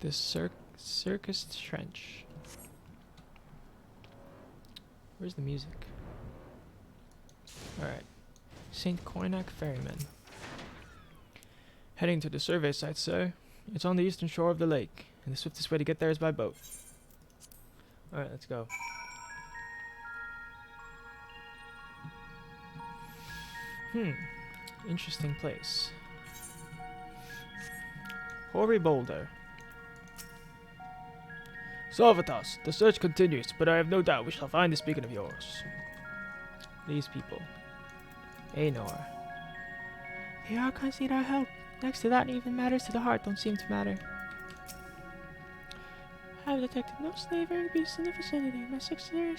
The Circus Trench. Where's the music? Alright. St. Coinac Ferryman. Heading to the survey site, sir. It's on the eastern shore of the lake, and the swiftest way to get there is by boat. Alright, let's go. Interesting place. Hoary Boulder. Salvatas, the search continues, but I have no doubt we shall find this beacon of yours. These people. Aenor. The archives need our help. Next to that, even matters to the heart don't seem to matter. I have detected no slavering beasts in the vicinity. My successor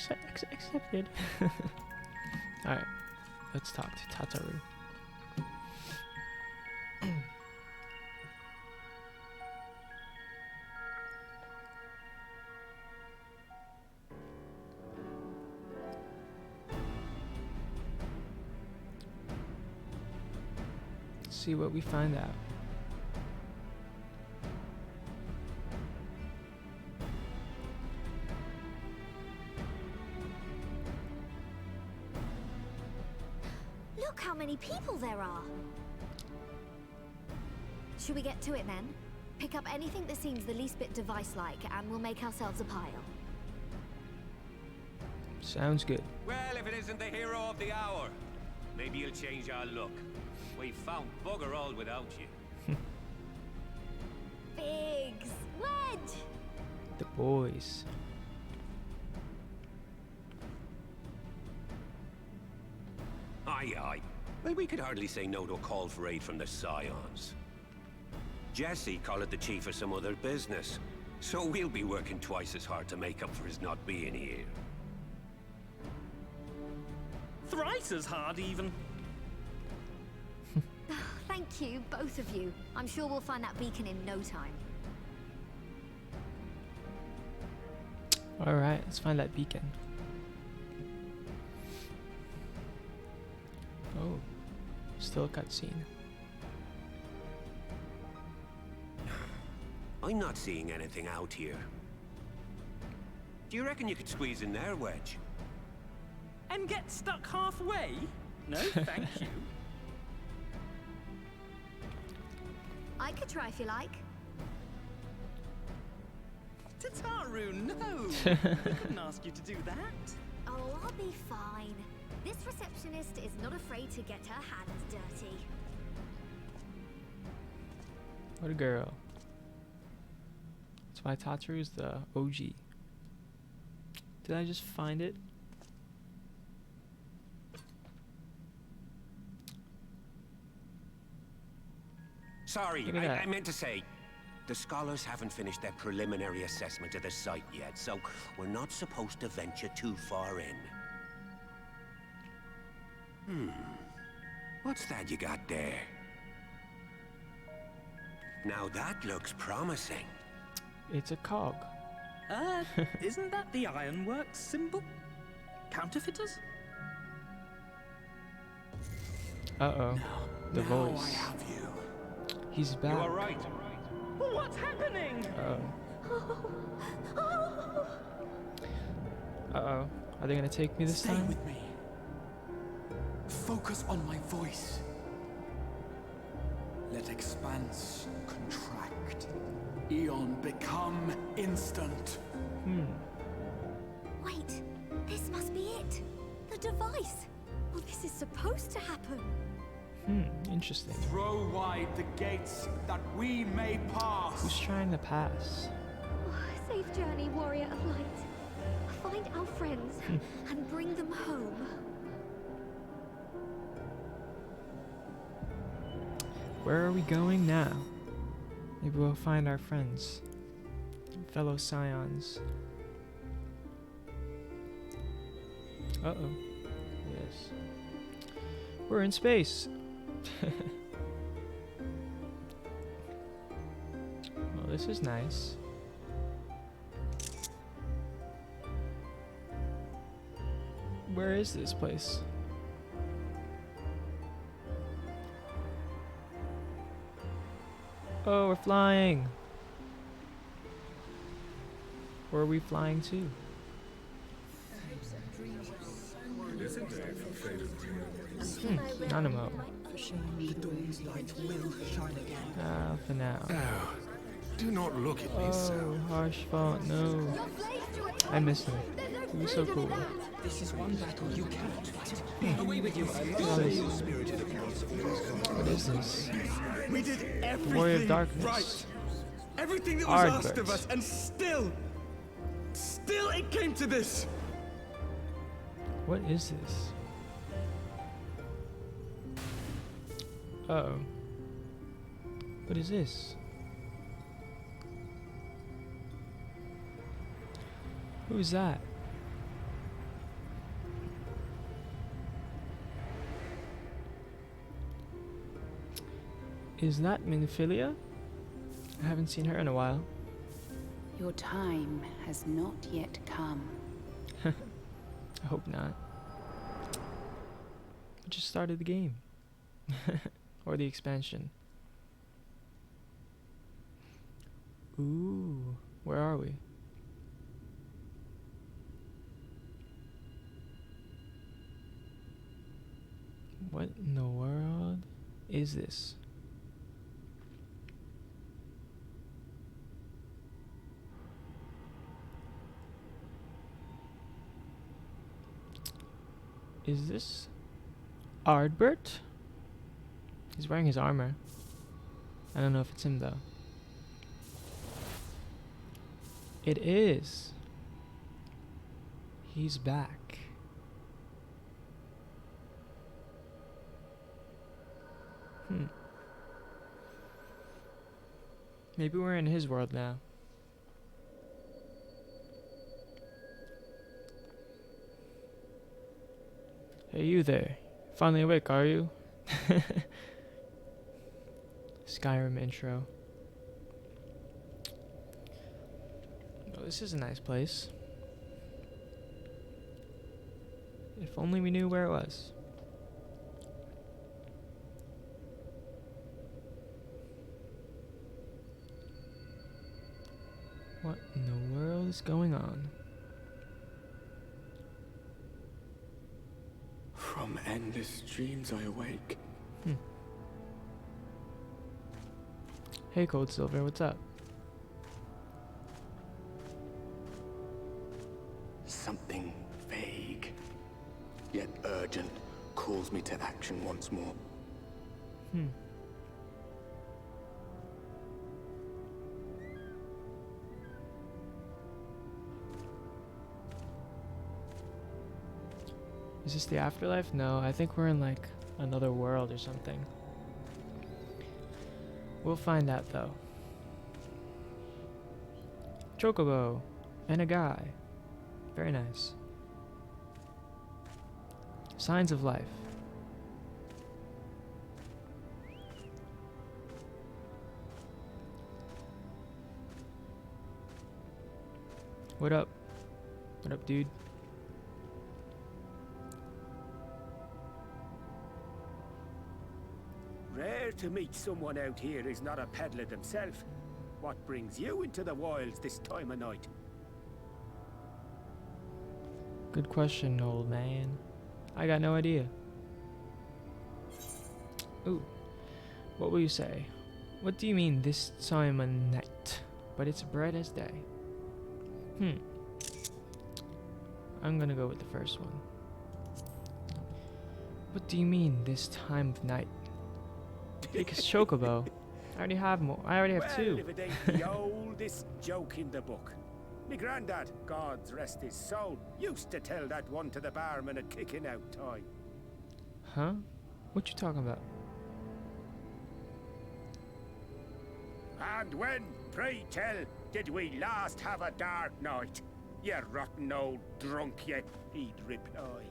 accepted. Alright, let's talk to Tataru. See what we find out. Look how many people there are. Should we get to it then? Pick up anything that seems the least bit device-like and we'll make ourselves a pile. Sounds good. Well, if it isn't the hero of the hour, maybe you'll change our look. We've found bugger all without you. Biggs! Wedge! The boys. Aye, aye. Well, we could hardly say no to a call for aid from the Scions. Jesse called it the chief of some other business, so we'll be working twice as hard to make up for his not being here. Thrice as hard, even. Thank you, both of you. I'm sure we'll find that beacon in no time. Alright, let's find that beacon. Oh, still a cutscene. I'm not seeing anything out here. Do you reckon you could squeeze in there, Wedge? And get stuck halfway? No, thank you. I could try if you like. Tataru, no! We couldn't ask you to do that. Oh, I'll be fine. This receptionist is not afraid to get her hands dirty. What a girl. That's why Tataru's the OG. Did I just find it? Sorry, Look at I that. meant to say, the scholars haven't finished their preliminary assessment of the site yet, so we're not supposed to venture too far in. What's that you got there? Now that looks promising. It's a cog. Isn't that the Ironworks symbol? Counterfeiters? Uh-oh. The Now voice. I have you. He's back. You are right. What's happening? Uh-oh. Uh-oh. Are they gonna take me this Stay time? with me. Focus on my voice. Let expanse contract. Eon become instant. Wait, this must be it. The device. Well, this is supposed to happen. Interesting. Throw wide the gates that we may pass. Who's trying to pass? Oh, safe journey, warrior of light. Find our friends and bring them home. Where are we going now? Maybe we'll find our friends. Fellow Scions. Uh-oh. Yes. We're in space. Well, this is nice. Where is this place? Oh, we're flying. Where are we flying to? Nanimo. The dawn's light will shine again. For now. Oh, do not look at me so. Oh, harsh font, no. I miss him. He was so cool. This is one battle you cannot fight. Away with you. What is this? We did everything Warrior of Darkness. right. Everything that was asked Ardbert. of us, and still it came to this. What is this? Uh-oh. What is this? Who's that? Is that Minfilia? I haven't seen her in a while. Your time has not yet come. I hope not. I just started the game. Or the expansion. Ooh, where are we? What in the world is this? Is this Ardbert? He's wearing his armor. I don't know if it's him though. It is. He's back. Maybe we're in his world now. Hey, you there. Finally awake, are you? Skyrim intro. Oh, this is a nice place. If only we knew where it was. What in the world is going on? From endless dreams I awake. Hey, Cold Silver, what's up? Something vague, yet urgent, calls me to action once more. Is this the afterlife? No, I think we're in like another world or something. We'll find out though. Chocobo and a guy. Very nice. Signs of life. What up? What up, dude? Rare to meet someone out here who's not a peddler themselves. What brings you into the wilds this time of night? Good question, old man. I got no idea. Ooh. What will you say? What do you mean this time of night? But it's bright as day. I'm gonna go with the first one. What do you mean this time of night? Because Chocobo. I already have more. I already have two. If it ain't the oldest joke in the book. Me granddad, God's rest his soul, used to tell that one to the barman at kicking out time. Huh? What you talking about? And when, pray tell, did we last have a dark night? You rotten old drunk, you, he'd reply.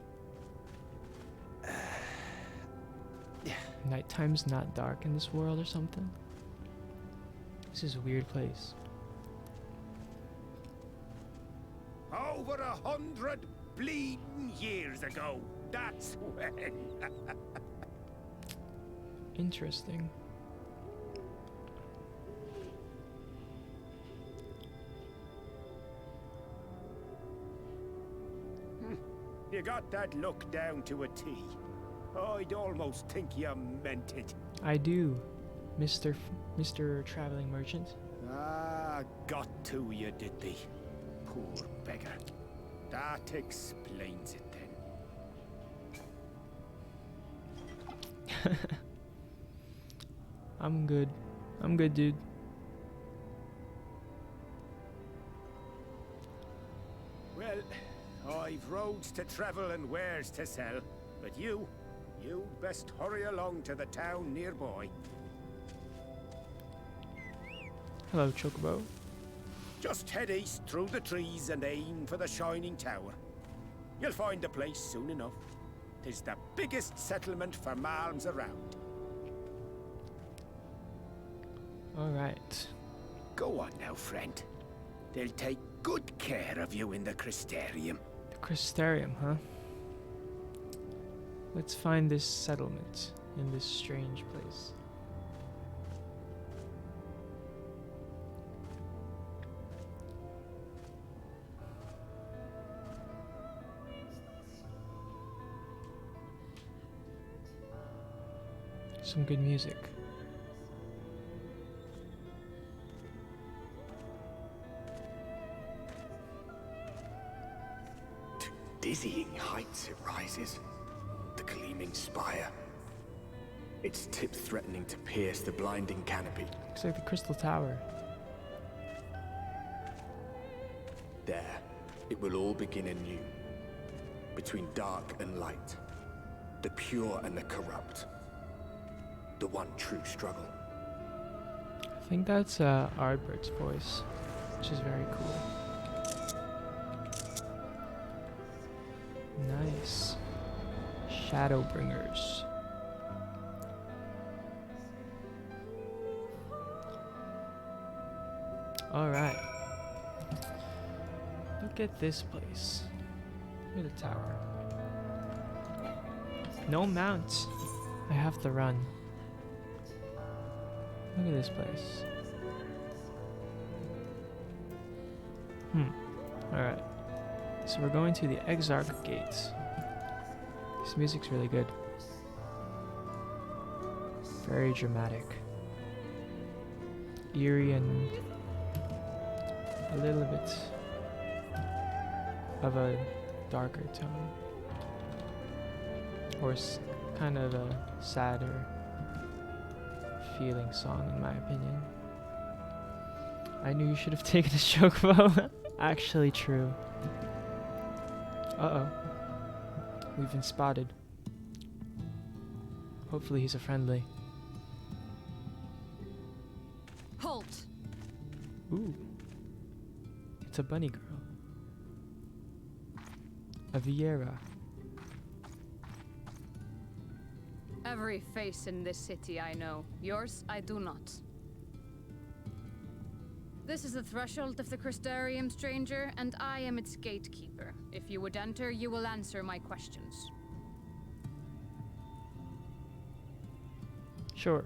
Nighttime's not dark in this world or something? This is a weird place. Over 100 bleeding years ago, that's when. Interesting. You got that look down to a T. I'd almost think you meant it. I do, Mr. Traveling Merchant. Ah, got to you, did they? Poor beggar. That explains it then. I'm good. I'm good, dude. Well, I've roads to travel and wares to sell, but you best hurry along to the town nearby. Hello, Chocobo. Just head east through the trees and aim for the Shining Tower. You'll find the place soon enough. 'Tis the biggest settlement for malms around. Alright. Go on now, friend. They'll take good care of you in the Crystarium. The Crystarium, huh? Let's find this settlement in this strange place. Some good music. To dizzying heights it rises. The gleaming spire. Its tip threatening to pierce the blinding canopy. Looks like the Crystal Tower. There, it will all begin anew. Between dark and light. The pure and the corrupt. The one true struggle. I think that's Ardbert's voice, which is very cool. Nice. Shadowbringers. Alright. Look at this place. Look at the tower. No mounts. I have to run. Look at this place. Alright. So we're going to the Exarch Gates. This music's really good. Very dramatic. Eerie and a little bit of a darker tone. Or kind of a sadder feeling song, in my opinion. I knew you should have taken a chocobo. Actually true. Uh-oh. We've been spotted. Hopefully he's a friendly. Halt! Ooh. It's a bunny girl. A Viera. Every face in this city I know. Yours, I do not. This is the threshold of the Crystarium, stranger, and I am its gatekeeper. If you would enter, you will answer my questions. Sure.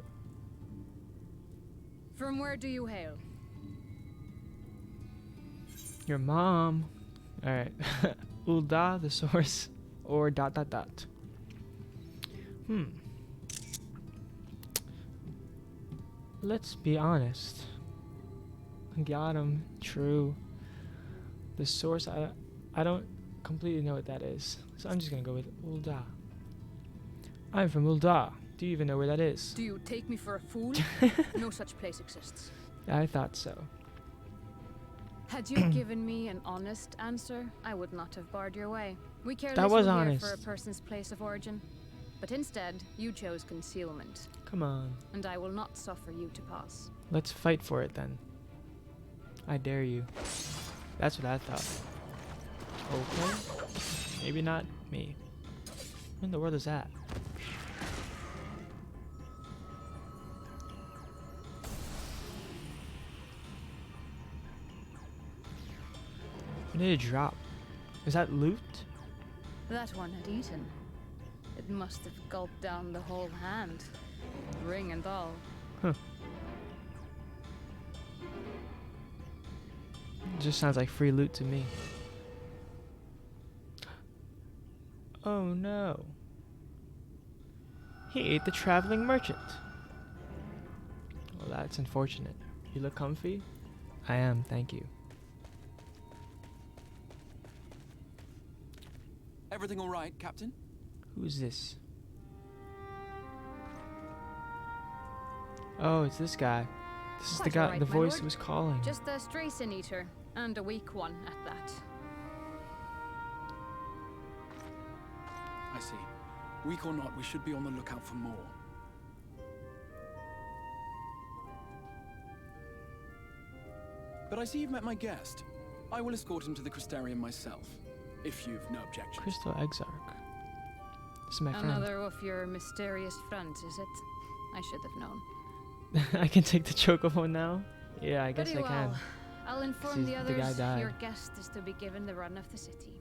From where do you hail? Your mom. Alright. Ul'dah, the source, or ... Let's be honest. Got him. True. The source, I don't completely know what that is. So I'm just gonna go with Ul'dah. I'm from Ul'dah. Do you even know where that is? Do you take me for a fool? No such place exists. I thought so. Had you given me an honest answer, I would not have barred your way. We care That little was here honest. for a person's place of origin. But instead, you chose concealment. Come on. And I will not suffer you to pass. Let's fight for it then. I dare you. That's what I thought. Okay. Maybe not me. What in the world is that? When did it drop? Is that loot? That one had eaten. It must have gulped down the whole hand. Ring and all. Huh. It just sounds like free loot to me. Oh no. He ate the traveling merchant. Well, that's unfortunate. You look comfy? I am, thank you. Everything all right, Captain? Who's this? Oh, it's this guy. This is the Quite guy, all right, the my voice lord. who was calling. Just a stray sin eater, and a weak one at that. I see. Weak or not, we should be on the lookout for more. But I see you've met my guest. I will escort him to the Crystarium myself, if you've no objections. Crystal Exarch. This is my friend. Another of your mysterious friends, is it? I should have known. I can take the chocobo now? Yeah, I guess Very I can. well. I'll inform the the others guy died. your guest is to be given the run of the city.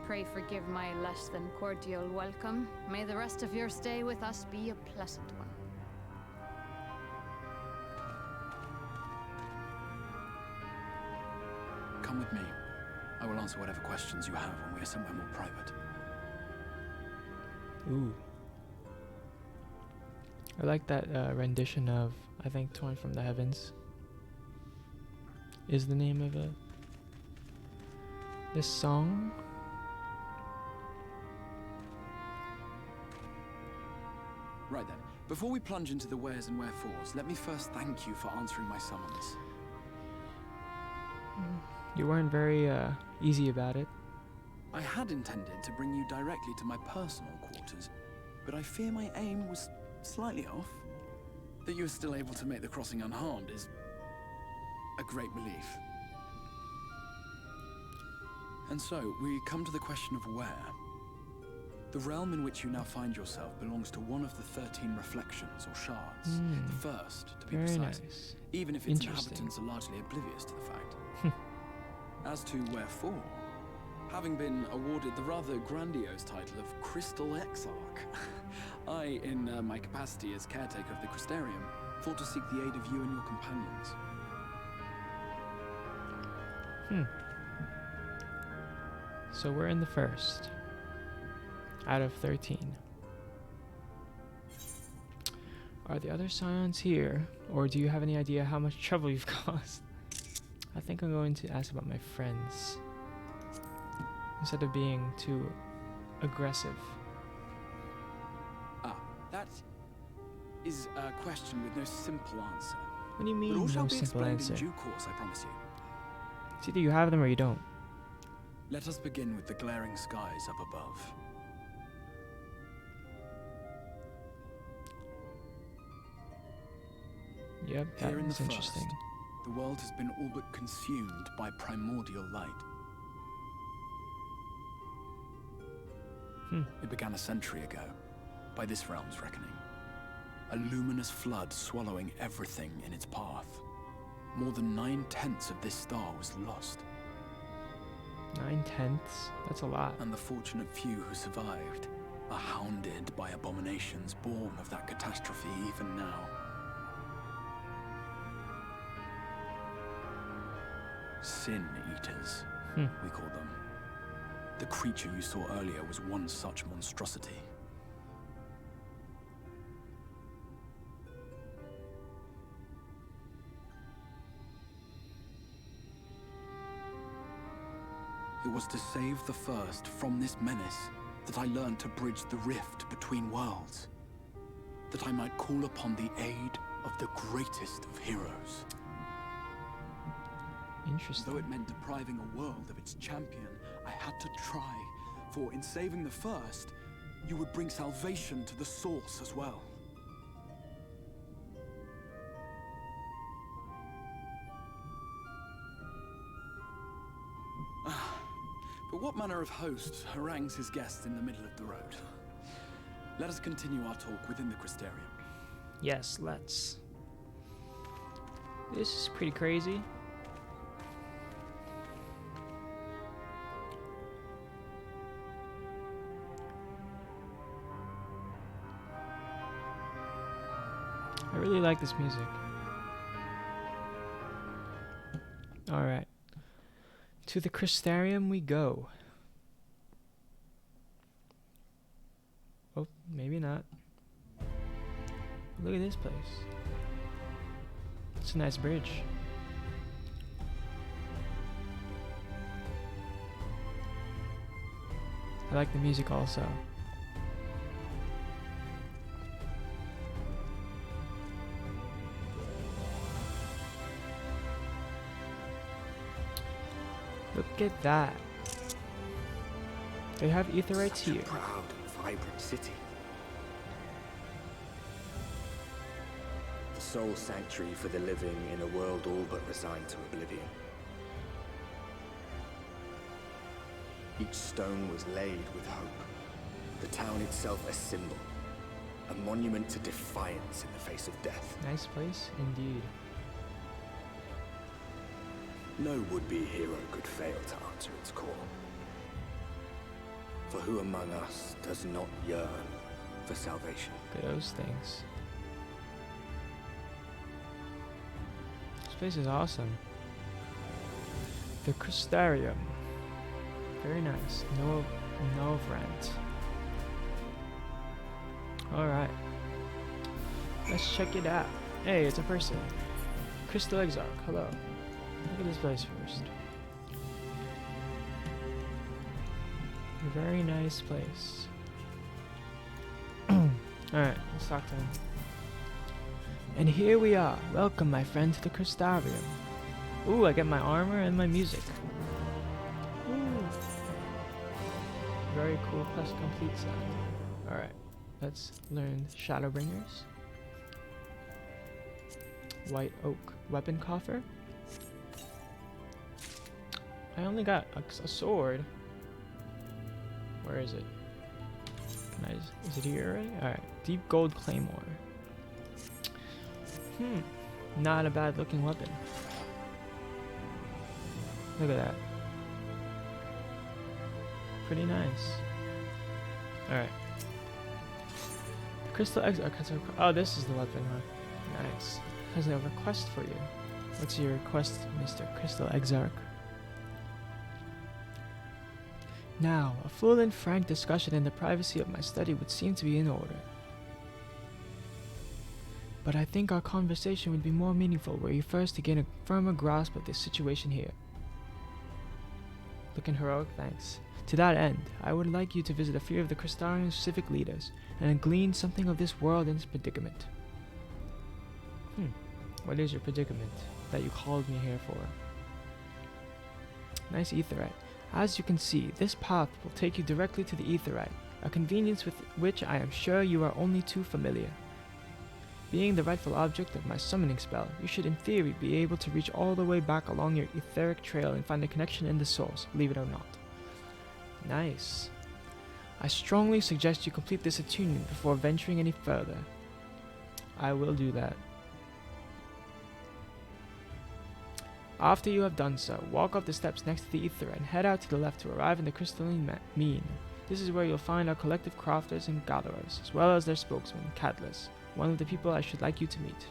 Pray forgive my less than cordial welcome. May the rest of your stay with us be a pleasant one. Come with me. I will answer whatever questions you have when we are somewhere more private. Ooh. I like that rendition of, I think, Torn from the Heavens is the name of it. This song. Right then, before we plunge into the wheres and wherefores, let me first thank you for answering my summons. You weren't very easy about it. I had intended to bring you directly to my personal quarters, but I fear my aim was slightly off. That you are still able to make the crossing unharmed is a great relief. And so, we come to the question of where. The realm in which you now find yourself belongs to one of the 13 reflections, or shards. The first, to be Very precise, nice. even if its inhabitants are largely oblivious to the fact. As to wherefore, having been awarded the rather grandiose title of Crystal Exarch, I, in my capacity as caretaker of the Crystarium, thought to seek the aid of you and your companions. So we're in the first out of 13. Are the other scions here, or do you have any idea how much trouble you've caused? I think I'm going to ask about my friends instead of being too aggressive. That is a question with no simple answer. What do you mean, But all shall no be simple explained answer? in due course, I promise you. It's either you have them or you don't. Let us begin with the glaring skies up above. Yep, that Here in the is interesting. first, the world has been all but consumed by primordial light. It began a century ago, by this realm's reckoning. A luminous flood swallowing everything in its path. More than 9/10 of this star was lost. 9/10? That's a lot. And the fortunate few who survived are hounded by abominations born of that catastrophe even now. Sin Eaters, we call them. The creature you saw earlier was one such monstrosity. It was to save the first from this menace that I learned to bridge the rift between worlds. That I might call upon the aid of the greatest of heroes. Interesting. Though it meant depriving a world of its champion, I had to try. For in saving the first, you would bring salvation to the source as well. But what manner of host harangues his guests in the middle of the road? Let us continue our talk within the Crystarium. Yes, let's. This is pretty crazy. I really like this music. Alright, To the Crystarium we go. Oh, maybe not. Look at this place. It's a nice bridge. I like the music also. Look at that. They have Aetherites here. Proud and vibrant city. The sole sanctuary for the living in a world all but resigned to oblivion. Each stone was laid with hope. The town itself a symbol. A monument to defiance in the face of death. Nice place, indeed. No would-be hero could fail to answer its call. For who among us does not yearn for salvation? Look at those things. This place is awesome. The Crystarium. Very nice. No rent. Alright. Let's check it out. Hey, it's a person. Crystal Exarch, hello. Look at this place first. A very nice place. Alright, let's talk to him. And here we are. Welcome, my friend, to the Crystarium. Ooh, I get my armor and my music. Ooh. Very cool plus complete set. Alright, let's learn Shadowbringers. White Oak Weapon Coffer. I only got a sword. Where is it? Is it here already? Alright. Deep Gold Claymore. Not a bad looking weapon. Look at that. Pretty nice. Alright. Crystal Exarch. Oh, this is the weapon, huh? Nice. Has a request for you. What's your request, Mr. Crystal Exarch? Now, a full and frank discussion in the privacy of my study would seem to be in order. But I think our conversation would be more meaningful were you first to gain a firmer grasp of this situation here. Looking heroic, thanks. To that end, I would like you to visit a few of the Crystarium's civic leaders and glean something of this world and its predicament. What is your predicament that you called me here for? Nice Aetherite. As you can see, this path will take you directly to the Aetherite, a convenience with which I am sure you are only too familiar. Being the rightful object of my summoning spell, you should in theory be able to reach all the way back along your etheric trail and find a connection in the source, believe it or not. Nice. I strongly suggest you complete this attunement before venturing any further. I will do that. After you have done so, walk up the steps next to the Aether and head out to the left to arrive in the crystalline mean. This is where you'll find our collective crafters and gatherers, as well as their spokesman, Cadlis, one of the people I should like you to meet.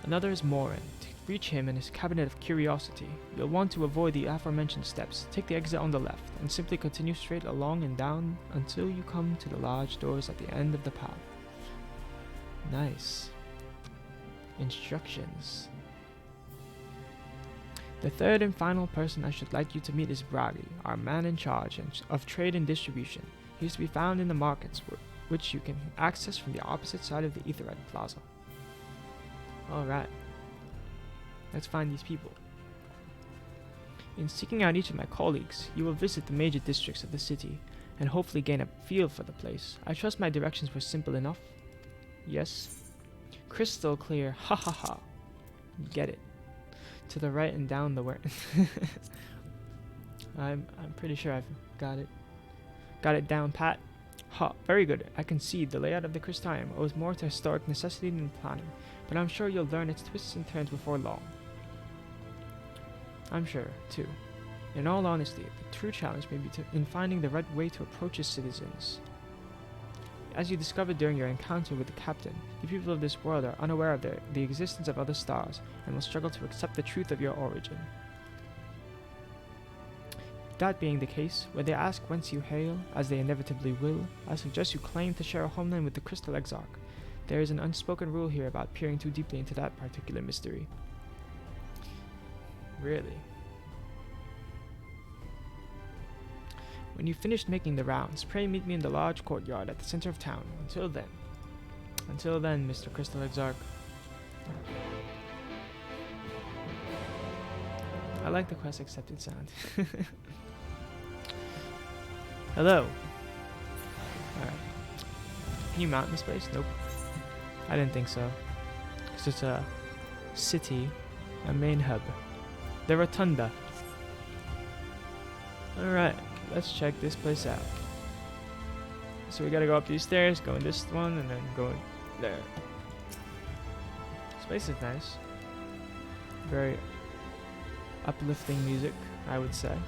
Another is Morin. To reach him in his cabinet of curiosity, you'll want to avoid the aforementioned steps, take the exit on the left, and simply continue straight along and down until you come to the large doors at the end of the path. Nice. Instructions. The third and final person I should like you to meet is Bragi, our man in charge of trade and distribution. He is to be found in the markets, which you can access from the opposite side of the Aetherite Plaza. Alright. Let's find these people. In seeking out each of my colleagues, you will visit the major districts of the city, and hopefully gain a feel for the place. I trust my directions were simple enough. Yes. Crystal clear, ha ha ha. Get it. To the right and down the way. I'm pretty sure I've got it down pat. Ha, very good. I concede the layout of the Crystarium owes more to historic necessity than planning, but I'm sure you'll learn its twists and turns before long. I'm sure, too. In all honesty, the true challenge may be in finding the right way to approach its citizens. As you discovered during your encounter with the captain, the people of this world are unaware of the existence of other stars and will struggle to accept the truth of your origin. That being the case, when they ask whence you hail, as they inevitably will, I suggest you claim to share a homeland with the Crystal Exarch. There is an unspoken rule here about peering too deeply into that particular mystery. Really? When you've finished making the rounds, pray meet me in the large courtyard at the center of town. Until then, Mr. Crystal Exarch. I like the quest accepted sound. Hello. Alright. Can you mount in this place? Nope. I didn't think so. Because it's a city, a main hub. The Rotunda. Alright, let's check this place out. So we gotta go up these stairs, go in this one, and then go in there. This place is nice. Very uplifting music, I would say.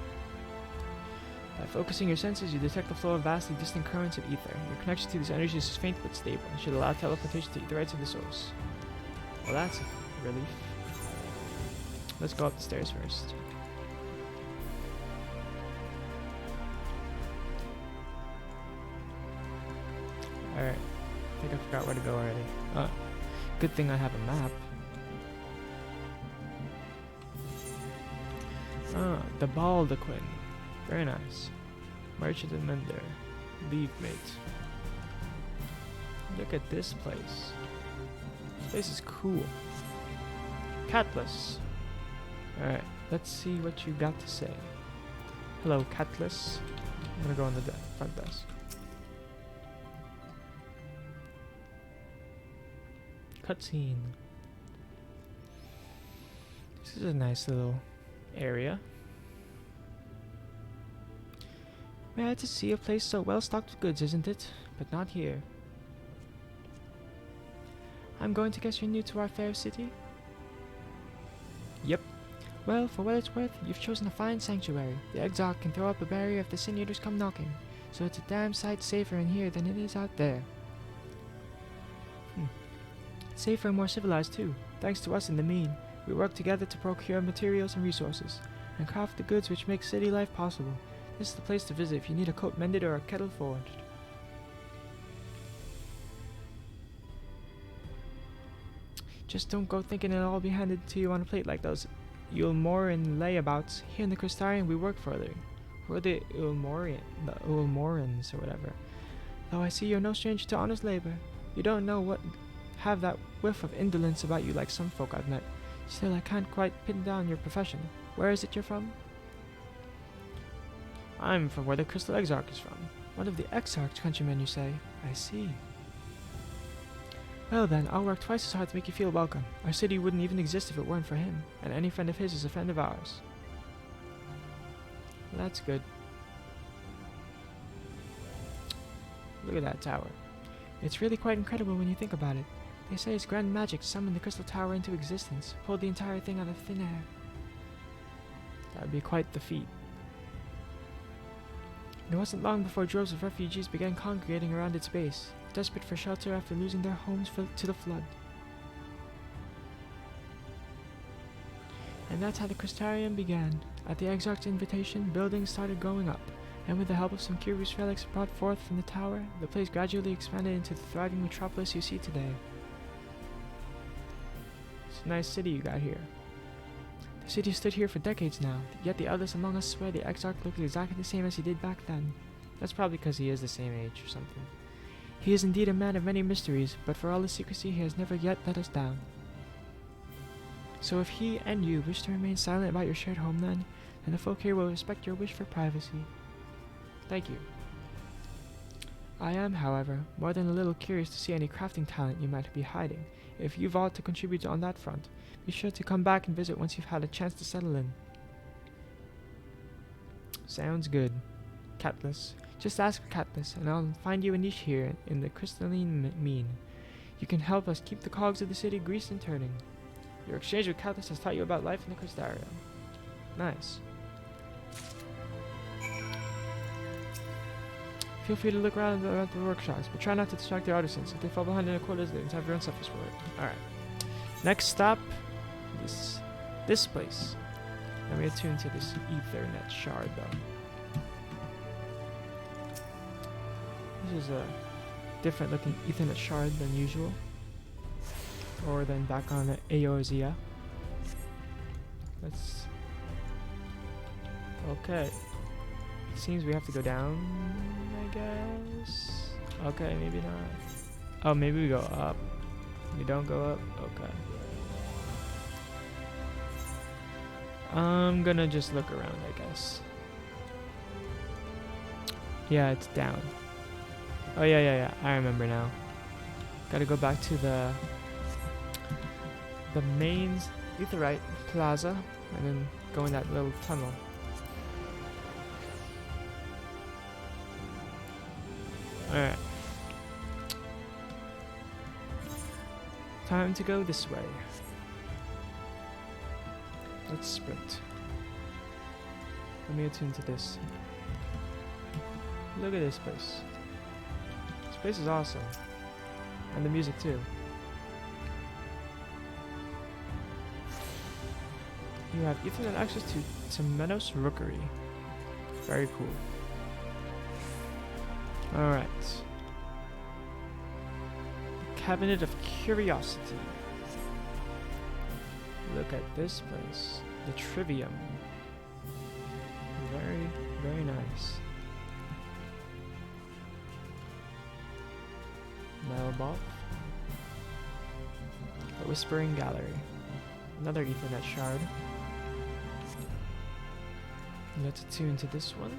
By focusing your senses, you detect the flow of vastly distant currents of ether. Your connection to these energies is faint but stable and should allow teleportation to the rights of the source. Well, that's a relief. Let's go up the stairs first. Alright. I think I forgot where to go already. Good thing I have a map. The Baldaquin. Very nice. Merchant and Mender. Leave mate. Look at this place. This place is cool. Catless. Alright, let's see what you got to say. Hello, Catless. I'm gonna go on the front desk. Cutscene. This is a nice little area. Rare to see a place so well stocked with goods, isn't it? But not here. I'm going to guess you're new to our fair city? Yep. Well, for what it's worth, you've chosen a fine sanctuary. The Exarch can throw up a barrier if the Sin Eaters come knocking, so it's a damn sight safer in here than it is out there. Safer and more civilized too. Thanks to us in the mean, we work together to procure materials and resources, and craft the goods which make city life possible. This is the place to visit if you need a coat mended or a kettle forged. Just don't go thinking it'll all be handed to you on a plate like those Ulmoran layabouts. Here in the Crystarium we work for a living. Who are the Ulmorans or whatever. Though I see you're no stranger to honest labor. You don't know what have that whiff of indolence about you like some folk I've met. Still, I can't quite pin down your profession. Where is it you're from? I'm from where the Crystal Exarch is from. One of the Exarch countrymen, you say? I see. Well then, I'll work twice as hard to make you feel welcome. Our city wouldn't even exist if it weren't for him, and any friend of his is a friend of ours. Well, that's good. Look at that tower. It's really quite incredible when you think about it. They say it's grand magic summoned the Crystal Tower into existence, pulled the entire thing out of thin air. That would be quite the feat. It wasn't long before droves of refugees began congregating around its base, desperate for shelter after losing their homes to the flood. And that's how the Crystarium began. At the Exarch's invitation, buildings started going up, and with the help of some curious relics brought forth from the tower, the place gradually expanded into the thriving metropolis you see today. It's a nice city you got here. The city stood here for decades now, yet the others among us swear the Exarch looked exactly the same as he did back then. That's probably because he is the same age or something. He is indeed a man of many mysteries, but for all his secrecy he has never yet let us down. So if he and you wish to remain silent about your shared homeland, then the folk here will respect your wish for privacy. Thank you. I am, however, more than a little curious to see any crafting talent you might be hiding. If you've aught to contribute on that front, be sure to come back and visit once you've had a chance to settle in. Sounds good. Catless. Just ask for Catless, and I'll find you a niche here in the crystalline mean. You can help us keep the cogs of the city greased and turning. Your exchange with Catless has taught you about life in the Crystarium. Nice. Feel free to look around at the workshops, but try not to distract the artisans. If they fall behind in the quotas, then everyone suffers for it. Alright. Next stop, this place. Let me attune to this Ethernet shard though. This is a different looking Ethernet shard than usual. Or than back on the Eorzea. Let's... Okay. Seems we have to go down, I guess. Okay, maybe not. Oh, maybe we go up. We don't go up? Okay. I'm gonna just look around, I guess. Yeah, it's down. Oh, yeah. I remember now. Gotta go back to the main Aetherite Plaza and then go in that little tunnel. Alright. Time to go this way. Let's sprint. Let me attune to this. Look at this place. This place is awesome. And the music too. You have Ethernet access to Meadows Rookery. Very cool. Alright. Cabinet of Curiosity. Look at this place. The Trivium. Very, very nice. Mailbox. The Whispering Gallery. Another Ethernet shard. Let's attune to this one.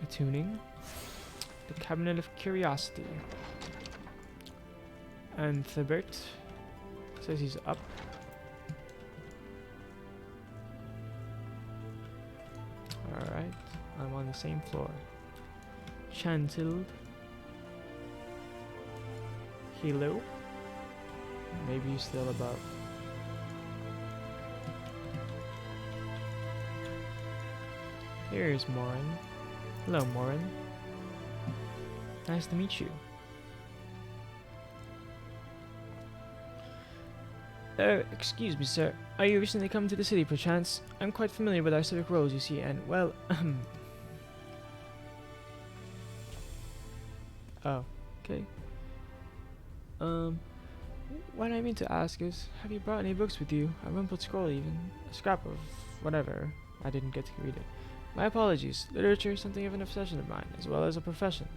Attuning. The Cabinet of Curiosity. And Thibert says he's up. Alright, I'm on the same floor. Chantilde. Hilo. Maybe he's still above. Here's Morin. Hello, Morin. Nice to meet you. Excuse me, sir. Are you recently come to the city, perchance? I'm quite familiar with our civic roles, you see, and, well, Oh, okay. What I mean to ask is, have you brought any books with you? A rumpled scroll even? A scrap of whatever. I didn't get to read it. My apologies. Literature is something of an obsession of mine, as well as a profession.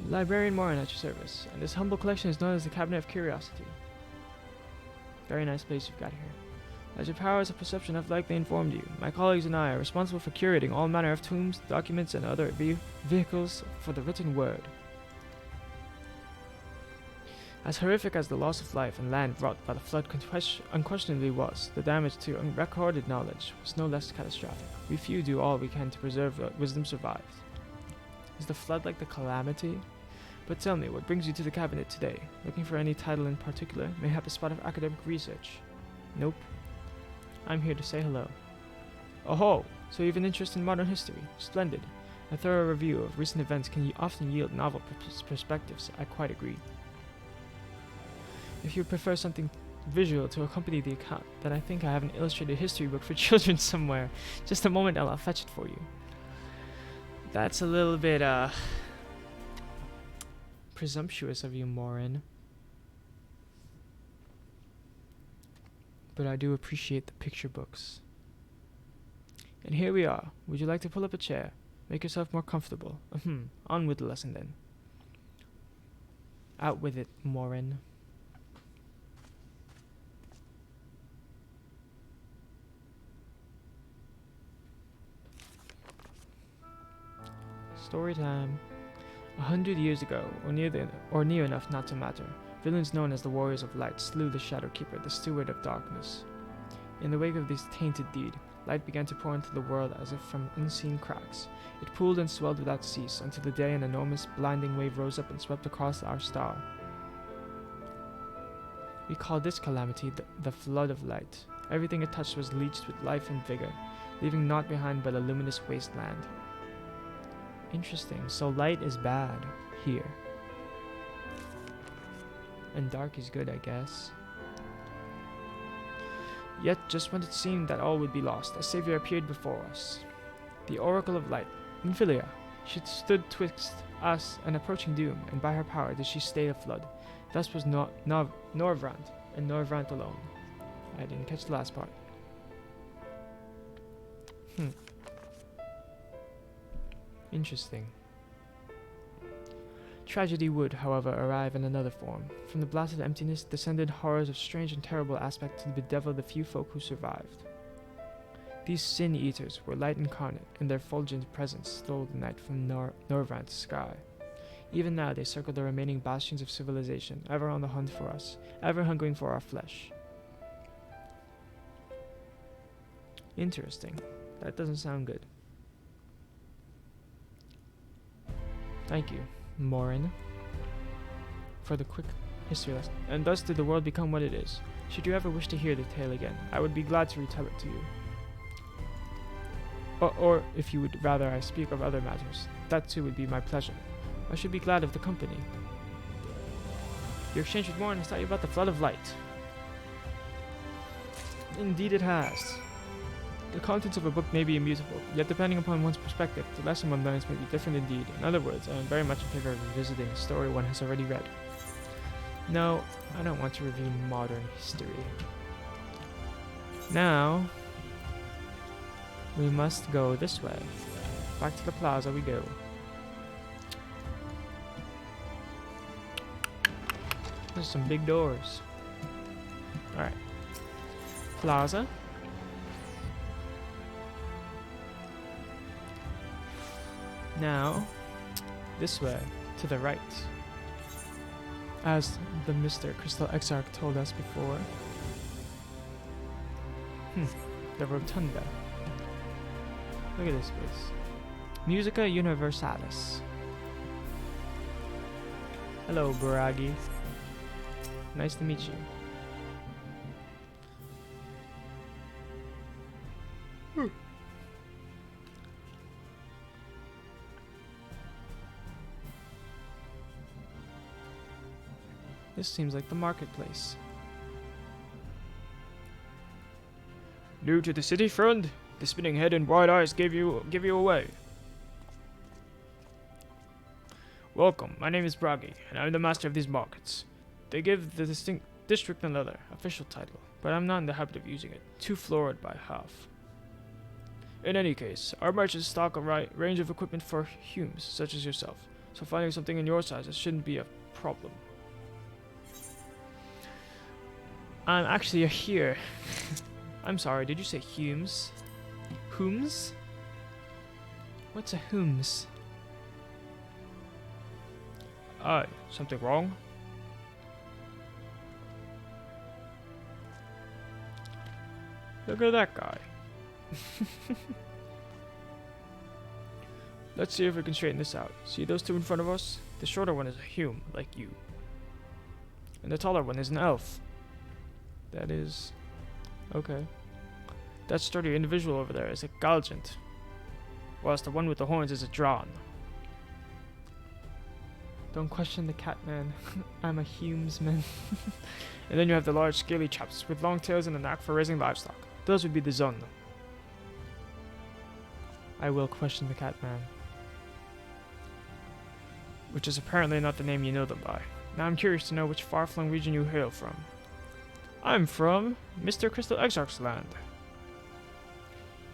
Librarian Morin at your service, and this humble collection is known as the Cabinet of Curiosity. Very nice place you've got here. As your powers of perception have likely informed you, my colleagues and I are responsible for curating all manner of tombs, documents, and other vehicles for the written word. As horrific as the loss of life and land wrought by the flood unquestionably was, the damage to unrecorded knowledge was no less catastrophic. We few do all we can to preserve what wisdom survives. Is the flood like the calamity? But tell me, what brings you to the cabinet today? Looking for any title in particular? Mayhap a spot of academic research? Nope. I'm here to say hello. Oh, so you have an interest in modern history? Splendid. A thorough review of recent events can often yield novel perspectives. I quite agree. If you prefer something visual to accompany the account, then I think I have an illustrated history book for children somewhere. Just a moment and I'll fetch it for you. That's a little bit, presumptuous of you, Morin. But I do appreciate the picture books. And here we are. Would you like to pull up a chair? Make yourself more comfortable. On with the lesson then. Out with it, Morin. Story time. 100 years ago, or near enough not to matter, villains known as the Warriors of Light slew the Shadowkeeper, the Steward of Darkness. In the wake of this tainted deed, light began to pour into the world as if from unseen cracks. It pooled and swelled without cease until the day an enormous, blinding wave rose up and swept across our star. We call this calamity the Flood of Light. Everything it touched was leached with life and vigor, leaving naught behind but a luminous wasteland. Interesting. So light is bad here. And dark is good, I guess. Yet, just when it seemed that all would be lost, a savior appeared before us. The Oracle of Light, Nymphilia. She stood twixt us and approaching doom, and by her power did she stay the flood. Thus was Norvrant, and Norvrant alone. I didn't catch the last part. Interesting. Tragedy would, however, arrive in another form. From the blasted emptiness descended horrors of strange and terrible aspect to bedevil the few folk who survived. These sin-eaters were light incarnate, and their fulgent presence stole the night from Norvrant's sky. Even now they circle the remaining bastions of civilization, ever on the hunt for us, ever hungering for our flesh. Interesting. That doesn't sound good. Thank you, Morin, for the quick history lesson. And thus did the world become what it is. Should you ever wish to hear the tale again, I would be glad to retell it to you. Or if you would rather I speak of other matters, that too would be my pleasure. I should be glad of the company. Your exchange with Morin has taught you about the flood of light. Indeed it has. The contents of a book may be immutable, yet depending upon one's perspective, the lesson one learns may be different indeed. In other words, I am very much in favor of revisiting a story one has already read. No, I don't want to review modern history. Now, we must go this way. Back to the plaza we go. There's some big doors. Alright. Plaza. Now, this way, to the right. As the Mr. Crystal Exarch told us before. The Rotunda. Look at this place. Musica Universalis. Hello, Baragi. Nice to meet you. This seems like the marketplace. New to the city, friend? The spinning head and wide eyes give you away. Welcome, my name is Bragi, and I'm the master of these markets. They give the district another official title, but I'm not in the habit of using it. Too florid by half. In any case, our merchants stock a range of equipment for humans, such as yourself, so finding something in your sizes shouldn't be a problem. I'm actually here. I'm sorry, did you say Humes? Whom's? What's a whom's? Aye, something wrong? Look at that guy. Let's see if we can straighten this out. See those two in front of us? The shorter one is a Hume, like you. And the taller one is an elf. That is... okay. That sturdy individual over there is a Galgant, whilst the one with the horns is a Dran. Don't question the cat man. I'm a Humesman. And then you have the large scaly chaps with long tails and a knack for raising livestock. Those would be the Zun. I will question the cat man. Which is apparently not the name you know them by. Now I'm curious to know which far-flung region you hail from. I'm from Mr. Crystal Exarch's land.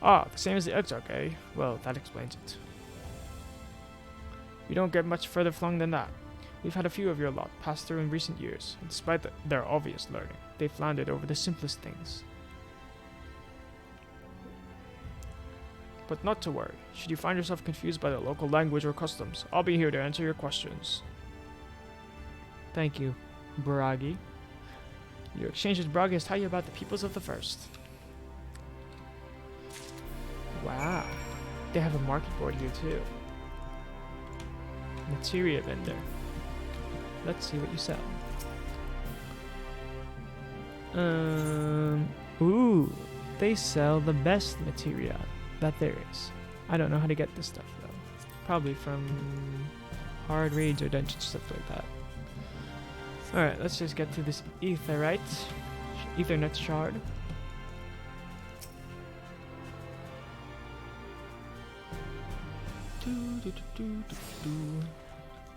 Ah, the same as the Exarch, eh? Well, that explains it. We don't get much further flung than that. We've had a few of your lot pass through in recent years, and despite their obvious learning, they've floundered over the simplest things. But not to worry. Should you find yourself confused by the local language or customs, I'll be here to answer your questions. Thank you, Bragi. Your exchange with Bragi has taught you about the peoples of the First. Wow. They have a market board here too. Materia vendor. Let's see what you sell. Ooh, they sell the best materia that there is. I don't know how to get this stuff though. Probably from hard raids or dungeons, stuff like that. Alright, let's just get to this Aetherite. Ethernet shard.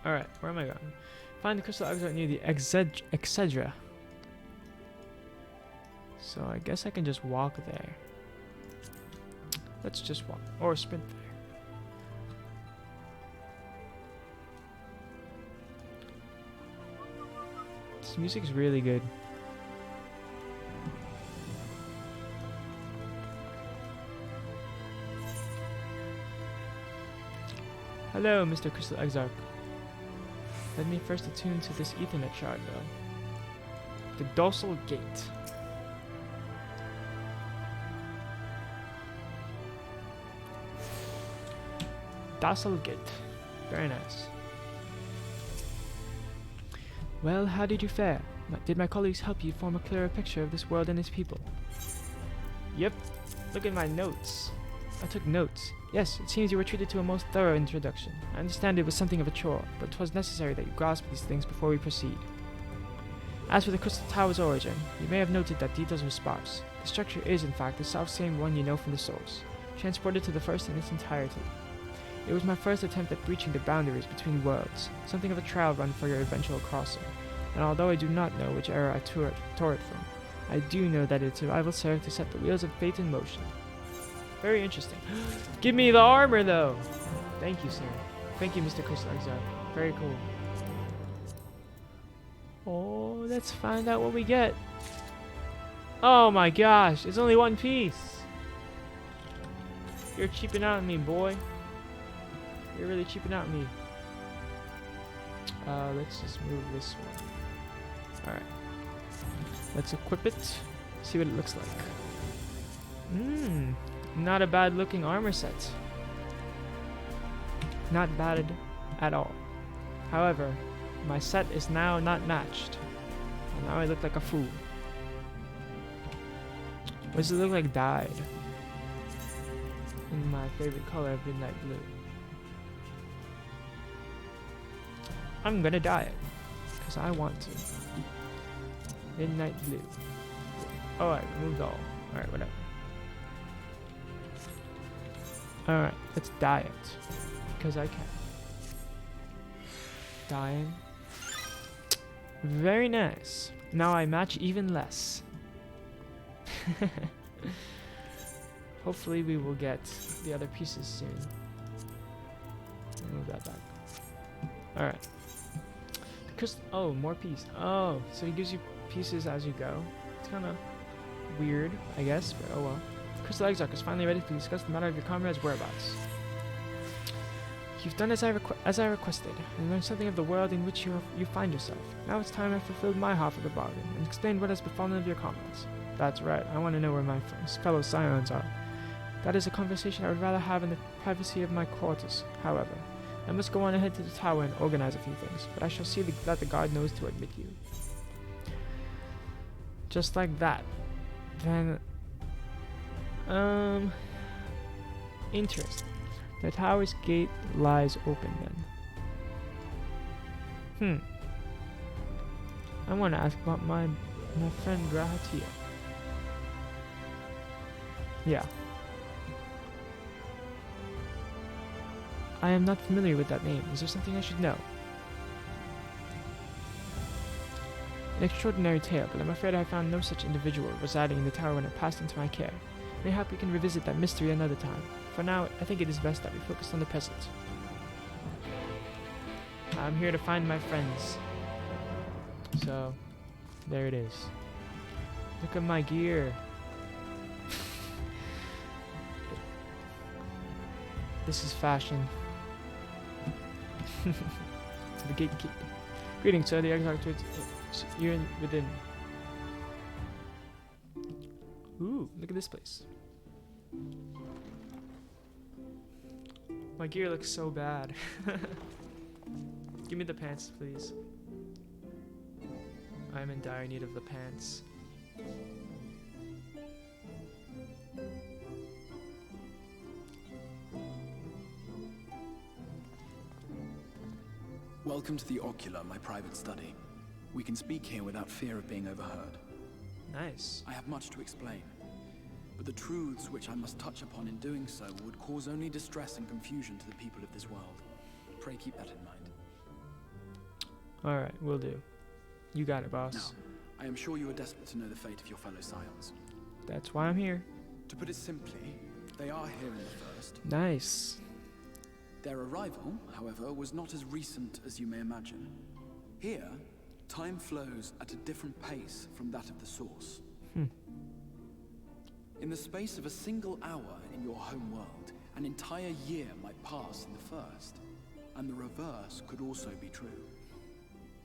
Alright, where am I going? Find the crystal exit near the Excedra. So I guess I can just walk there. Let's just walk. Or sprint there. This music's really good. Hello, Mr. Crystal Exarch. Let me first attune to this Ethernet shard, though. The Docile Gate. Docile Gate. Very nice. Well, how did you fare? Did my colleagues help you form a clearer picture of this world and its people? Yep. Look at my notes. I took notes. Yes, it seems you were treated to a most thorough introduction. I understand it was something of a chore, but 'twas necessary that you grasp these things before we proceed. As for the Crystal Tower's origin, you may have noted that details were sparse. The structure is, in fact, the self-same one you know from the source, transported to the first in its entirety. It was my first attempt at breaching the boundaries between worlds, something of a trial run for your eventual crossing, and although I do not know which era I tore it from, I do know that its arrival served to set the wheels of fate in motion. Very interesting. Give me the armor, though! Thank you, sir. Thank you, Mr. Crystal Exarch. Very cool. Oh, let's find out what we get. Oh my gosh, it's only one piece! You're cheaping out on me, boy. You're really cheaping out on me. Let's just move this one. Alright. Let's equip it. See what it looks like. Not a bad looking armor set. Not bad at all. However, my set is now not matched. And now I look like a fool. What does it look like dyed? In my favorite color of midnight blue. I'm gonna dye it. Because I want to. Midnight blue. Oh, I removed all. Alright, whatever. Alright, let's dye it. Because I can. Dyeing. Very nice. Now I match even less. Hopefully we will get the other pieces soon. Move that back. Alright. Oh, more pieces. Oh, so he gives you pieces as you go. It's kind of weird, I guess, but oh well. Crystal Exarch is finally ready to discuss the matter of your comrade's whereabouts. You've done as I requested, and learned something of the world in which you find yourself. Now it's time I fulfilled my half of the bargain, and explained what has befallen of your comrades. That's right, I want to know where my fellow scions are. That is a conversation I would rather have in the privacy of my quarters. However, I must go on ahead to the tower and organize a few things, but I shall see that the guard knows to admit you. Just like that. Then, interesting. The tower's gate lies open then. I want to ask about my friend Grahatia. Yeah. I am not familiar with that name. Is there something I should know? An extraordinary tale, but I'm afraid I found no such individual residing in the tower when it passed into my care. Mayhap we can revisit that mystery another time. For now, I think it is best that we focus on the present. I'm here to find my friends. So, there it is. Look at my gear. This is fashion. The gatekeeper. Greetings, sir. The Exarch you're within. Ooh, look at this place. My gear looks so bad. Give me the pants, please. I'm in dire need of the pants. Welcome to the Ocular, my private study. We can speak here without fear of being overheard. Nice. I have much to explain, but the truths which I must touch upon in doing so would cause only distress and confusion to the people of this world. Pray keep that in mind. Alright, will do. You got it, boss. Now, I am sure you are desperate to know the fate of your fellow scions. That's why I'm here. To put it simply, they are here in the first. Nice. Their arrival, however, was not as recent as you may imagine. Here, time flows at a different pace from that of the source. In the space of a single hour in your home world, an entire year might pass in the first, and the reverse could also be true.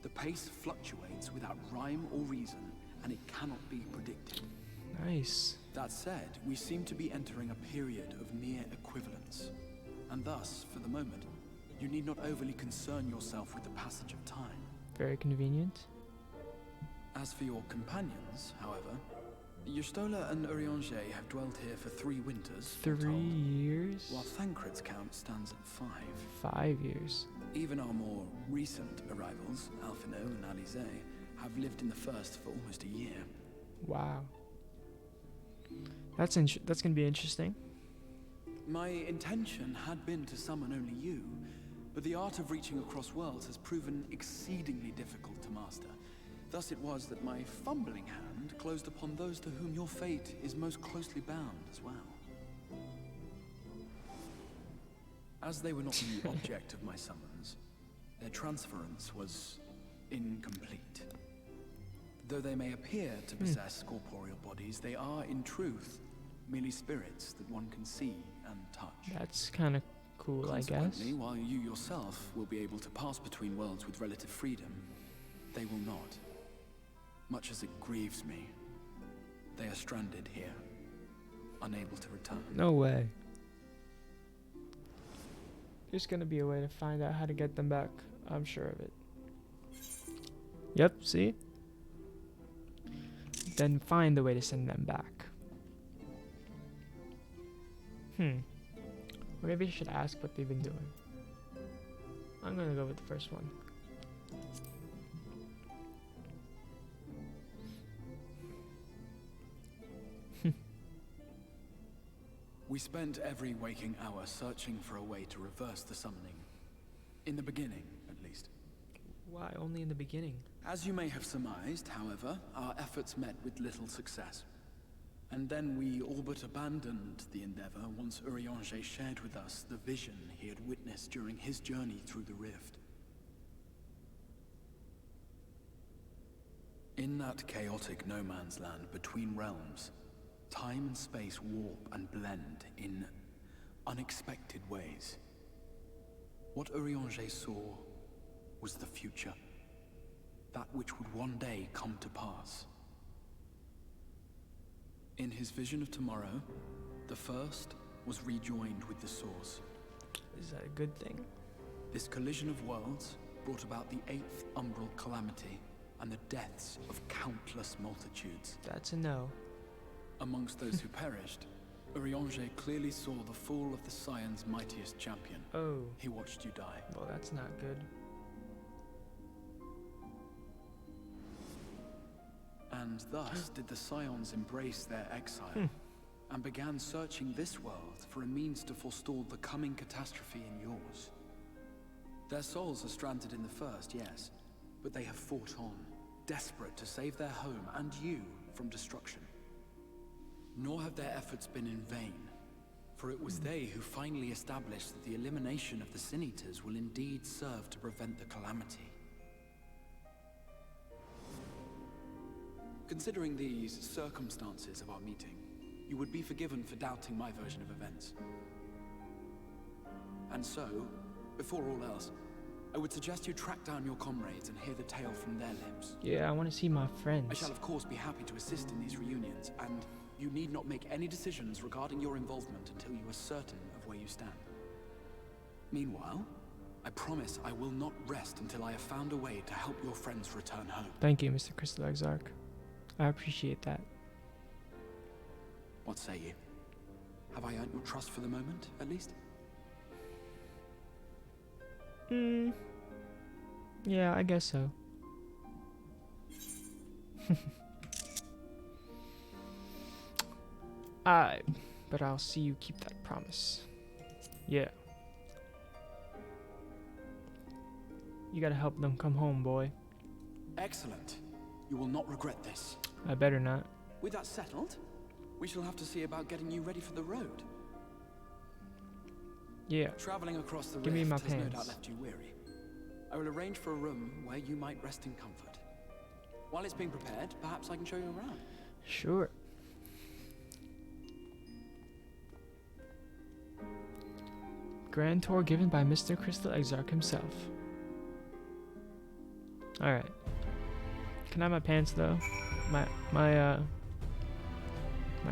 The pace fluctuates without rhyme or reason, and it cannot be predicted. Nice. That said, we seem to be entering a period of near equivalence, and thus, for the moment, you need not overly concern yourself with the passage of time. Very convenient. As for your companions, however, Y'shtola and Urianger have dwelt here for 3 winters. 3 years? While Thancred's count stands at 5. 5 years. Even our more recent arrivals, Alphino and Alize, have lived in the first for almost a year. Wow. That's gonna be interesting. My intention had been to summon only you, but the art of reaching across worlds has proven exceedingly difficult to master. Thus it was that my fumbling hand closed upon those to whom your fate is most closely bound as well. As they were not the object of my summons, their transference was incomplete. Though they may appear to possess corporeal bodies, they are, in truth, merely spirits that one can see and touch. That's kind of cool, I guess. Consequently, while you yourself will be able to pass between worlds with relative freedom, they will not. Much as it grieves me, they are stranded here, unable to return. No way. There's gonna be a way to find out how to get them back. I'm sure of it. Yep, see? Then find a way to send them back. Or maybe I should ask what they've been doing. I'm gonna go with the first one. We spent every waking hour searching for a way to reverse the summoning. In the beginning, at least. Why only in the beginning? As you may have surmised, however, our efforts met with little success. And then we all but abandoned the endeavor once Urianger shared with us the vision he had witnessed during his journey through the rift. In that chaotic no-man's land between realms, time and space warp and blend in unexpected ways. What Urianger saw was the future. That which would one day come to pass. In his vision of tomorrow, the first was rejoined with the source. Is that a good thing? This collision of worlds brought about the 8th umbral calamity and the deaths of countless multitudes. That's a no. Amongst those who perished, Urianger clearly saw the fall of the Scion's mightiest champion. Oh. He watched you die. Well, that's not good. And thus did the Scions embrace their exile, and began searching this world for a means to forestall the coming catastrophe in yours. Their souls are stranded in the first, yes, but they have fought on, desperate to save their home and you from destruction. Nor have their efforts been in vain, for it was they who finally established that the elimination of the Sin Eaters will indeed serve to prevent the calamity. Considering these circumstances of our meeting, you would be forgiven for doubting my version of events. And so, before all else, I would suggest you track down your comrades and hear the tale from their lips. Yeah, I want to see my friends. I shall of course be happy to assist in these reunions, and you need not make any decisions regarding your involvement until you are certain of where you stand. Meanwhile, I promise I will not rest until I have found a way to help your friends return home. Thank you, Mr. Crystal Exarch. I appreciate that. What say you? Have I earned your trust for the moment, at least? Yeah, I guess so. But I'll see you keep that promise. Yeah. You gotta help them come home, boy. Excellent. You will not regret this. I better not. With that settled, we shall have to see about getting you ready for the road. Yeah. Traveling across the Give me rift my has no pants. doubt left you weary. I will arrange for a room where you might rest in comfort. While it's being prepared, perhaps I can show you around. Sure. Grand tour given by Mr. Crystal Exarch himself. Alright. Can I have my pants though? My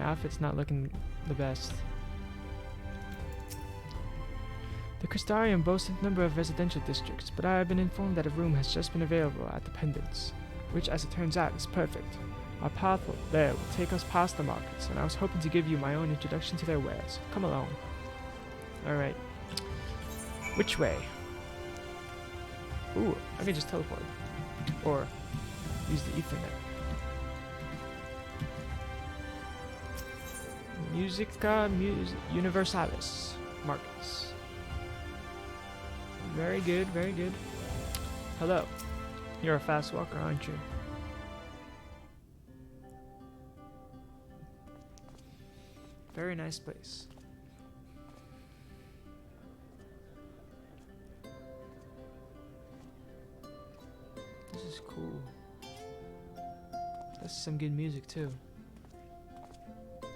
outfit's not looking the best. The Crystarium boasts a number of residential districts, but I have been informed that a room has just been available at the Pendants, which as it turns out is perfect. Our path there will take us past the markets, and I was hoping to give you my own introduction to their wares. Come along. Alright. Which way? Ooh, I can just teleport. Or use the Ethernet. Musica Universalis. Markets. Very good, very good. Hello. You're a fast walker, aren't you? Very nice place. This is cool. That's some good music too.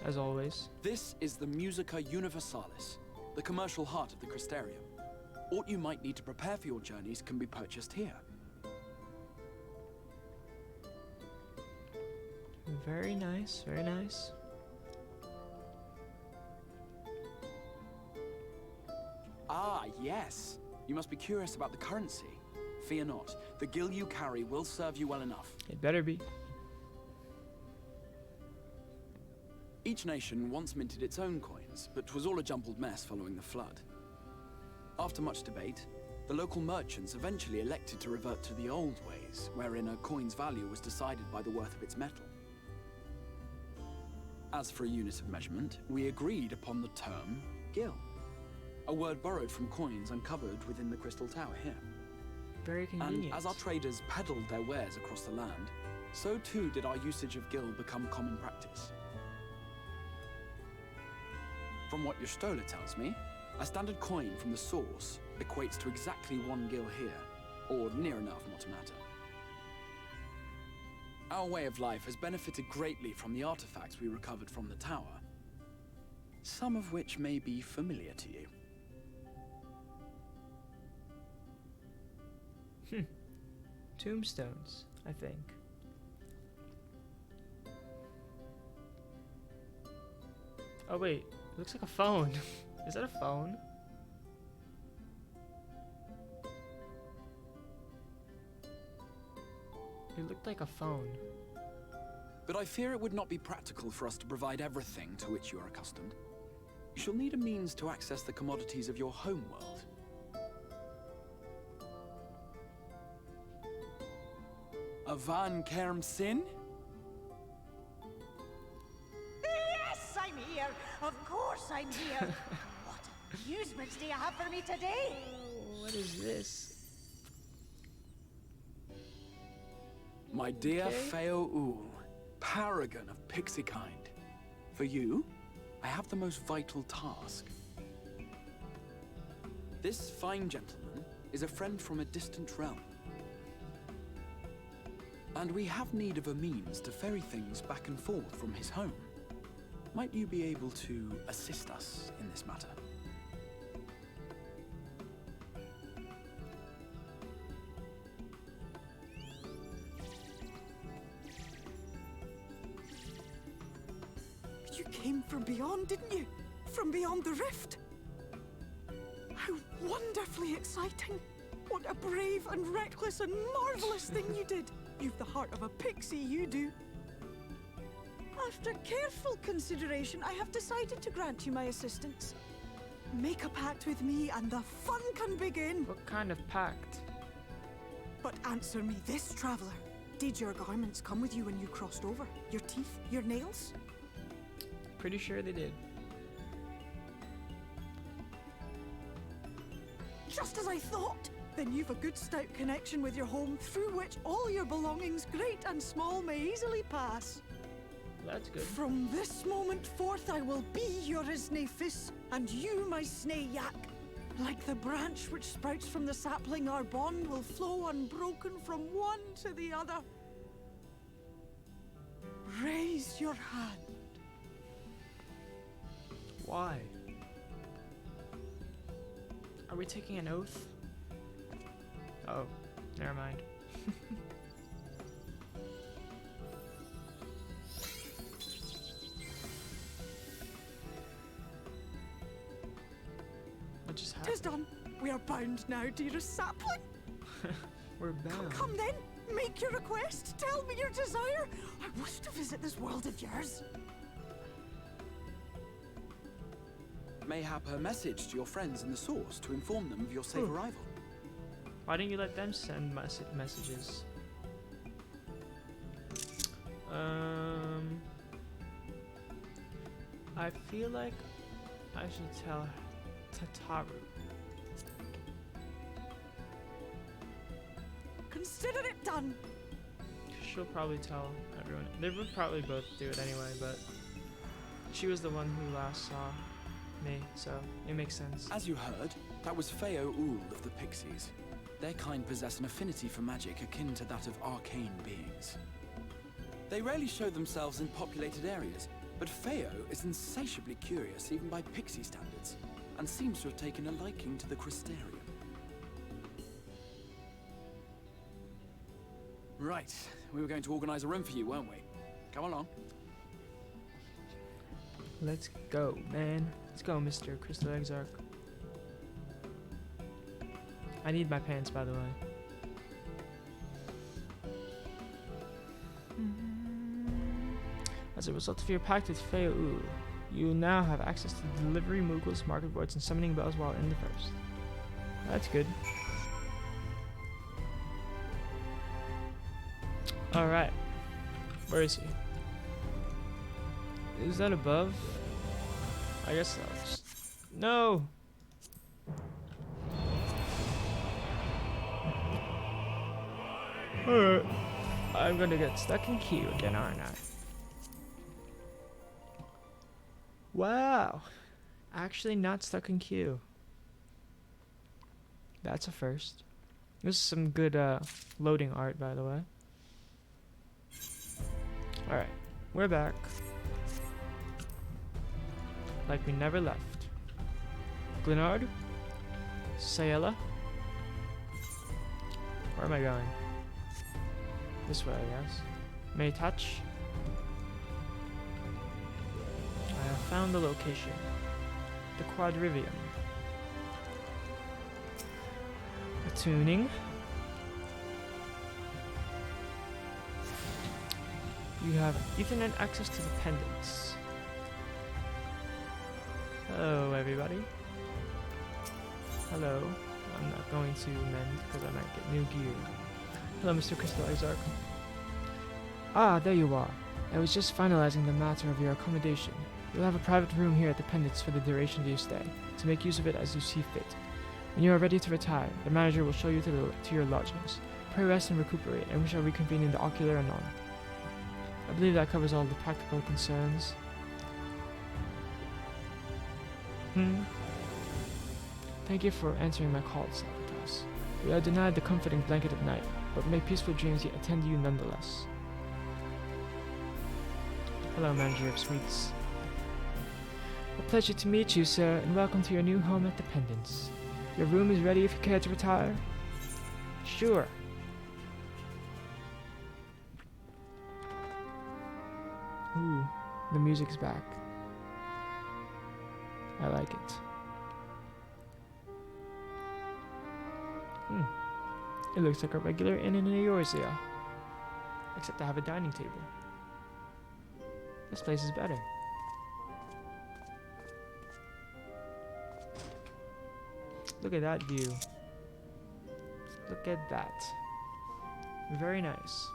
As always. This is the Musica Universalis, the commercial heart of the Crystarium. What you might need to prepare for your journeys can be purchased here. Very nice, very nice. Ah, yes. You must be curious about the currency. Fear not. The gil you carry will serve you well enough. It better be. Each nation once minted its own coins, but 'twas all a jumbled mess following the flood. After much debate, the local merchants eventually elected to revert to the old ways, wherein a coin's value was decided by the worth of its metal. As for a unit of measurement, we agreed upon the term gil, a word borrowed from coins uncovered within the Crystal Tower here. Very convenient. And as our traders peddled their wares across the land, so too did our usage of gil become common practice. From what your stola tells me, a standard coin from the source equates to exactly 1 gil here, or near enough not to matter. Our way of life has benefited greatly from the artifacts we recovered from the tower, some of which may be familiar to you. Tombstones, I think. Oh wait, it looks like a phone. Is that a phone? It looked like a phone. But I fear it would not be practical for us to provide everything to which you are accustomed. You shall need a means to access the commodities of your homeworld. Avan Kerm Sin? Yes, I'm here. Of course I'm here. What amusements do you have for me today? What is this? My dear Okay. Feo Ul, paragon of pixie kind. For you, I have the most vital task. This fine gentleman is a friend from a distant realm. And we have need of a means to ferry things back and forth from his home. Might you be able to assist us in this matter? You came from beyond, didn't you? From beyond the rift? How wonderfully exciting! What a brave and reckless and marvelous thing you did! You've the heart of a pixie, you do. After careful consideration, I have decided to grant you my assistance. Make a pact with me and the fun can begin. What kind of pact? But answer me this, traveller. Did your garments come with you when you crossed over? Your teeth? Your nails? Pretty sure they did. Just as I thought! Then you've a good stout connection with your home through which all your belongings, great and small, may easily pass. That's good. From this moment forth I will be your Isne Fis, and you my Snay Yak. Like the branch which sprouts from the sapling, our bond will flow unbroken from one to the other. Raise your hand. Why? Are we taking an oath? Oh, never mind. What just happened? 'Tis done. We are bound now, dearest sapling. We're bound. Come then, make your request. Tell me your desire. I wish to visit this world of yours. Mayhap a message to your friends in the Source to inform them of your safe arrival. Why didn't you let them send messages? I feel like I should tell Tataru. Consider it done. She'll probably tell everyone. They would probably both do it anyway, but she was the one who last saw me, so it makes sense. As you heard, that was Feo Ul of the Pixies. Their kind possess an affinity for magic akin to that of arcane beings. They rarely show themselves in populated areas, but Feo is insatiably curious even by Pixie standards, and seems to have taken a liking to the Crystarium. Right, we were going to organize a room for you, weren't we? Come along. Let's go, man. Let's go, Mr. Crystal Exarch. I need my pants, by the way. As a result of your pact with Feo Ul, you now have access to the delivery moogles, market boards, and summoning bells while in the first. That's good. Alright. Where is he? Is that above? I guess I'll just... No! Alright. I'm gonna get stuck in queue again, aren't I? Wow. Actually not stuck in queue. That's a first. This is some good loading art, by the way. Alright. We're back. Like we never left. Glenard? Sayela? Where am I going? This way, I guess. May touch? I have found the location. The Quadrivium. Attuning. You have Ethernet access to the pendants. Hello, everybody. Hello. I'm not going to mend because I might get new gear. Hello, Mr. Crystal Exarch. Ah, there you are. I was just finalizing the matter of your accommodation. You'll have a private room here at the Pendants for the duration of your stay, to make use of it as you see fit. When you are ready to retire, the manager will show you to your lodgings. Pray rest and recuperate, and we shall reconvene in the ocular anon. I believe that covers all the practical concerns. Thank you for answering my call, Sabotage. We are denied the comforting blanket of night, but may peaceful dreams yet attend you nonetheless. Hello, Manager of Suites. A pleasure to meet you, sir, and welcome to your new home at the Pendants. Your room is ready if you care to retire? Sure. Ooh, the music's back. I like it. It looks like a regular inn in Eorzea. Except I have a dining table. This place is better. Look at that view. Look at that. Very nice.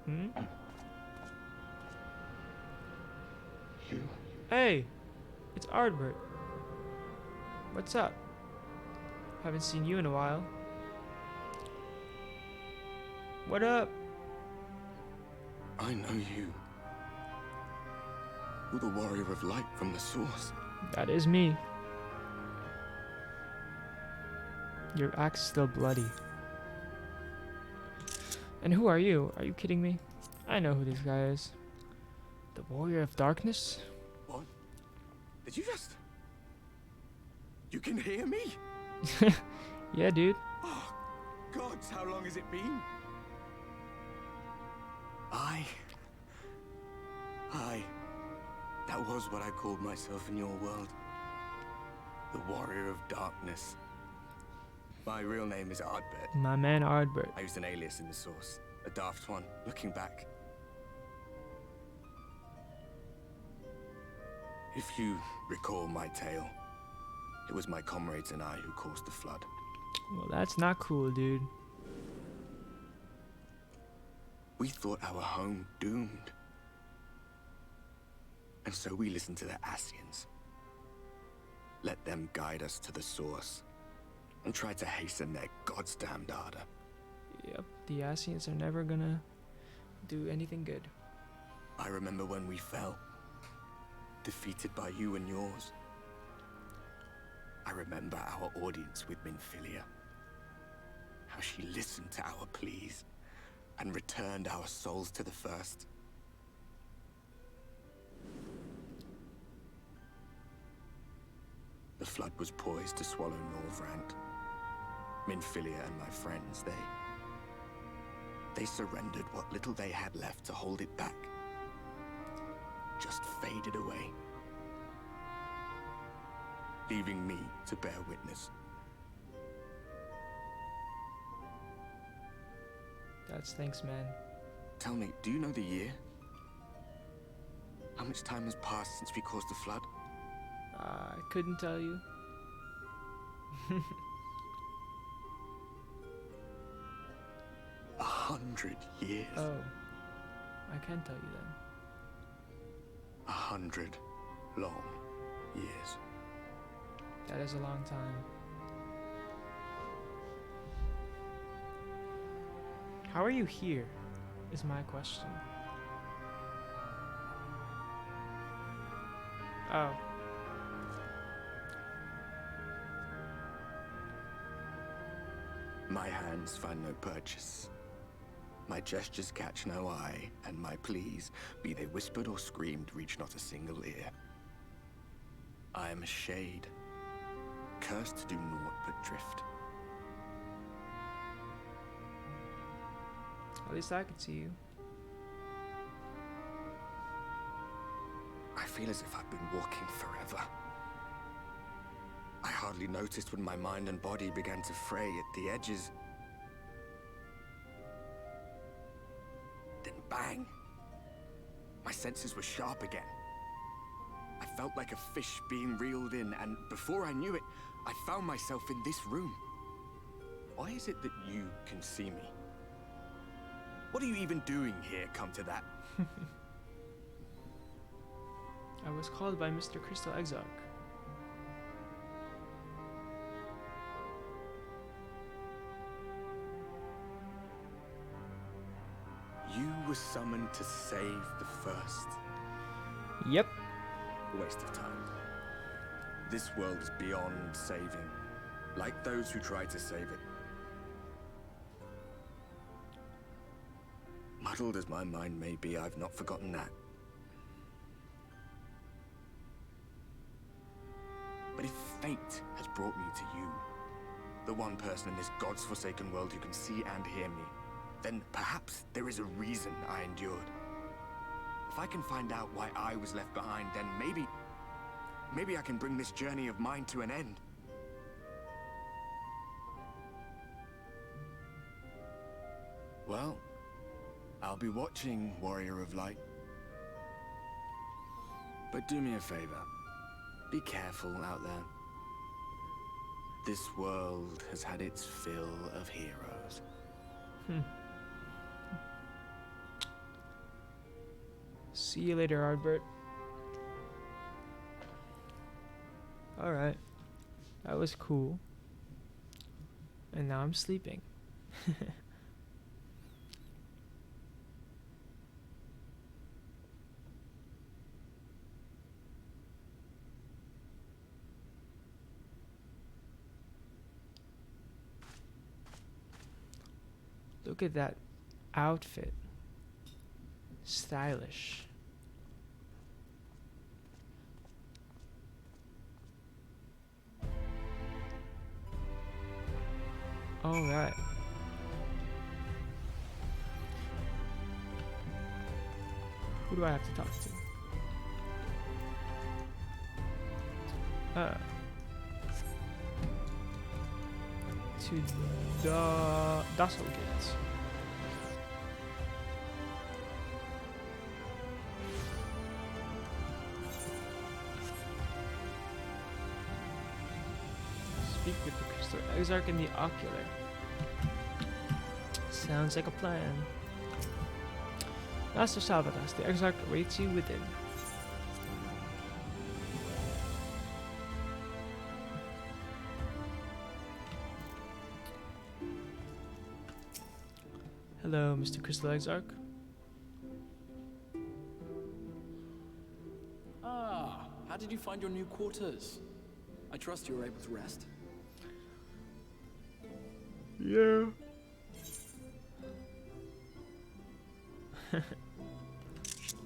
Hmm? You? Hey! It's Ardbert. What's up? Haven't seen you in a while. What up? I know you. You're the warrior of light from the source. That is me. Your axe is still bloody. And who are you? Are you kidding me? I know who this guy is. The warrior of darkness? What? Did you just... You can hear me? Yeah, dude. Oh, gods, how long has it been? That was what I called myself in your world. The warrior of darkness. My real name is Ardbert. My man Ardbert. I used an alias in the source. A daft one, looking back. If you recall my tale, it was my comrades and I who caused the flood. Well, that's not cool, dude. We thought our home doomed. And so we listened to the Ascians. Let them guide us to the source. And tried to hasten their goddamned ardor. Yep, the Ascians are never gonna do anything good. I remember when we fell. Defeated by you and yours. I remember our audience with Minfilia. How she listened to our pleas and returned our souls to the first. The flood was poised to swallow Norvrant. Minfilia and my friends, they surrendered what little they had left to hold it back. Just faded away. Leaving me to bear witness. That's thanks, man. Tell me, do you know the year? How much time has passed since we caused the flood? I couldn't tell you. 100 years. Oh, I can tell you then. 100 long years. That is a long time. How are you here, is my question. Oh. My hands find no purchase. My gestures catch no eye, and my pleas, be they whispered or screamed, reach not a single ear. I am a shade, cursed to do naught but drift. At least I could see you. I feel as if I've been walking forever. I hardly noticed when my mind and body began to fray at the edges. Then bang! My senses were sharp again. I felt like a fish being reeled in, and before I knew it, I found myself in this room. Why is it that you can see me? What are you even doing here, come to that? I was called by Mr. Crystal Exarch. You were summoned to save the first. Yep. A waste of time. This world is beyond saving, like those who try to save it. Muddled as my mind may be, I've not forgotten that. But if fate has brought me to you, the one person in this God's forsaken world who can see and hear me, then perhaps there is a reason I endured. If I can find out why I was left behind, then maybe I can bring this journey of mine to an end. Well, I'll be watching, Warrior of Light. But do me a favor. Be careful out there. This world has had its fill of heroes. See you later, Ardbert. Alright. That was cool. And now I'm sleeping. Look at that outfit. Stylish. All right. Who do I have to talk to? To the Dassel Gates. Speak with the Crystal Exarch and the Ocular. Sounds like a plan. Master Salvatas, the Exarch awaits you within. Hello, Mr. Crystal Exarch. Ah, how did you find your new quarters? I trust you were able to rest. Yeah.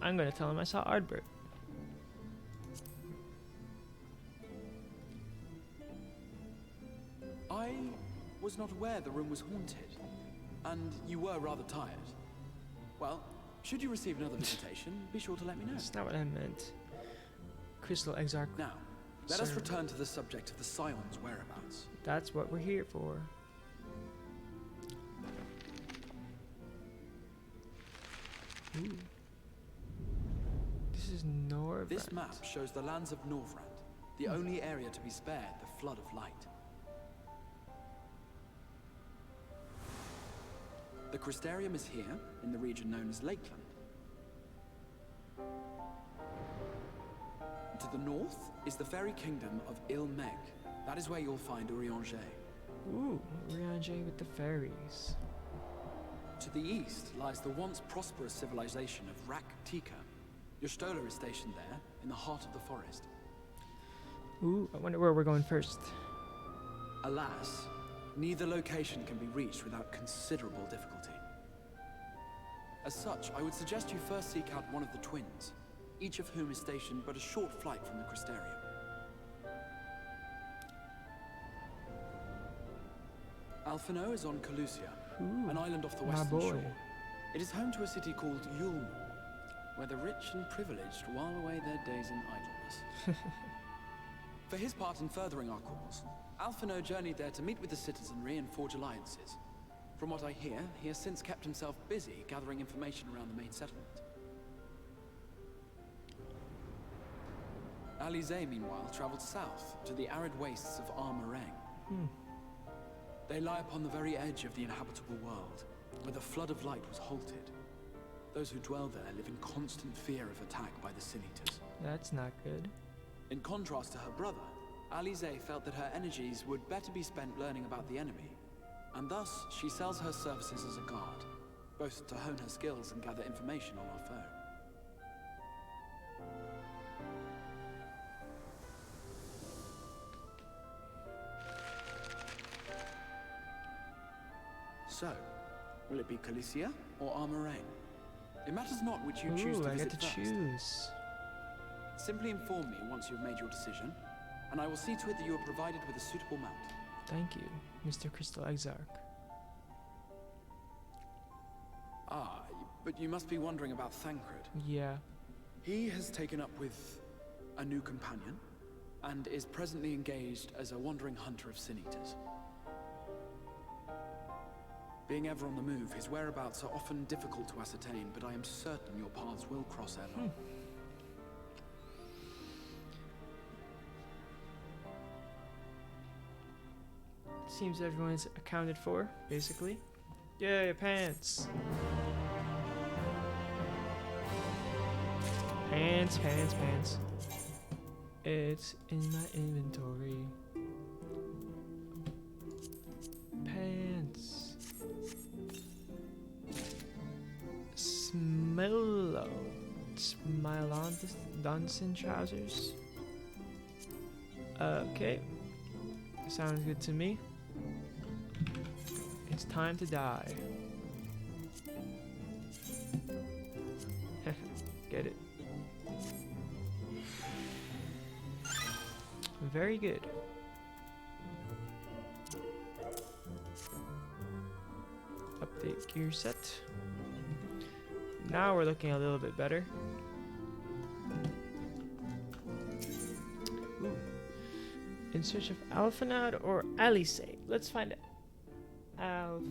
I'm gonna tell him I saw Ardbert. I was not aware the room was haunted, and you were rather tired. Well, should you receive another visitation, be sure to let me know. That's not what I meant. Crystal Exarch. Now, let us return to the subject of the Scion's whereabouts. That's what we're here for. Ooh. This is Norvrand. This map shows the lands of Norvrand, the only area to be spared the flood of light. The Crystarium is here, in the region known as Lakeland. To the north is the fairy kingdom of Il-Meg. That is where you'll find Urianger. Ooh, Urianger with the fairies. To the east lies the once prosperous civilization of Rak-Tika. Your Stola is stationed there, in the heart of the forest. Ooh, I wonder where we're going first. Alas, neither location can be reached without considerable difficulty. As such, I would suggest you first seek out one of the twins, each of whom is stationed but a short flight from the Crystarium. Alphino is on Calusia, an island off the western shore. It is home to a city called Yulm, where the rich and privileged while away their days in idleness. For his part in furthering our cause, Alphino journeyed there to meet with the citizenry and forge alliances. From what I hear, he has since kept himself busy gathering information around the main settlement. Alize, meanwhile, traveled south to the arid wastes of Armarang. They lie upon the very edge of the inhabitable world, where the flood of light was halted. Those who dwell there live in constant fear of attack by the Sin-Eaters. That's not good. In contrast to her brother, Alize felt that her energies would better be spent learning about the enemy, and thus she sells her services as a guard, both to hone her skills and gather information on our foe. So, will it be Calicia or Armarang? It matters not which you choose to visit first. I get to choose. Simply inform me once you've made your decision, and I will see to it that you are provided with a suitable mount. Thank you, Mr. Crystal Exarch. Ah, but you must be wondering about Thancred. Yeah. He has taken up with a new companion, and is presently engaged as a wandering hunter of Sin-Eaters. Being ever on the move, his whereabouts are often difficult to ascertain, but I am certain your paths will cross ere long. seems everyone's accounted for, basically. Yay, pants! Pants, pants, pants. It's in my inventory. Pants. Smile-on Dunson trousers. Okay. Sounds good to me. It's time to die. Get it. Very good. Update gear set. Now we're looking a little bit better. Ooh. In search of Alphanad or Alice? Let's find Alphanad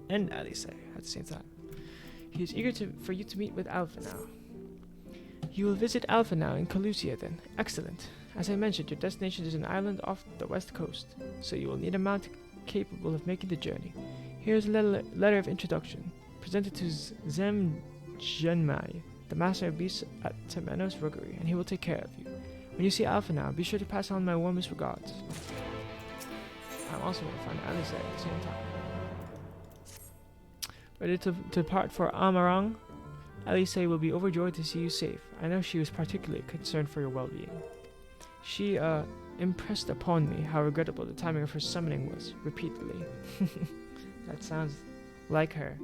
and Alice at the same time. He is eager for you to meet with Alphanad. You will visit Alphanad in Calusia then. Excellent. As I mentioned, your destination is an island off the west coast, so you will need a mount capable of making the journey. Here is a letter of introduction, presented to Zem Genmai, the master of beasts at Temenos Rookery, and he will take care of you. When you see Alphanad, be sure to pass on my warmest regards. I'm also going to find Alice at the same time. Ready to depart for Amarang? Alice will be overjoyed to see you safe. I know she was particularly concerned for your well-being. She impressed upon me how regrettable the timing of her summoning was, repeatedly. That sounds like her.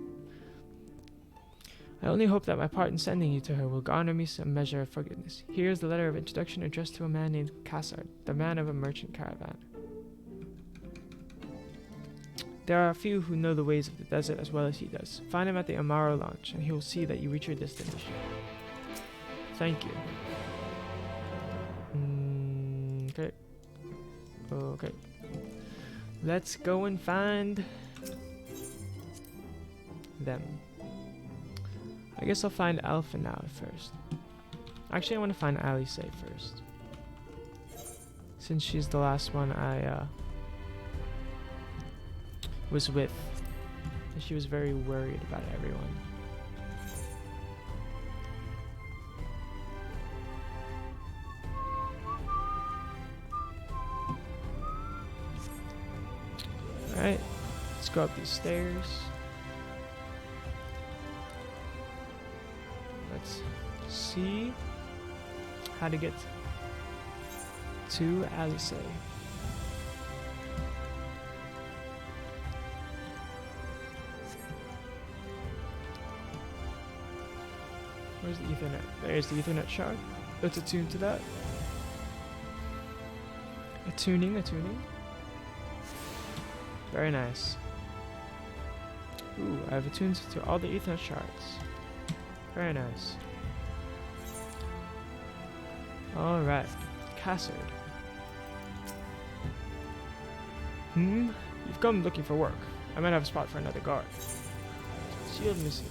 I only hope that my part in sending you to her will garner me some measure of forgiveness. Here is the letter of introduction addressed to a man named Cassard, the man of a merchant caravan. There are a few who know the ways of the desert as well as he does. Find him at the Amaro launch, and he will see that you reach your destination. Thank you. Okay. Okay. Let's go and find them. I guess I'll find Alphanad first. Actually, I want to find Alice first, since she's the last one I was with, and she was very worried about everyone. Alright, let's go up these stairs. Let's see how to get to Alice. Where's the Ethernet? There's the Ethernet shard. Let's attune to that. Attuning. Very nice. Ooh, I have attuned to all the Ethernet shards. Very nice. Alright. Cassard. You've come looking for work. I might have a spot for another guard. Shield missing.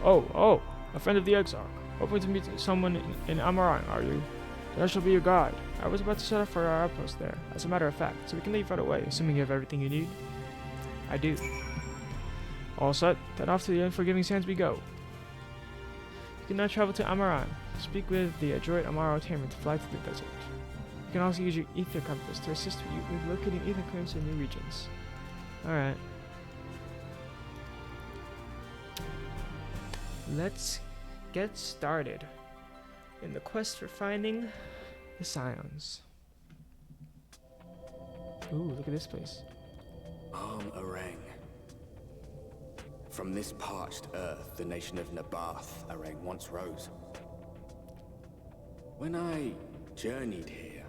Oh, a friend of the Exarch. Hoping to meet someone in Amarang, are you? Then I shall be your guide. I was about to set up for our outpost there, as a matter of fact, so we can leave right away, assuming you have everything you need. I do. All set, then off to the unforgiving sands we go. You can now travel to Amarang. Speak with the adroit Amaro tamer to fly to the desert. You can also use your Aether compass to assist you with locating Aether currents in new regions. Alright. Let's get started in the quest for finding the Scions. Ooh, look at this place. Arang. From this parched earth, the nation of Nabath, Arang once rose. When I journeyed here,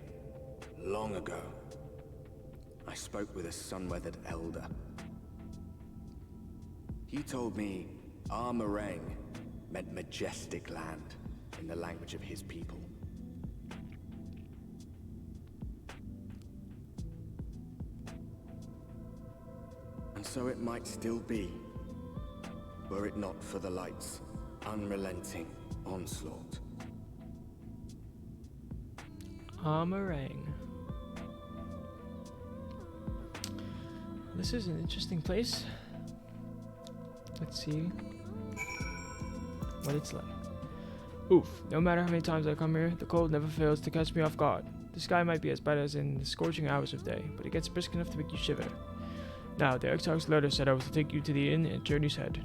long ago, I spoke with a sun-weathered elder. He told me Armarang meant majestic land in the language of his people. And so it might still be, were it not for the light's unrelenting onslaught. Meringue. This is an interesting place. Let's see what it's like. Oof, no matter how many times I come here, the cold never fails to catch me off guard. The sky might be as bad as in the scorching hours of day, but it gets brisk enough to make you shiver. Now, the Exarch's letter said I was to take you to the inn at Journey's Head,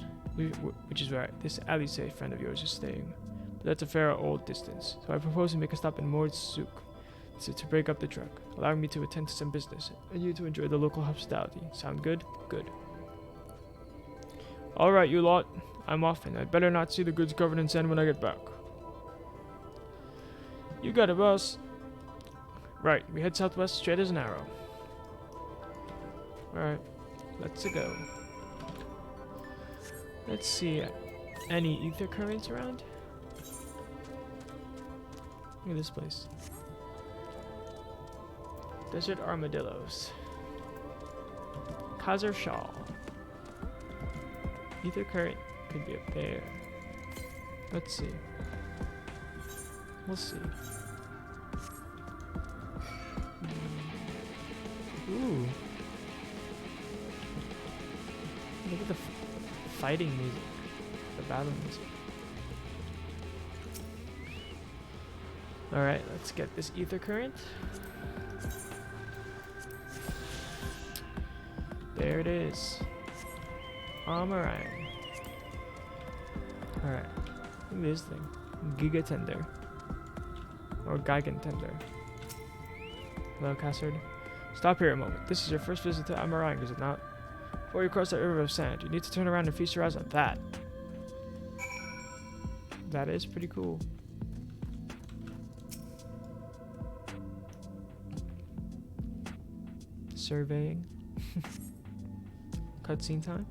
which is where this alley-safe friend of yours is staying. But that's a fair old distance, so I propose to make a stop in Mordsuk to break up the trek, allowing me to attend to some business, and you to enjoy the local hospitality. Sound good? Good. Alright, you lot. I'm off, and I'd better not see the goods covered in sand when I get back. You got it, boss. Right, we head southwest straight as an arrow. Alright, let's go. Let's see, any ether currents around? Look at this place. Desert armadillos. Khazar Shal. Ether current could be up there. Let's see. We'll see. Ooh. Look at the fighting music. The battle music. Alright, let's get this ether current. There it is. Meringue. Alright. Look at this thing. Giga Tender. Or Gigan Tender. Hello, Cassard. Stop here a moment. This is your first visit to Meringue, is it not? Before you cross that river of sand, you need to turn around and feast your eyes on that. That is pretty cool. Surveying. Cutscene time.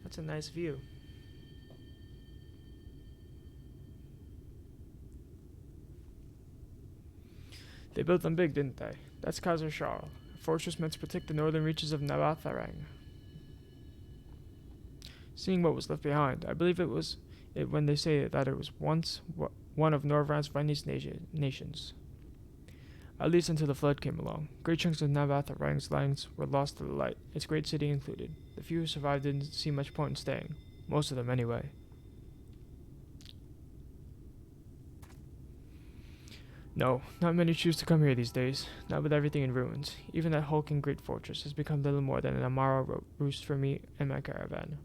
That's a nice view. They built them big, didn't they? That's Khazar Shal, a fortress meant to protect the northern reaches of Navatharang. Seeing what was left behind, I believe it was when they say that it was once one of Norvrand's finest nations. At least until the flood came along. Great chunks of Navatharang's lands were lost to the light, its great city included. The few who survived didn't see much point in staying. Most of them, anyway. No, not many choose to come here these days, not with everything in ruins. Even that hulking great fortress has become little more than an Amara roost for me and my caravan.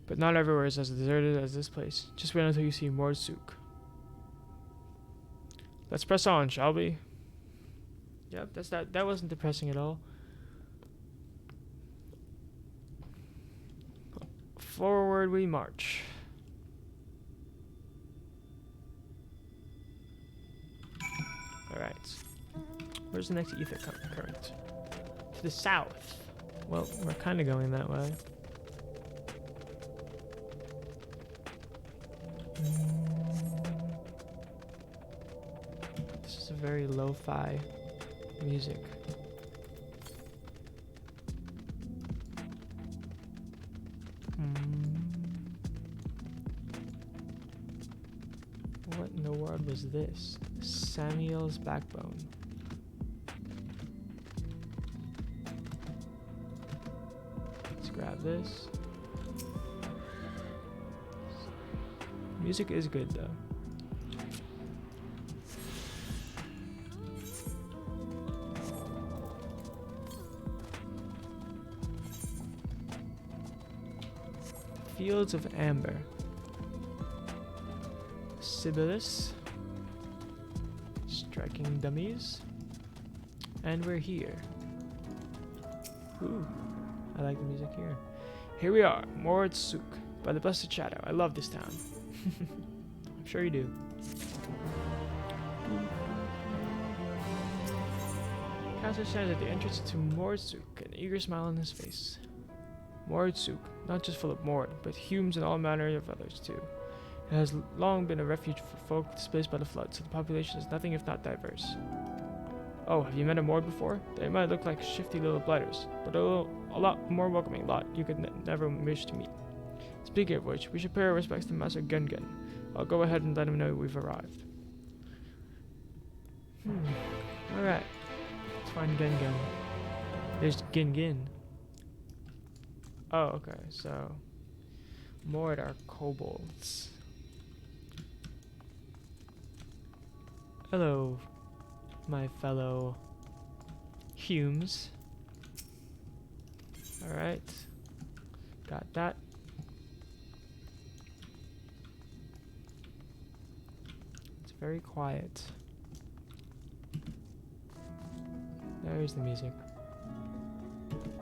But not everywhere is as deserted as this place. Just wait until you see Mordsuk. Let's press on, shall we? Yep, that wasn't depressing at all. Forward we march. Alright. Where's the next ether current? To the south. Well, we're kind of going that way. This is a very lo-fi music. What in the world was this? Samuel's backbone. Let's grab this. Music is good though. Fields of Amber. Sibyllus. Striking dummies. And we're here. Ooh, I like the music here. Here we are, Mordsuk, by the blessed shadow. I love this town. I'm sure you do. Khazar stands at the entrance to Mordsuk, an eager smile on his face. Mordsuk, not just full of Mord, but Humes and all manner of others too. It has long been a refuge for folk displaced by the flood, so the population is nothing if not diverse. Oh, have you met a Mord before? They might look like shifty little blighters, but a lot more welcoming lot you could never wish to meet. Speaking of which, we should pay our respects to Master Gungan, I'll go ahead and let him know we've arrived. Alright. Let's find Gengen. There's Gengen. Oh, okay, so Mord are kobolds. Hello, my fellow Humes. Alright. Got that. It's very quiet. There's the music.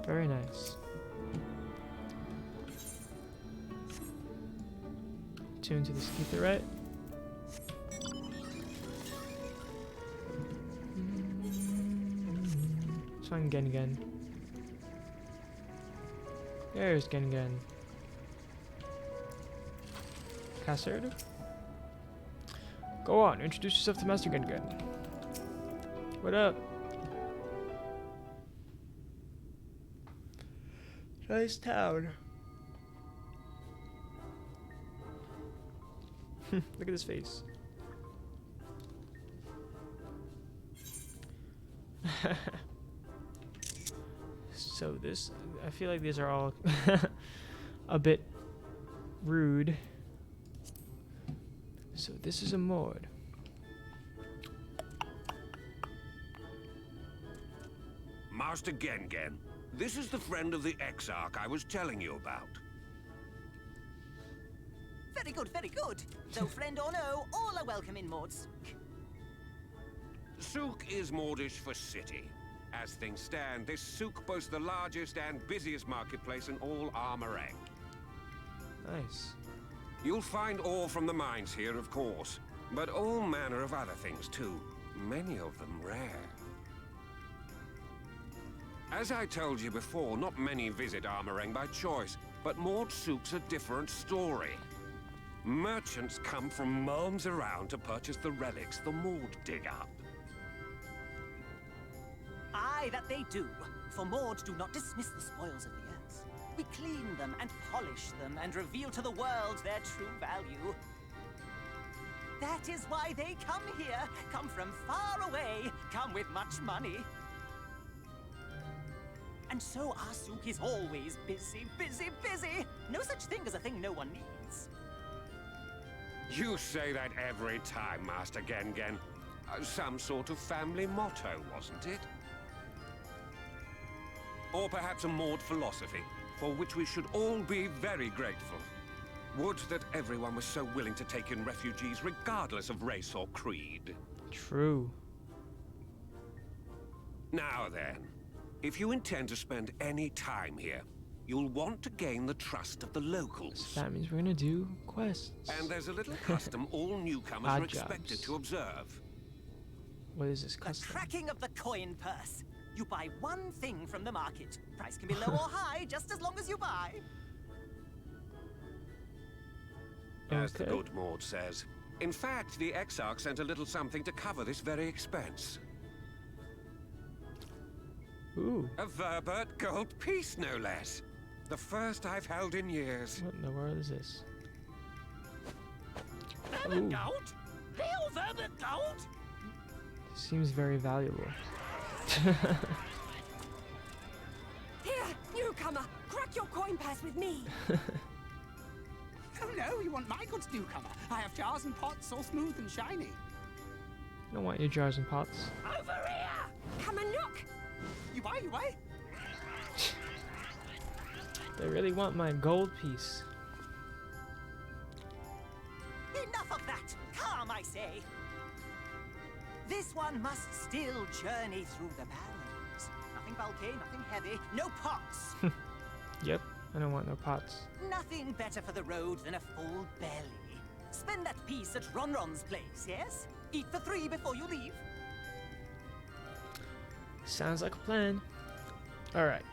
Very nice. Tune to the speaker, right? Let's find Gengen. There's Gengen. Cassard? Go on, introduce yourself to Master Gengen. What up? Nice town. Look at his face. So this, I feel like these are all a bit rude. So this is a Mord. Master Gengen, this is the friend of the Exarch I was telling you about. Very good, very good. Though friend or no, all are welcome in Mords. Souk is Mordish for city. As things stand, this souk boasts the largest and busiest marketplace in all Armoreng. Nice. You'll find ore from the mines here, of course, but all manner of other things too. Many of them rare. As I told you before, not many visit Armoreng by choice, but Mord Souk's a different story. Merchants come from miles around to purchase the relics the Mord dig up. Aye, that they do. For Mords do not dismiss the spoils of the earth. We clean them and polish them and reveal to the world their true value. That is why they come here, come from far away, come with much money. And so our souk is always busy, busy, busy. No such thing as a thing no one needs. You say that every time, Master Gengen. Some sort of family motto, wasn't it? Or perhaps a Mord philosophy, for which we should all be very grateful. Would that everyone was so willing to take in refugees regardless of race or creed. True. Now then, if you intend to spend any time here, you'll want to gain the trust of the locals. So that means we're gonna do quests. And there's a little custom all newcomers are expected to observe. What is this custom? The cracking of the coin purse. You buy one thing from the market. Price can be low or high, just as long as you buy. As the good Mord says. In fact, the Exarch sent a little something to cover this very expense. Ooh. A Verbert gold piece, no less. The first I've held in years. What in the world is this? Verbert gold? Real Verbert gold? Seems very valuable. Here, newcomer, crack your coin purse with me. Oh no, you want my goods, newcomer? I have jars and pots all smooth and shiny. I don't want your jars and pots. Over here! Come and look! You buy, you buy? They really want my gold piece. Enough of that! Calm, I say! This one must still journey through the barrens. Nothing bulky, nothing heavy, no pots. Yep, I don't want no pots. Nothing better for the road than a full belly. Spend that piece at Ronron's place, yes? Eat for 3 before you leave. Sounds like a plan. Alright.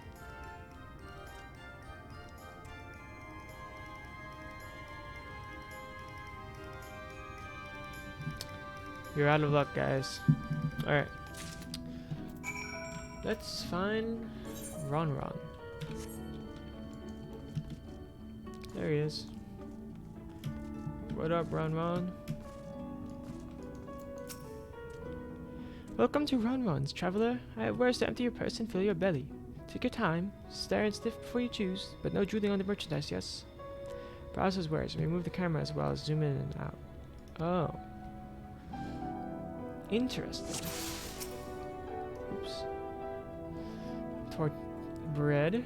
You're out of luck, guys. Alright. Let's find Ron. There he is. What up, Ron? Welcome to Ron's, traveler. I have wares to empty your purse and fill your belly. Take your time, stare and sniff before you choose, but no drooling on the merchandise, yes? Browse his wares and remove the camera as well as zoom in and out. Oh. Interesting. Oops. Bread,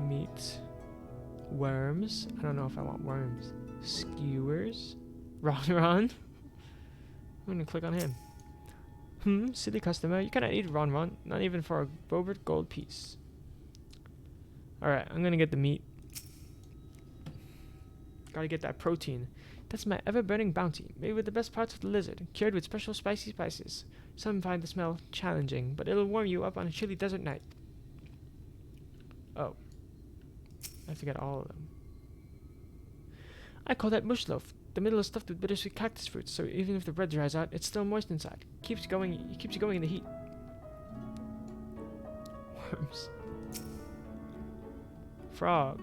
meat, worms. I don't know if I want worms. Skewers. Ron. I'm gonna click on him. Silly customer. You cannot eat Ron, not even for a Bobert gold piece. Alright, I'm gonna get the meat. Gotta get that protein. That's my ever-burning bounty, made with the best parts of the lizard, cured with special spicy spices. Some find the smell challenging, but it'll warm you up on a chilly desert night. Oh. I have to get all of them. I call that mush loaf. The middle is stuffed with bittersweet cactus fruits, so even if the bread dries out, it's still moist inside. Keeps you going in the heat. Worms. Frog.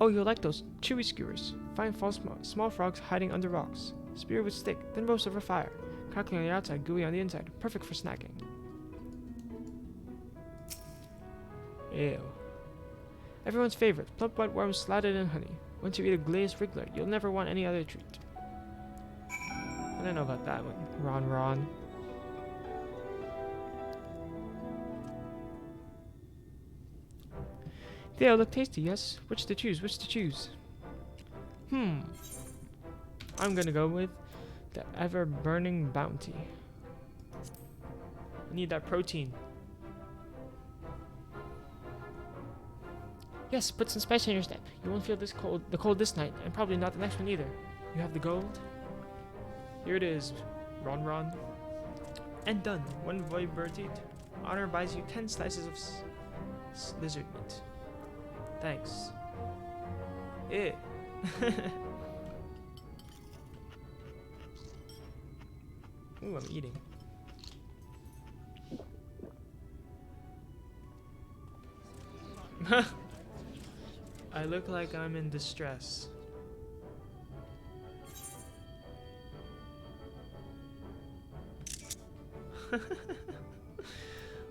Oh, you'll like those chewy skewers. Find small frogs hiding under rocks. Spear with stick, then roast over fire. Crackling on the outside, gooey on the inside. Perfect for snacking. Ew. Everyone's favorite, plump white worms slathered in honey. Once you eat a glazed wriggler, you'll never want any other treat. I don't know about that one. Ron. They all look tasty, yes? Which to choose? I'm gonna go with the ever-burning bounty. I need that protein. Yes, put some spice in your step. You won't feel the cold this night, and probably not the next one either. You have the gold? Here it is, Ron. And done. One Voibertit. Honor buys you 10 slices of lizard meat. Thanks. Eh. Ooh, I'm eating. I look like I'm in distress.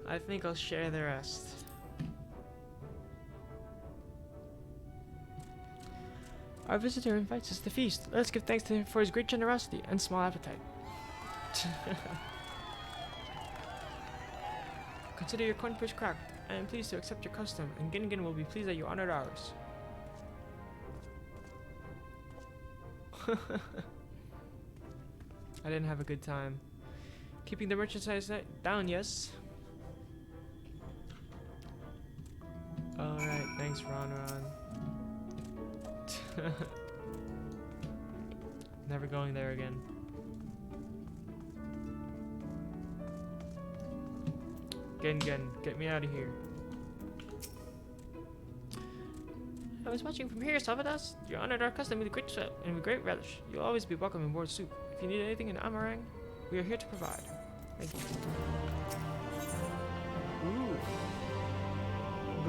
I think I'll share the rest. Our visitor invites us to feast. Let us give thanks to him for his great generosity and small appetite. Consider your coin purse cracked. I am pleased to accept your custom, and Gin will be pleased that you honored ours. I didn't have a good time. Keeping the merchandise down, yes? Alright, thanks, Ron. Never going there again. Gin, get me out of here. I was watching from here, Savadas. You honored our custom with great sweat and with great relish. You'll always be welcome in board soup. If you need anything in Amarang, we are here to provide. Thank you. Ooh.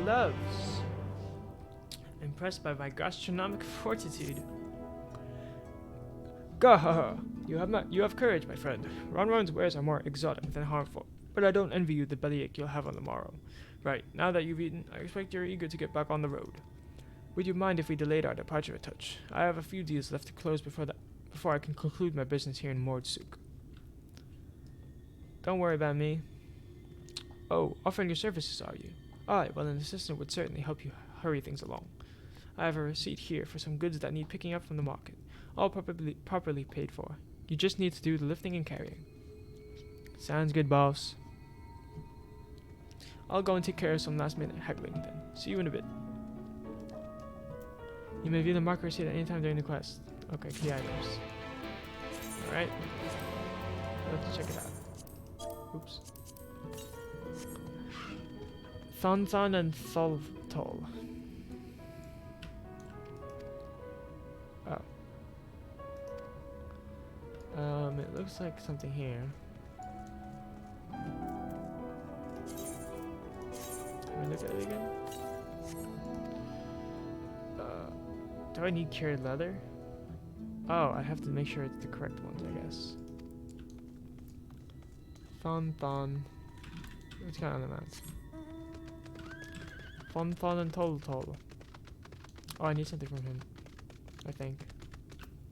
Gloves. Impressed by my gastronomic fortitude. Gah! You have courage, my friend. Ron's wares are more exotic than harmful, but I don't envy you the bellyache you'll have on the morrow. Right, now that you've eaten, I expect you're eager to get back on the road. Would you mind if we delayed our departure a touch? I have a few deals left to close before I can conclude my business here in Mordsuk. Don't worry about me. Oh, offering your services, are you? Aye, well, an assistant would certainly help you hurry things along. I have a receipt here for some goods that need picking up from the market, all properly paid for. You just need to do the lifting and carrying. Sounds good, boss. I'll go and take care of some last-minute haggling then. See you in a bit. You may view the marker receipt at any time during the quest. Okay, key items. Alright. I'll have to check it out. Oops. Thon and Tholtol. Oh. It looks like something here. Let me look at it again. Do I need cured leather? Oh, I have to make sure it's the correct ones, I guess. Thon. What's going on the mounts? Thon and Tol. Oh, I need something from him. I think.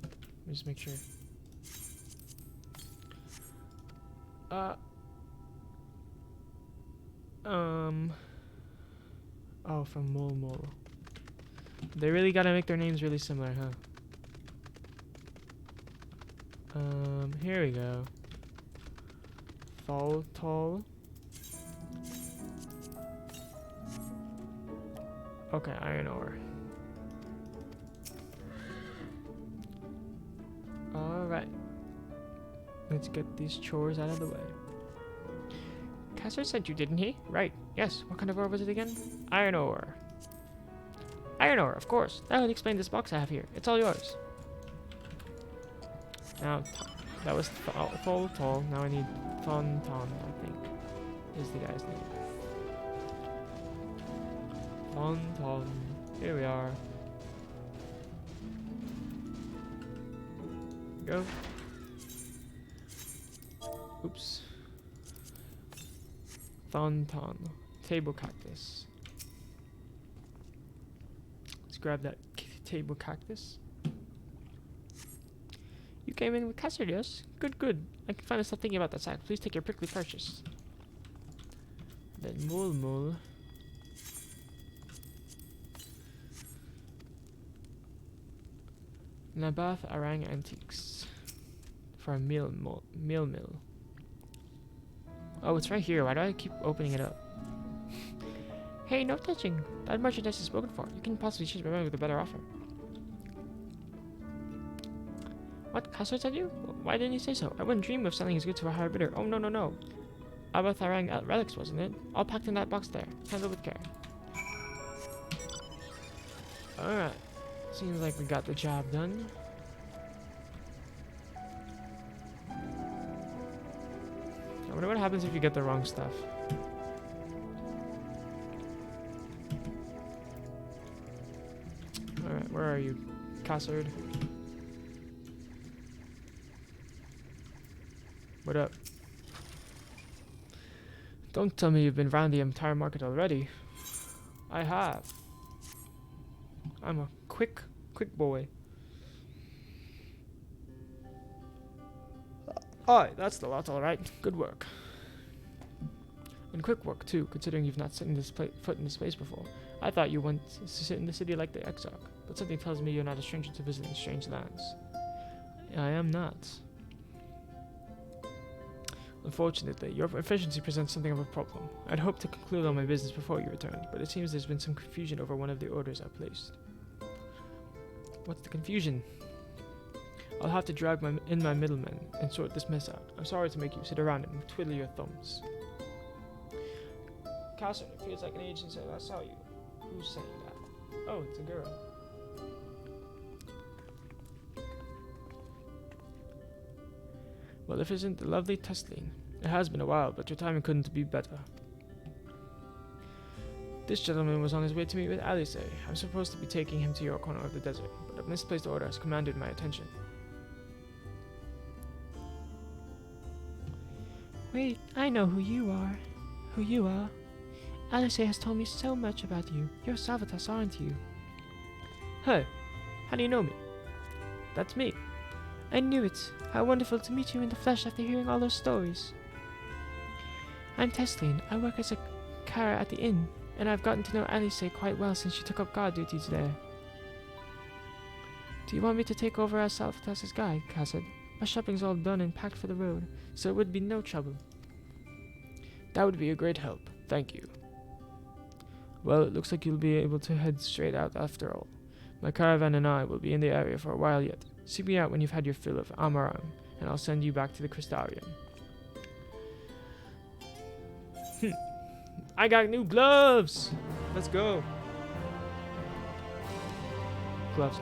Let me just make sure. Oh, from Mol. They really gotta make their names really similar, huh? Here we go. Tol. Okay, iron ore. Alright. Let's get these chores out of the way. Casser sent you, didn't he? Right. Yes. What kind of ore was it again? Iron ore. Iron ore, of course. That would explain this box I have here. It's all yours. Now, that was Tol. Now I need Ton, I think. Is the guy's name. Ton. Here we are. Go. Oops. Ton. Table cactus. Let's grab that table cactus. You came in with custard, yes? Good. I can find myself thinking about that sack. Please take your prickly purchase. Then Mul. Nabath Arang Antiques. For a mill. Oh, it's right here. Why do I keep opening it up? Hey, no touching. That merchandise is spoken for. You can possibly change my mind with a better offer. What? Custer said you? Why didn't you say so? I wouldn't dream of selling his goods to a higher bidder. Oh, no. Abatharang relics, wasn't it? All packed in that box there. Handle with care. Alright. Seems like we got the job done. I wonder what happens if you get the wrong stuff. Alright, where are you, Cassard? What up? Don't tell me you've been round the entire market already. I have. I'm a quick boy. Aye, that's the lot, alright. Good work. And quick work, too, considering you've not set in this foot in this place before. I thought you went to sit in the city like the Exarch, but something tells me you're not a stranger to visiting strange lands. I am not. Unfortunately, your efficiency presents something of a problem. I'd hoped to conclude all my business before you returned, but it seems there's been some confusion over one of the orders I placed. What's the confusion? I'll have to drag in my middlemen and sort this mess out. I'm sorry to make you sit around and twiddle your thumbs. Catherine, it feels like an age since I last saw you. Who's saying that? Oh, it's a girl. Well, if it isn't the lovely Tesline. It has been a while, but your timing couldn't be better. This gentleman was on his way to meet with Alice. I'm supposed to be taking him to your corner of the desert, but a misplaced order has commanded my attention. Wait, I know who you are. Who you are. Alice has told me so much about you. You're Salvatas, aren't you? Hey, how do you know me? That's me. I knew it. How wonderful to meet you in the flesh after hearing all those stories. I'm Tesline. I work as a carer at the inn, and I've gotten to know Alice quite well since she took up guard duties there. Do you want me to take over as Salvatas' guide, Cassad? My shopping's all done and packed for the road, so it would be no trouble. That would be a great help. Thank you. Well, it looks like you'll be able to head straight out after all. My caravan and I will be in the area for a while yet. Seek me out when you've had your fill of Amarang, and I'll send you back to the Crystarium. I got new gloves! Let's go! Gloves.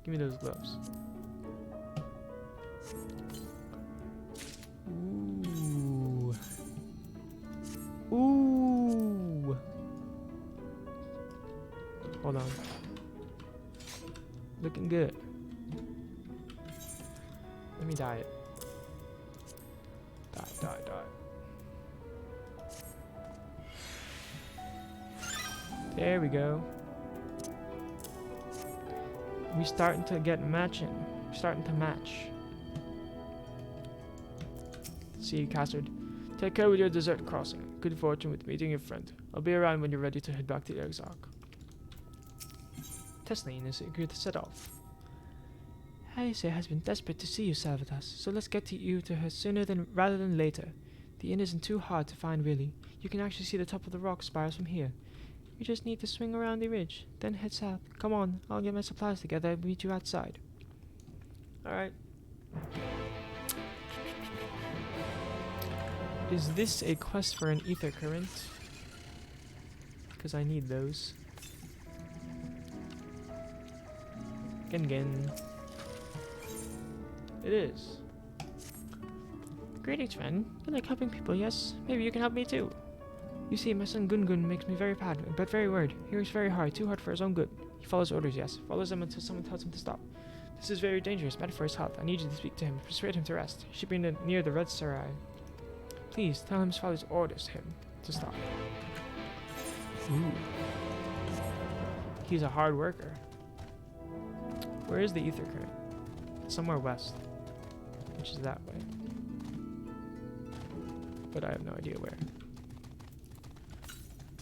Give me those gloves. Ooh. Hold on. Looking good. Let me dye it. Dye. There we go. We starting to get matching. We're starting to match. See you, Castard. Take care with your desert crossing. Good fortune with meeting your friend. I'll be around when you're ready to head back to the Exarch. Tesline is eager to set off. Alice has been desperate to see you, Salvatas, so let's get you to her sooner rather than later. The inn isn't too hard to find, really. You can actually see the top of the rock spires from here. You just need to swing around the ridge, then head south. Come on, I'll get my supplies together and meet you outside. Alright. Is this a quest for an Aether current? Because I need those. Again. It is. Greetings, friend. You like helping people, yes? Maybe you can help me too. You see, my son Gungun makes me very proud, but very worried. He works very hard, too hard for his own good. He follows orders, yes. Follows them until someone tells him to stop. This is very dangerous, bad for his health. I need you to speak to him, persuade him to rest. He should be near the Red Sarai. Please, tell him his father's orders him to stop. Ooh. He's a hard worker. Where is the Aether current? It's somewhere west, which is that way. But I have no idea where.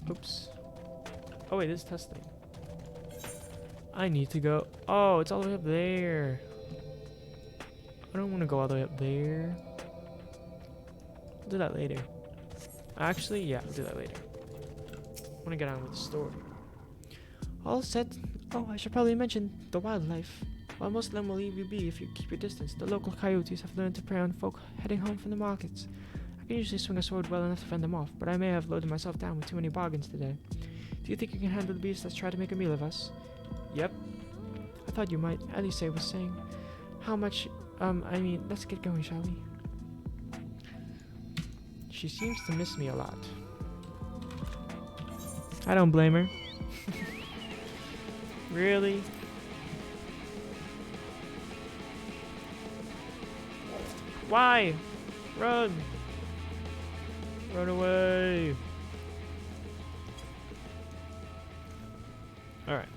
Oops. Oh wait, this is testing. I need to go. Oh, it's all the way up there. I don't want to go all the way up there. I'll do that later. Actually, yeah, I'll do that later. I want to get on with the story. All set. Oh, I should probably mention the wildlife. While most of them will leave you be if you keep your distance, the local coyotes have learned to prey on folk heading home from the markets. I can usually swing a sword well enough to fend them off, but I may have loaded myself down with too many bargains today. Do you think you can handle the beasts that try to make a meal of us? Yep. I thought you might. Alice was saying how much, I mean, let's get going, shall we? She seems to miss me a lot. I don't blame her. Really? Why? Run! Run away! Alright.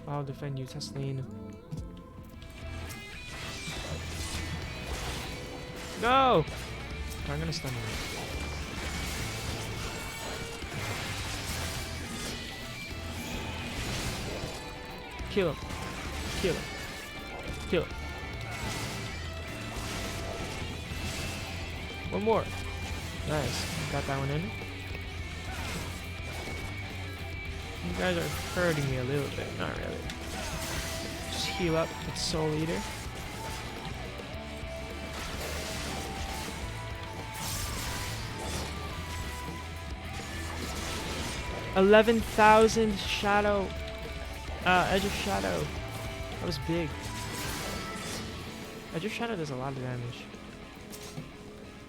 I'll defend you, Tesline. No! I'm gonna stun you. Kill him. Kill him. Kill him. One more. Nice. Got that one in. You guys are hurting me a little bit. Not really. Just heal up with Soul Eater. $11,000 shadow. Edge of Shadow. That was big. Edge of Shadow does a lot of damage.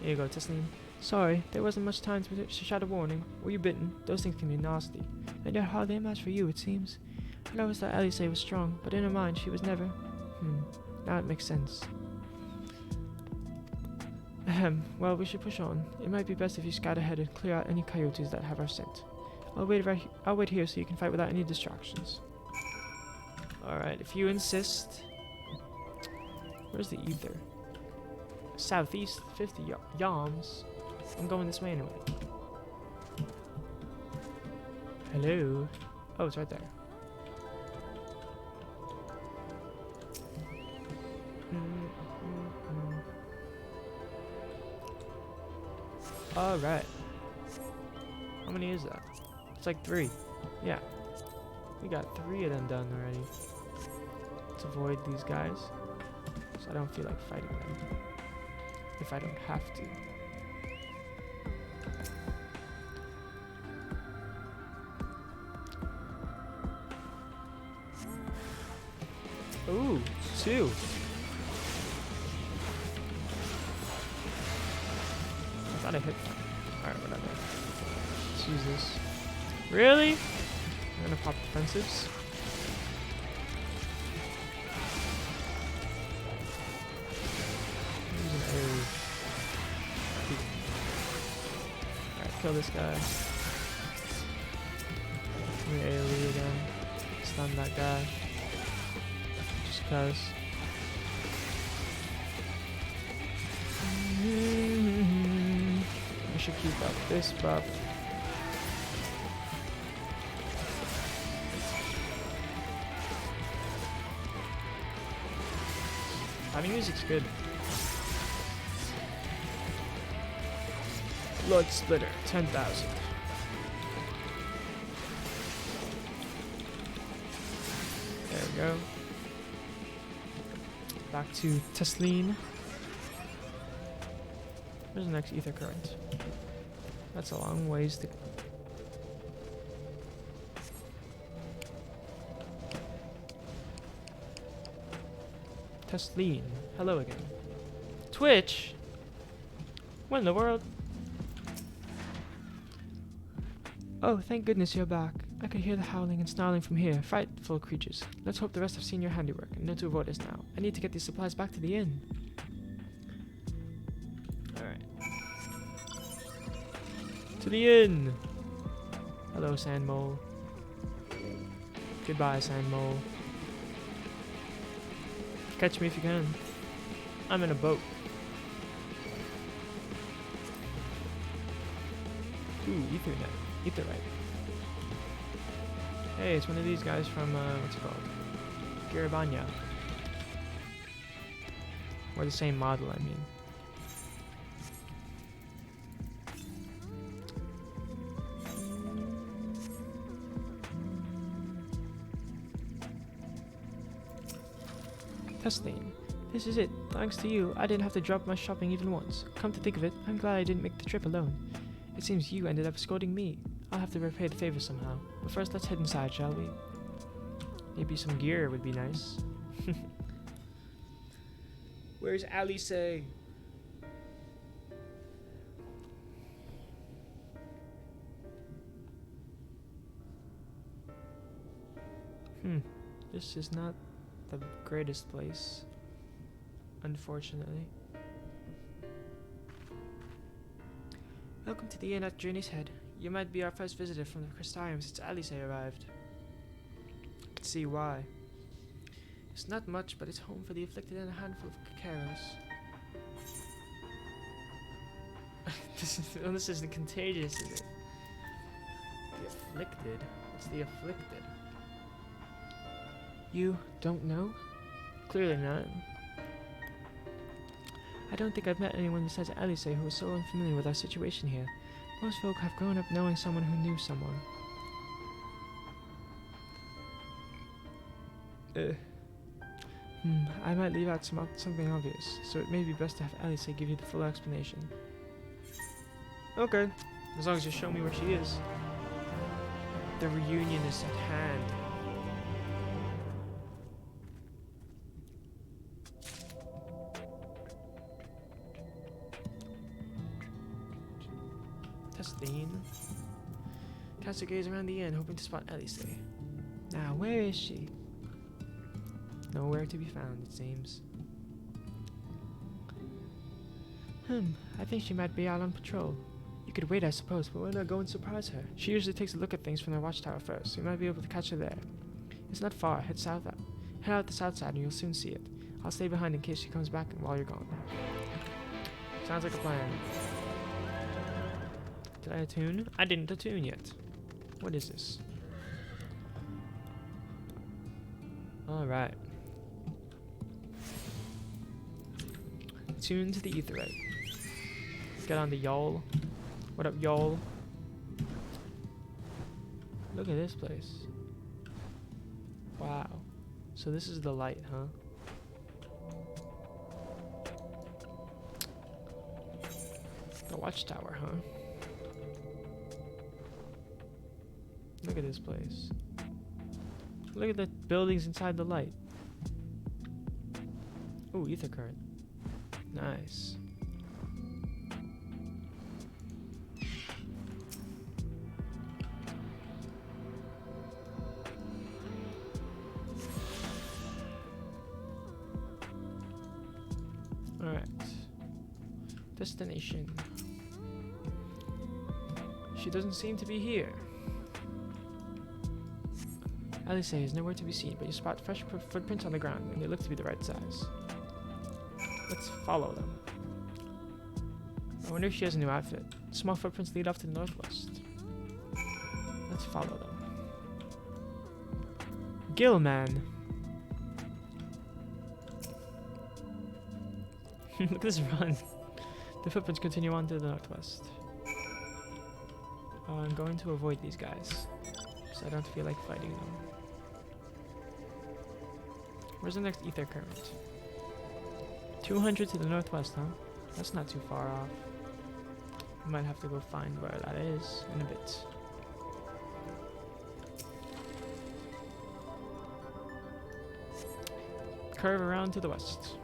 Here you go, Tesline. Sorry, there wasn't much time to shout a warning. Were you bitten? Those things can be nasty. And they're hardly a match for you, it seems. I always thought Alice was strong, but in her mind, she was never. Now it makes sense. Ahem. Well, we should push on. It might be best if you scout ahead and clear out any coyotes that have our scent. I'll wait here so you can fight without any distractions. Alright, if you insist. Where's the Aether? Southeast, 50 yawns. I'm going this way anyway. Hello? Oh, it's right there. Alright. How many is that? It's like 3. Yeah. We got 3 of them done already. Let's avoid these guys. So I don't feel like fighting them. If I don't have to. Ooh, 2. I thought I hit one. Alright, whatever. Let's use this. Really? I'm gonna pop defensives. Kill this guy. We AoE again. Stun that guy. Just cause. I should keep up this buff. Having music's good. Blood Splitter, 10,000. There we go. Back to Tesleen. Where's the next Aether current? That's a long ways to... Tesleen. Hello again. Twitch? What in the world? Oh, thank goodness you're back. I could hear the howling and snarling from here. Frightful creatures. Let's hope the rest have seen your handiwork and know to avoid us now. I need to get these supplies back to the inn. Alright. To the inn! Hello, Sand Mole. Goodbye, Sand Mole. Catch me if you can. I'm in a boat. Ooh, Etherite. Hey, it's one of these guys from, what's it called? Garibania. Or the same model, I mean. Testing. This is it. Thanks to you, I didn't have to drop my shopping even once. Come to think of it, I'm glad I didn't make the trip alone. It seems you ended up escorting me. I'll have to repay the favor somehow. But first, let's head inside, shall we? Maybe some gear would be nice. Where's Alice? This is not the greatest place, unfortunately. Welcome to the inn at Journey's Head. You might be our first visitor from the Crystarium since Alice arrived. I can see why. It's not much, but it's home for the afflicted and a handful of cacaros. This isn't contagious, is it? The afflicted? It's the afflicted. You don't know? Clearly not. I don't think I've met anyone besides Alice who is so unfamiliar with our situation here. Most folk have grown up knowing someone who knew someone. I might leave out something obvious, so it may be best to have Alice give you the full explanation. Okay, as long as you show me where she is. The reunion is at hand. Testing. Cast a gaze around the inn, hoping to spot Alice. Now, where is she? Nowhere to be found, it seems. I think she might be out on patrol. You could wait, I suppose, but why not go and surprise her? She usually takes a look at things from the watchtower first, so you might be able to catch her there. It's not far. Head out the south side and you'll soon see it. I'll stay behind in case she comes back while you're gone. Sounds like a plan. Did I attune? I didn't attune yet. What is this? Alright. Attune to the Aetherite. Get on the y'all. What up, y'all? Look at this place. Wow. So this is the light, huh? The watchtower, huh? Look at this place. Look at the buildings inside the light. Ooh, Aether current. Nice. Alright. Destination. She doesn't seem to be here. Alice is nowhere to be seen, but you spot fresh footprints on the ground, and they look to be the right size. Let's follow them. I wonder if she has a new outfit. Small footprints lead off to the northwest. Let's follow them. Gillman! Look at this run. The footprints continue on to the northwest. I'm going to avoid these guys, so I don't feel like fighting them. Where's the next ether current? 200 to the northwest, huh? That's not too far off. I might have to go find where that is in a bit. Curve around to the west.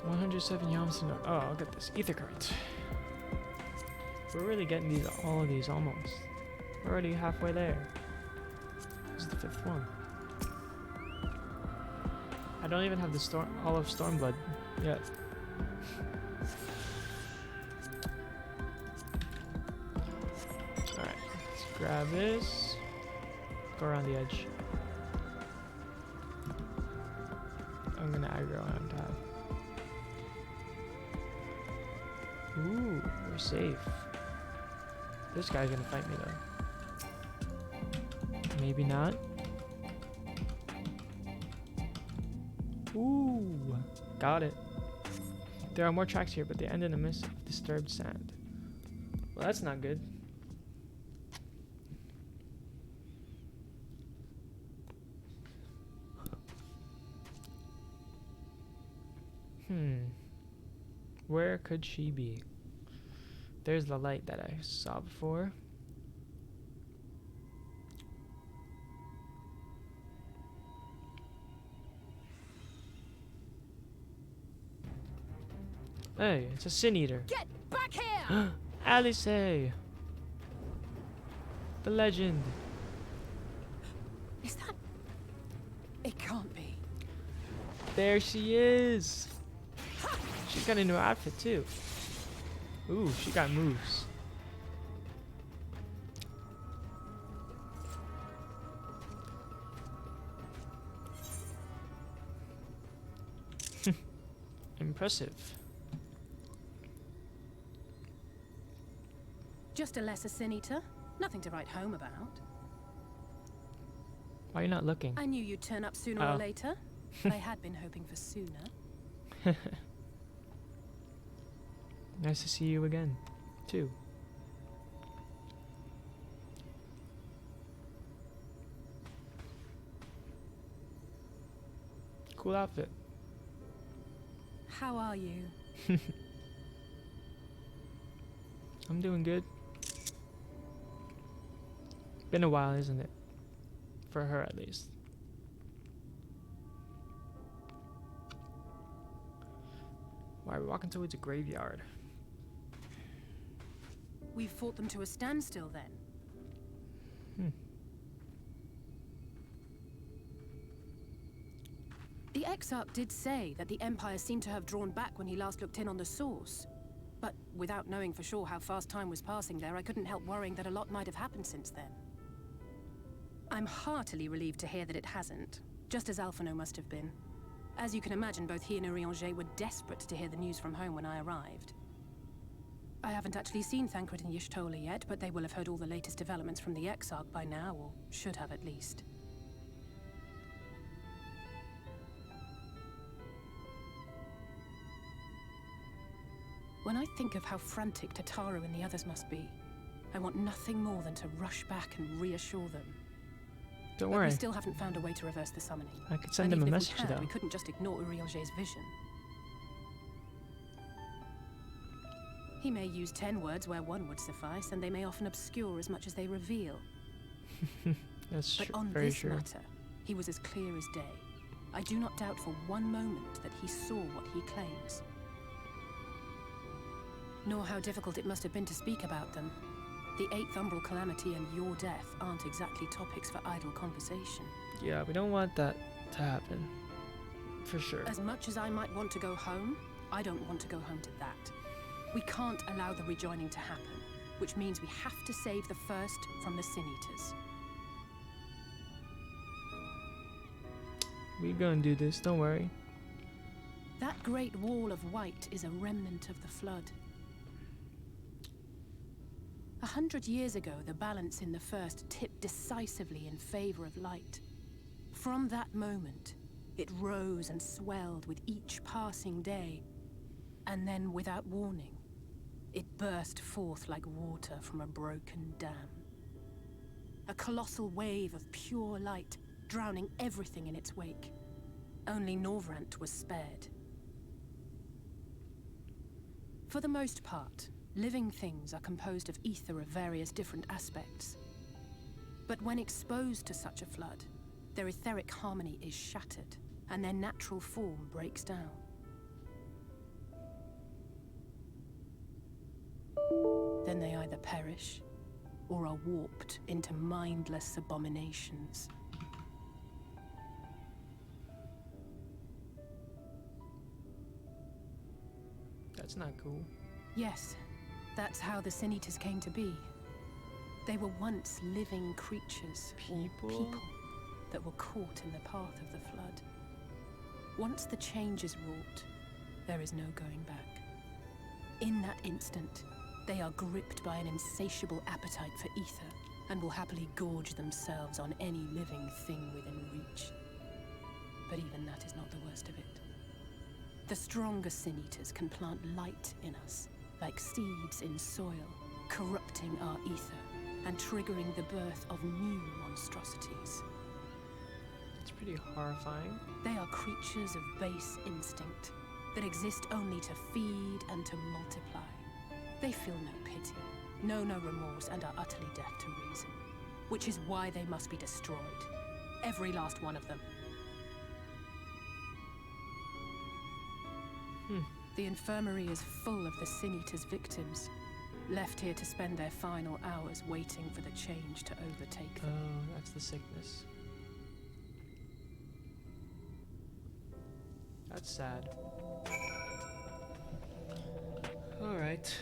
$107 yams to know. Oh, I'll get this ether current. We're really getting all of these almost. We're already halfway there. This is the 5th one. I don't even have the all of Stormblood yet. Alright, let's grab this. Go around the edge. I'm gonna aggro on top. Ooh, we're safe. This guy's gonna fight me though. Maybe not. Ooh, got it. There are more tracks here, but they end in a mist of disturbed sand. Well, that's not good. Where could she be? There's the light that I saw before. Hey, it's a sin eater. Get back here! Alice! The legend. Is that... It can't be. There she is. She's got a new outfit too. Ooh, she got moves. Impressive. Just a lesser sin eater. Nothing to write home about. Why are you not looking? I knew you'd turn up sooner or later. I had been hoping for sooner. Nice to see you again, too. Cool outfit. How are you? I'm doing good. Been a while, isn't it? For her, at least. Why are we walking towards a graveyard? We fought them to a standstill then. The Exarch did say that the Empire seemed to have drawn back when he last looked in on the source. But without knowing for sure how fast time was passing there, I couldn't help worrying that a lot might have happened since then. I'm heartily relieved to hear that it hasn't, just as Alphino must have been. As you can imagine, both he and Urianger were desperate to hear the news from home when I arrived. I haven't actually seen Thancred and Y'shtola yet, but they will have heard all the latest developments from the Exarch by now, or should have at least. When I think of how frantic Tataru and the others must be, I want nothing more than to rush back and reassure them. Don't But worry. we still haven't found a way to reverse the summoning. I could send And him a even if message we had, though. we couldn't just ignore Urianger's vision. He may use 10 words where one would suffice, and they may often obscure as much as they reveal. That's But on very this true. matter, he was as clear as day. I do not doubt for one moment that he saw what he claims. Nor how difficult it must have been to speak about them. The 8th Umbral Calamity and your death aren't exactly topics for idle conversation. Yeah, we don't want that to happen. For sure. As much as I might want to go home, I don't want to go home to that. We can't allow the rejoining to happen, which means we have to save the first from the Sin Eaters. We're gonna do this, don't worry. That great wall of white is a remnant of the flood. 100 years ago, the balance in the first tipped decisively in favor of light. From that moment, it rose and swelled with each passing day, and then, without warning, it burst forth like water from a broken dam. A colossal wave of pure light, drowning everything in its wake. Only Norvrant was spared. For the most part, living things are composed of ether of various different aspects. But when exposed to such a flood, their etheric harmony is shattered, and their natural form breaks down. Then they either perish, or are warped into mindless abominations. That's not cool. Yes, that's how the Sin Eaters came to be. They were once living creatures, or people, that were caught in the path of the flood. Once the change is wrought, there is no going back. In that instant, they are gripped by an insatiable appetite for ether, and will happily gorge themselves on any living thing within reach. But even that is not the worst of it. The stronger Sin Eaters can plant light in us, like seeds in soil, corrupting our ether, and triggering the birth of new monstrosities. It's pretty horrifying. They are creatures of base instinct, that exist only to feed and to multiply. They feel no pity, know no remorse, and are utterly deaf to reason. Which is why they must be destroyed. Every last one of them. The infirmary is full of the Sin Eaters' victims, left here to spend their final hours waiting for the change to overtake them. Oh, that's the sickness. That's sad. Alright.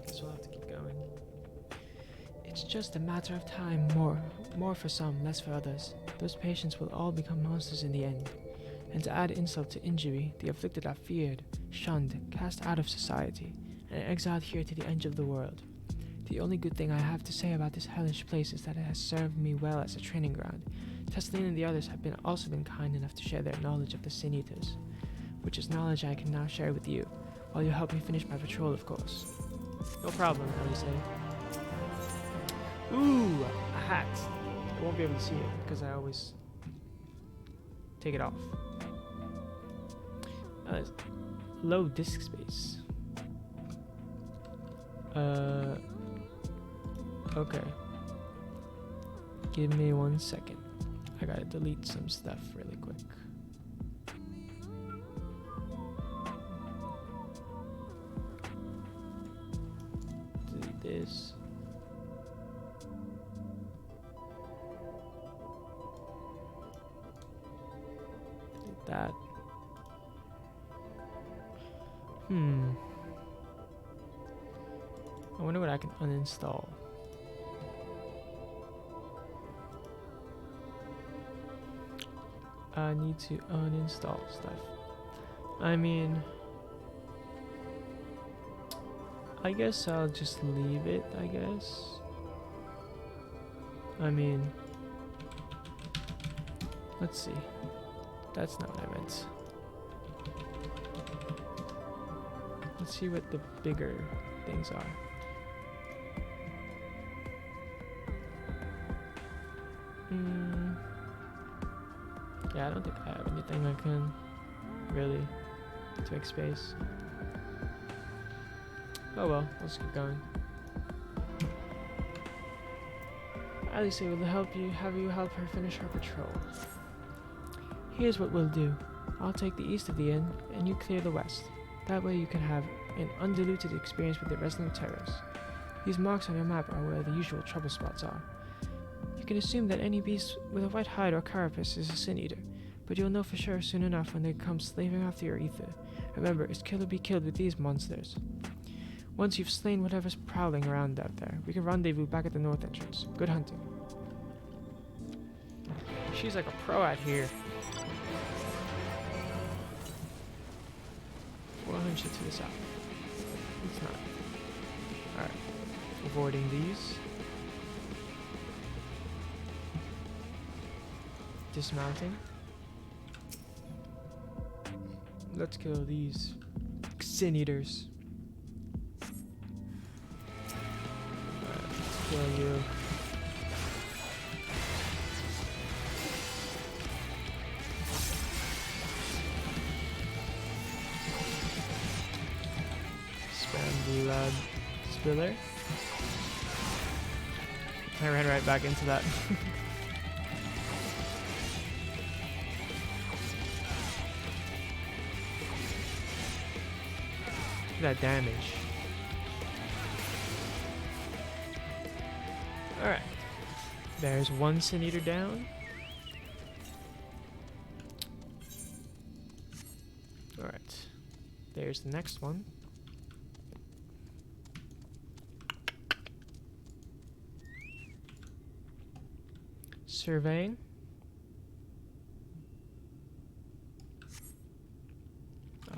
Guess we'll have to keep going. It's just a matter of time. More for some, less for others. Those patients will all become monsters in the end. And to add insult to injury, the afflicted are feared, shunned, cast out of society, and exiled here to the edge of the world. The only good thing I have to say about this hellish place is that it has served me well as a training ground. Tesseline and the others have also been kind enough to share their knowledge of the Sin Eaters, which is knowledge I can now share with you, while you help me finish my patrol, of course. No problem, Alice. Ooh, a hat. I won't be able to see it because I always take it off. Low disk space. Okay. Give me 1 second. I gotta delete some stuff really quick. Delete this. Delete that. I wonder what I can uninstall. I need to uninstall stuff. I mean, I guess I'll just leave it, I guess. I mean, let's see. That's not what I meant. Let's see what the bigger things are. Yeah, I don't think I have anything I can really take space. Oh well, let's keep going. Alice will have you help her finish her patrol. Here's what we'll do. I'll take the east of the inn, and you clear the west. That way you can have an undiluted experience with the resident terrors. These marks on your map are where the usual trouble spots are. You can assume that any beast with a white hide or carapace is a Sin Eater, but you'll know for sure soon enough when they come slaving after your ether. Remember, it's kill or be killed with these monsters. Once you've slain whatever's prowling around out there, we can rendezvous back at the north entrance. Good hunting. She's like a pro out here. 400 to the south. It's not. Alright. Avoiding these. Dismounting. Let's kill these sin eaters. Alright, let's kill you. Spam blood spiller. I ran right back into that. That damage. Alright. There's one Sin Eater down. Alright. There's the next one. Surveying.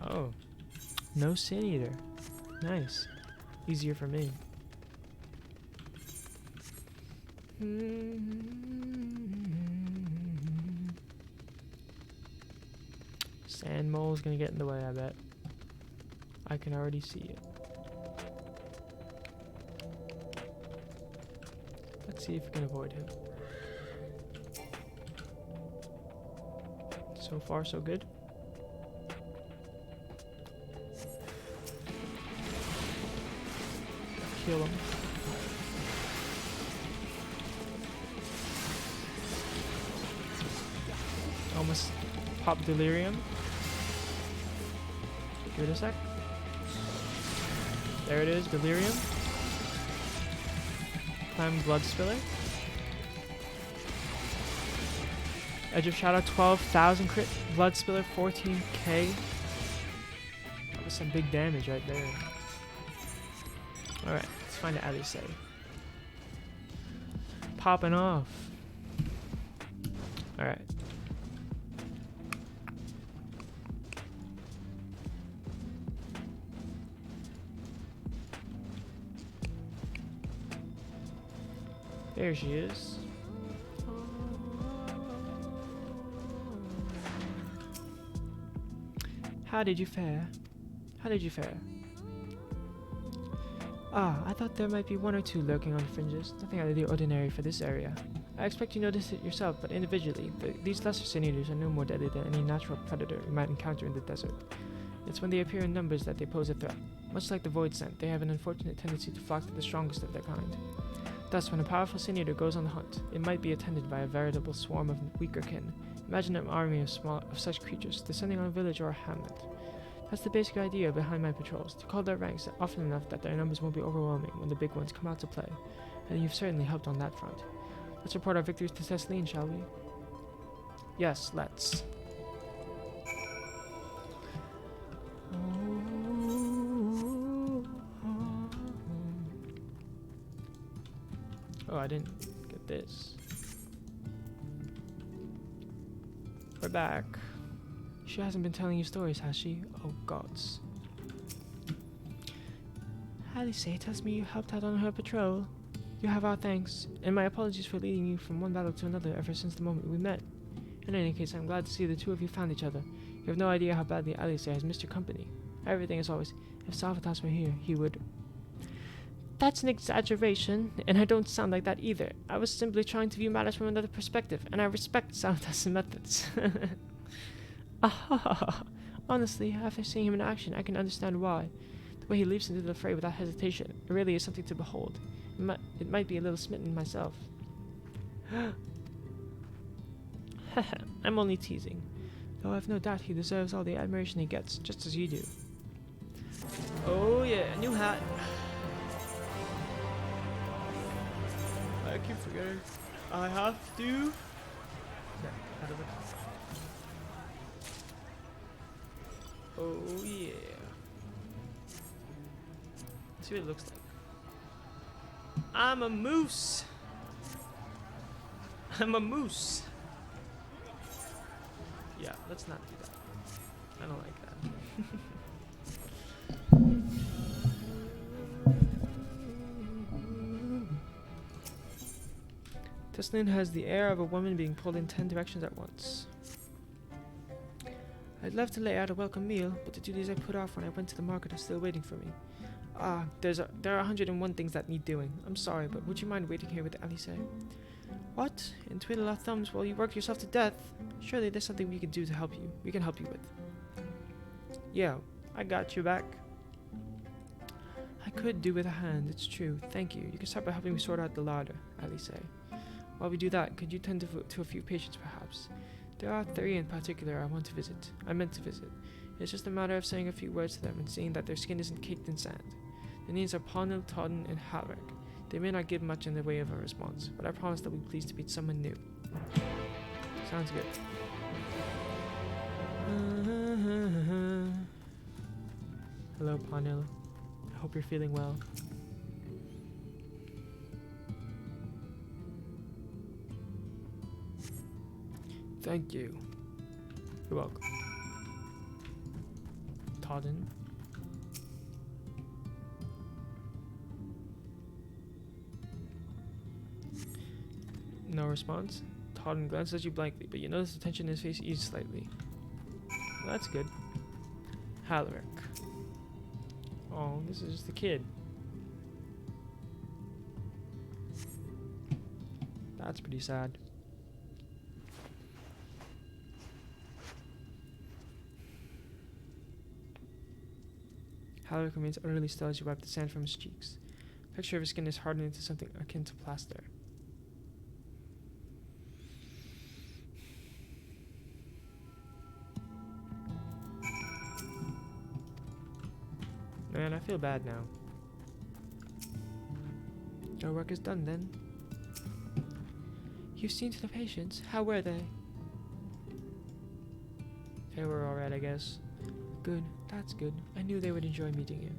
Oh. No Sin Eater. Nice. Easier for me. Sand mole's gonna get in the way, I bet. I can already see it. Let's see if we can avoid him. So far, so good. Kill him. Almost pop delirium. Give it a sec. There it is, delirium. Climb blood spiller. Edge of Shadow, 12,000 crit. Blood spiller, 14k. That was some big damage right there. Alright, let's find the Alice. Popping off. Alright. There she is. How did you fare? How did you fare? Ah, I thought there might be one or two lurking on the fringes. Nothing out of the ordinary for this area. I expect you noticed it yourself, but individually, these lesser sin eaters are no more deadly than any natural predator you might encounter in the desert. It's when they appear in numbers that they pose a threat. Much like the void scent, they have an unfortunate tendency to flock to the strongest of their kind. Thus, when a powerful sin eater goes on the hunt, it might be attended by a veritable swarm of weaker kin. Imagine an army of such creatures descending on a village or a hamlet. That's the basic idea behind my patrols, to call their ranks often enough that their numbers won't be overwhelming when the big ones come out to play. And you've certainly helped on that front. Let's report our victories to Thessaline, shall we? Yes, let's. Oh, I didn't get this. We're back. She hasn't been telling you stories, has she? Oh, gods. Alice tells me you helped out on her patrol. You have our thanks, and my apologies for leading you from one battle to another ever since the moment we met. In any case, I'm glad to see the two of you found each other. You have no idea how badly Alice has missed your company. Everything is always, if Salvatas were here, he would... That's an exaggeration, and I don't sound like that either. I was simply trying to view matters from another perspective, and I respect Salvatas' methods. Honestly, after seeing him in action, I can understand why. The way he leaps into the fray without hesitation, it really is something to behold. It might be a little smitten myself. I'm only teasing. Though I've no doubt he deserves all the admiration he gets, just as you do. Oh yeah, new hat. I keep forgetting. I have to... Yeah, out of it. Oh yeah. Let's see what it looks like. I'm a moose. I'm a moose. Yeah, let's not do that. I don't like that. Teslin has the air of a woman being pulled in 10 directions at once. I'd love to lay out a welcome meal, but the duties I put off when I went to the market are still waiting for me. There are 101 things that need doing. I'm sorry, but would you mind waiting here with Alice? What? And twiddle our thumbs while you work yourself to death? Surely there's something we can do to help you. We can help you with. Yo, I got you back. I could do with a hand, it's true. Thank you. You can start by helping me sort out the larder, Alice. While we do that, could you tend to a few patients, perhaps? There are 3 in particular I meant to visit. It's just a matter of saying a few words to them and seeing that their skin isn't caked in sand. The names are Ponil, Todden, and Halric. They may not give much in the way of a response, but I promise they'll be pleased to meet someone new. Sounds good. Hello, Ponil. I hope you're feeling well. Thank you. You're welcome. Todden. No response. Todden glances at you blankly, but you notice the tension in his face ease slightly. Well, that's good. Halric. Oh, this is just a kid. That's pretty sad. Halric remains utterly still as you wipe the sand from his cheeks. The texture of his skin is hardened into something akin to plaster. Man, I feel bad now. Your work is done then. You've seen to the patients. How were they? They were alright, I guess. Good, that's good. I knew they would enjoy meeting you.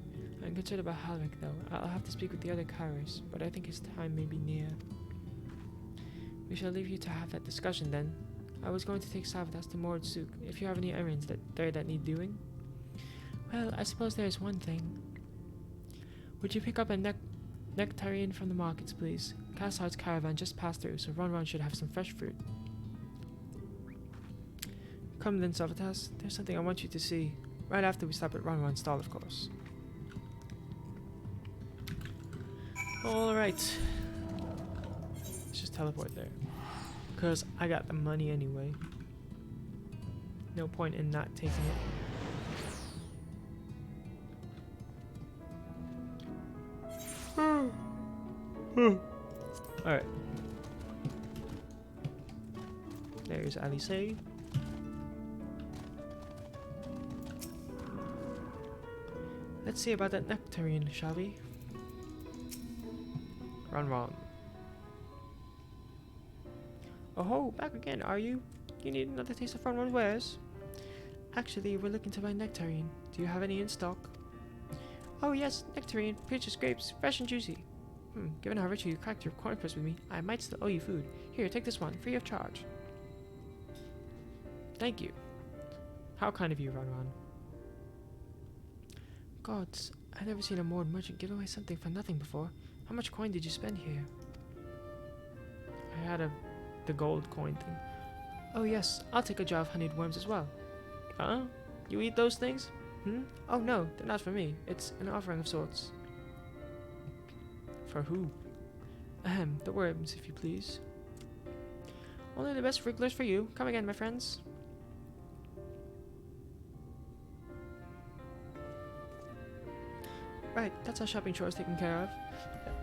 I'm concerned about Halric, though. I'll have to speak with the other Kairos, but I think his time may be near. We shall leave you to have that discussion then. I was going to take Savatas to Mordsuk, if you have any errands that need doing. Well, I suppose there is one thing. Would you pick up a nectarine from the markets, please? Cassard's caravan just passed through, so Ron should have some fresh fruit. Come then, Savatas. There's something I want you to see. Right after we stop at Ron's stall, of course. Alright. Let's just teleport there. Because I got the money anyway. No point in not taking it. Alright. There's Alice. Let's see about that nectarine, shall we? Ron. Oh ho, back again, are you? You need another taste of Ron's wares? Actually, we're looking to buy nectarine. Do you have any in stock? Oh yes, nectarine, peaches, grapes, fresh and juicy. Given how richly you cracked your corn crisp with me, I might still owe you food. Here, take this one, free of charge. Thank you. How kind of you, Ron. Gods, I've never seen a Mord merchant give away something for nothing before. How much coin did you spend here? I had the gold coin thing. Oh yes, I'll take a jar of honeyed worms as well. Huh? You eat those things? Oh no, they're not for me. It's an offering of sorts. For who? Ahem, the worms, if you please. Only the best wrigglers for you. Come again, my friends. Right, that's our shopping chores taken care of.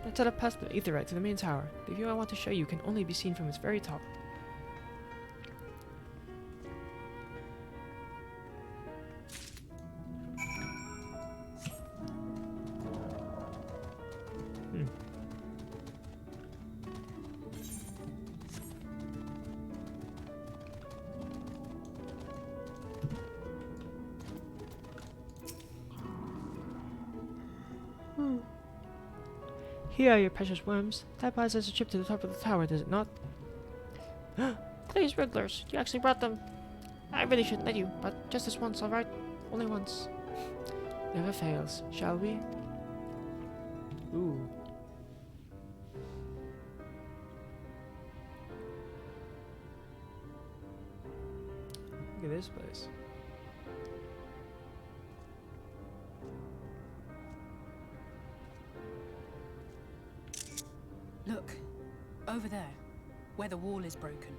Let's head up past the Aetherite to the main tower. The view I want to show you can only be seen from its very top. Here are your precious worms. That buys us a trip to the top of the tower, does it not? Please, Wrigglers, you actually brought them. I really shouldn't let you, but just this once, alright? Only once. Never fails, shall we? Ooh. Look at this place. Look, over there, where the wall is broken.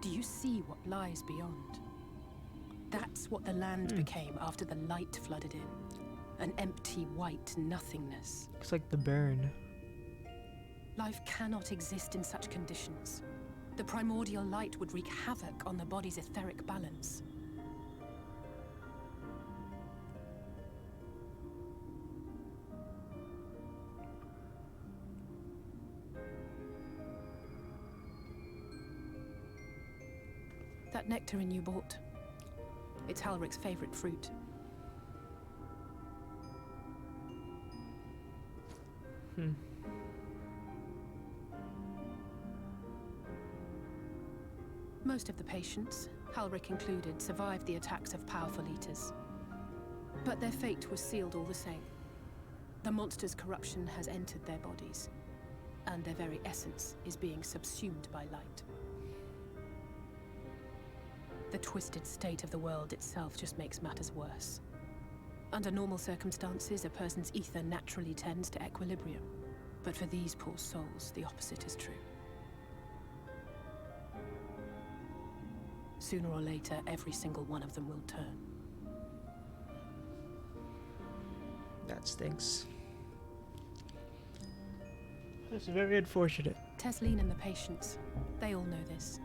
Do you see what lies beyond? That's what the land became after the light flooded in. An empty white nothingness. Looks like the burn. Life cannot exist in such conditions. The primordial light would wreak havoc on the body's etheric balance. That nectarine you bought. It's Halric's favorite fruit. Most of the patients, Halric included, survived the attacks of powerful eaters. But their fate was sealed all the same. The monster's corruption has entered their bodies, and their very essence is being subsumed by light. The twisted state of the world itself just makes matters worse. Under normal circumstances, a person's ether naturally tends to equilibrium. But for these poor souls, the opposite is true. Sooner or later, every single one of them will turn. That stinks. That's very unfortunate. Tesleen and the patients, they all know this.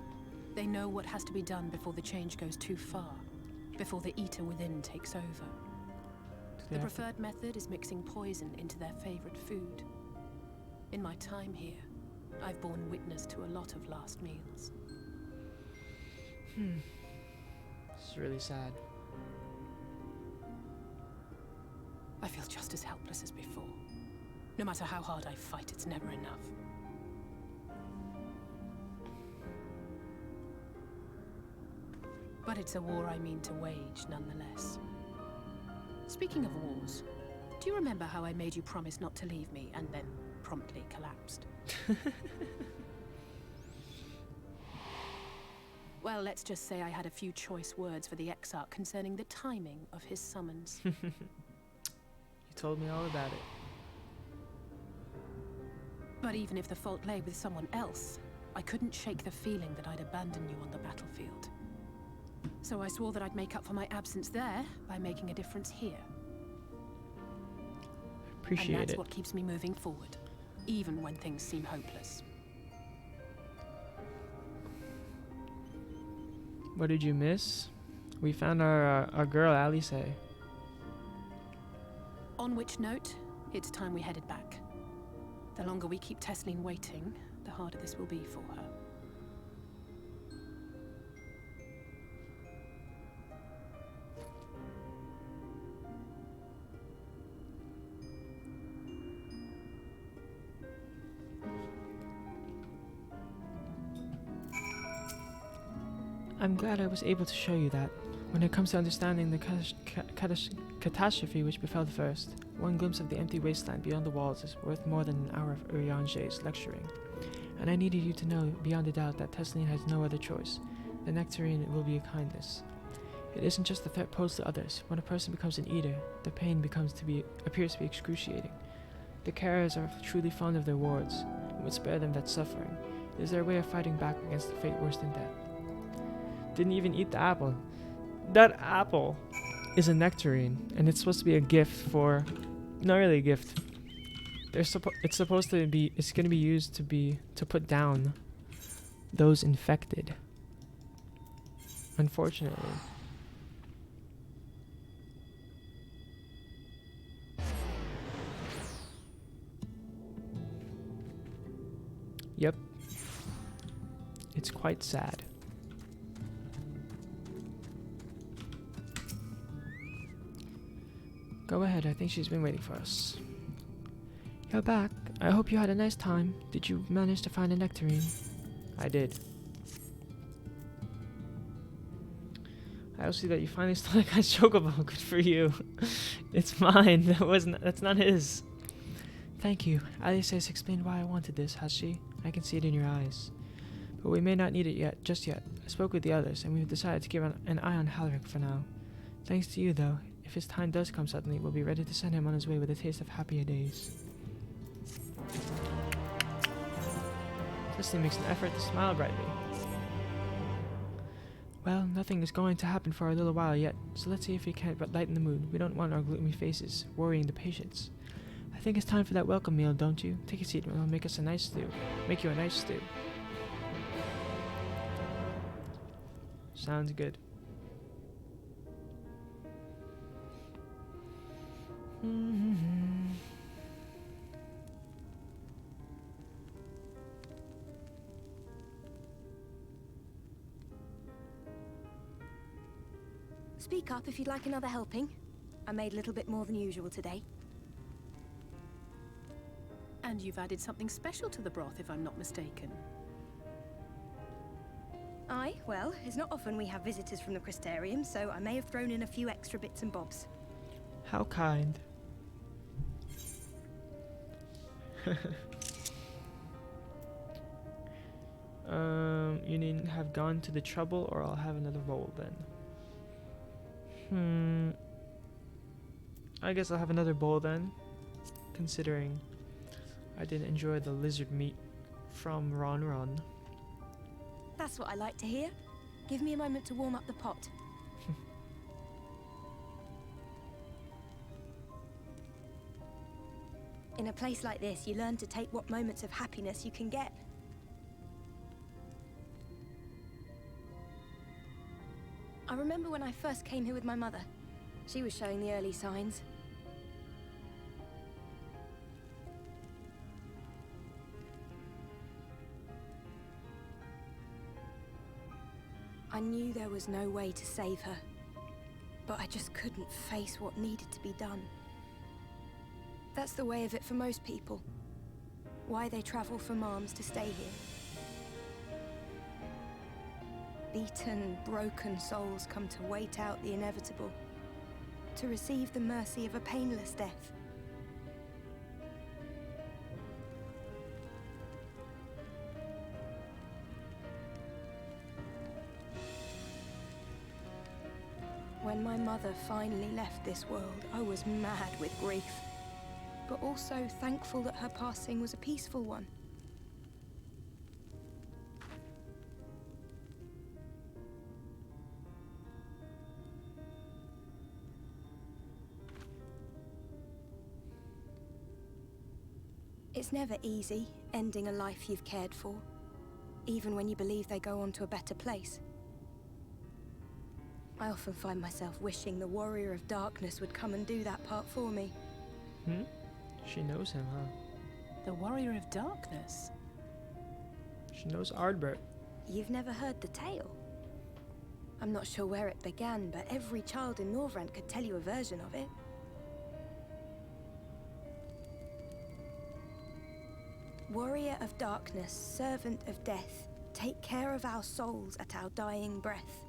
They know what has to be done before the change goes too far, before the eater within takes over. The preferred method is mixing poison into their favorite food. In my time here, I've borne witness to a lot of last meals. This is really sad. I feel just as helpless as before. No matter how hard I fight, it's never enough. But it's a war I mean to wage, nonetheless. Speaking of wars, do you remember how I made you promise not to leave me and then promptly collapsed? Well, let's just say I had a few choice words for the Exarch concerning the timing of his summons. You told me all about it. But even if the fault lay with someone else, I couldn't shake the feeling that I'd abandon you on the battlefield. So I swore that I'd make up for my absence there by making a difference here. Appreciate and that's it. what keeps me moving forward, even when things seem hopeless. What did you miss? We found our girl, Alice. On which note, it's time we headed back. The longer we keep Tesleen waiting, the harder this will be for her. I'm glad I was able to show you that. When it comes to understanding the catastrophe which befell the first, one glimpse of the empty wasteland beyond the walls is worth more than an hour of Urianger's lecturing. And I needed you to know beyond a doubt that Tesleen has no other choice. The nectarine will be a kindness. It isn't just the threat posed to others. When a person becomes an eater, the pain appears to be excruciating. The carers are truly fond of their wards, and would spare them that suffering. It is their way of fighting back against the fate worse than death. Didn't even eat the apple. That apple is a nectarine, and it's supposed to be a gift for... Not really a gift. It's supposed to be... It's going to be used to put down those infected. Unfortunately. Yep. It's quite sad. Go ahead, I think she's been waiting for us. You're back. I hope you had a nice time. Did you manage to find a nectarine? I did. I also see that you finally stole that guy's chocobo. Good for you. It's mine. That's not his. Thank you. Alice has explained why I wanted this, has she? I can see it in your eyes. But we may not need it just yet. I spoke with the others, and we've decided to keep an eye on Halric for now. Thanks to you, though. If his time does come suddenly, we'll be ready to send him on his way with a taste of happier days. Felicity makes an effort to smile brightly. Well, nothing is going to happen for a little while yet, so let's see if we can't lighten the mood. We don't want our gloomy faces worrying the patients. I think it's time for that welcome meal, don't you? Take a seat and I'll make us a nice stew. Make you a nice stew. Sounds good. Speak up if you'd like another helping. I made a little bit more than usual today. And you've added something special to the broth, if I'm not mistaken. Aye, well, it's not often we have visitors from the Crystarium, so I may have thrown in a few extra bits and bobs. How kind. You needn't have gone to the trouble, or I'll have another bowl then. I guess I'll have another bowl then, considering I didn't enjoy the lizard meat from Ron. That's what I like to hear. Give me a moment to warm up the pot. In a place like this, you learn to take what moments of happiness you can get. I remember when I first came here with my mother. She was showing the early signs. I knew there was no way to save her, but I just couldn't face what needed to be done. That's the way of it for most people. Why they travel from arms to stay here. Beaten, broken souls come to wait out the inevitable, to receive the mercy of a painless death. When my mother finally left this world, I was mad with grief, but also thankful that her passing was a peaceful one. It's never easy, ending a life you've cared for, even when you believe they go on to a better place. I often find myself wishing the Warrior of Darkness would come and do that part for me. She knows him, huh? The Warrior of Darkness? She knows Ardbert. You've never heard the tale? I'm not sure where it began, but every child in Norvrent could tell you a version of it. Warrior of Darkness, servant of death, take care of our souls at our dying breath.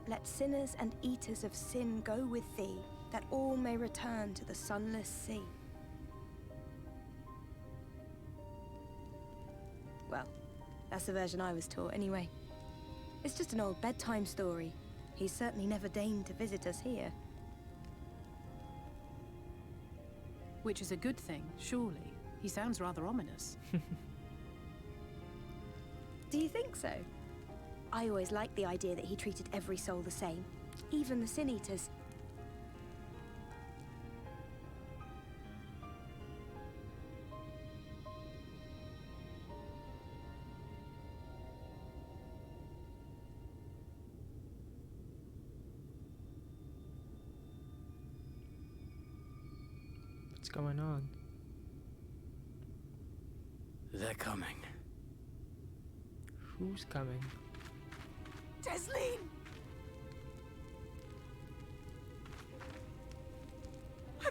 Let sinners and eaters of sin go with thee, that all may return to the sunless sea. Well, that's the version I was taught anyway. It's just an old bedtime story. He's certainly never deigned to visit us here. Which is a good thing, surely. He sounds rather ominous. Do you think so? I always liked the idea that he treated every soul the same, even the Sin Eaters. What's going on? They're coming. Who's coming? Desleen!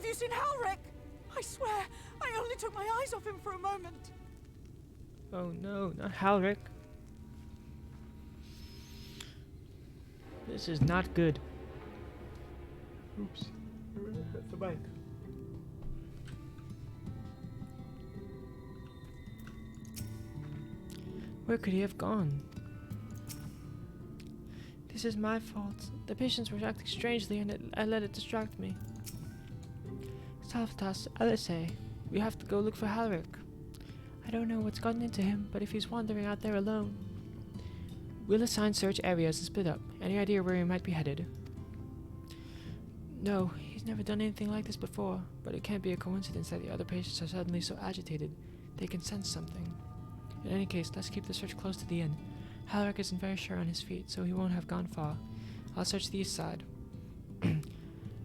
Have you seen Halric? I swear, I only took my eyes off him for a moment. Oh no, not Halric. This is not good. Oops. Hit the mic. Where could he have gone? This is my fault. The patients were acting strangely and I let it distract me. Salvatas, Alice, we have to go look for Halric. I don't know what's gotten into him, but if he's wandering out there alone, we'll assign search areas and split up. Any idea where he might be headed? No, he's never done anything like this before, but it can't be a coincidence that the other patients are suddenly so agitated. They can sense something. In any case, let's keep the search close to the inn. Halric isn't very sure on his feet, so he won't have gone far. I'll search the east side.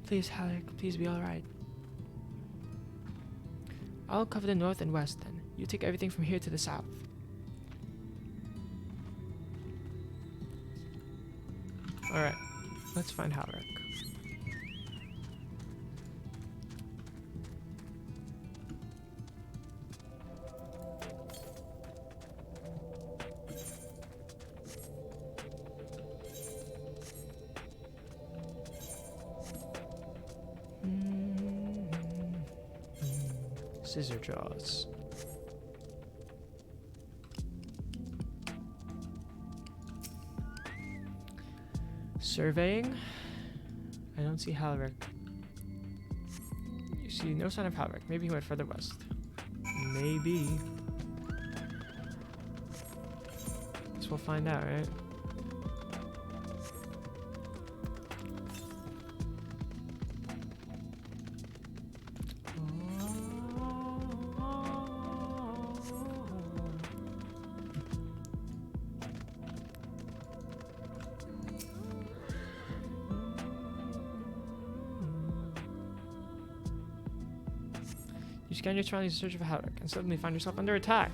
Please, Halric, please be alright. I'll cover the north and west then. You take everything from here to the south. Alright, let's find Halric. Scissor jaws. Surveying. I don't see Halric. You see no sign of Halric. Maybe he went further west. Maybe. Guess we'll find out, right? You scan your surroundings in search of Halric and suddenly find yourself under attack.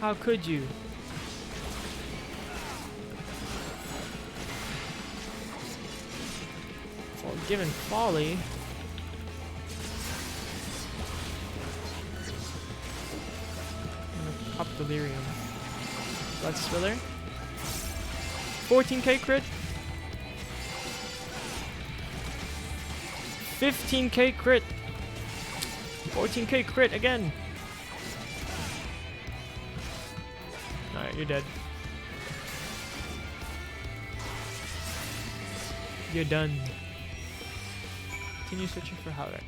How could you? Well, given folly. I'm gonna pop delirium. Blood Spiller. 14k crit. 15k crit. 14k crit again. Alright, you're dead. You're done. Continue searching for Halric.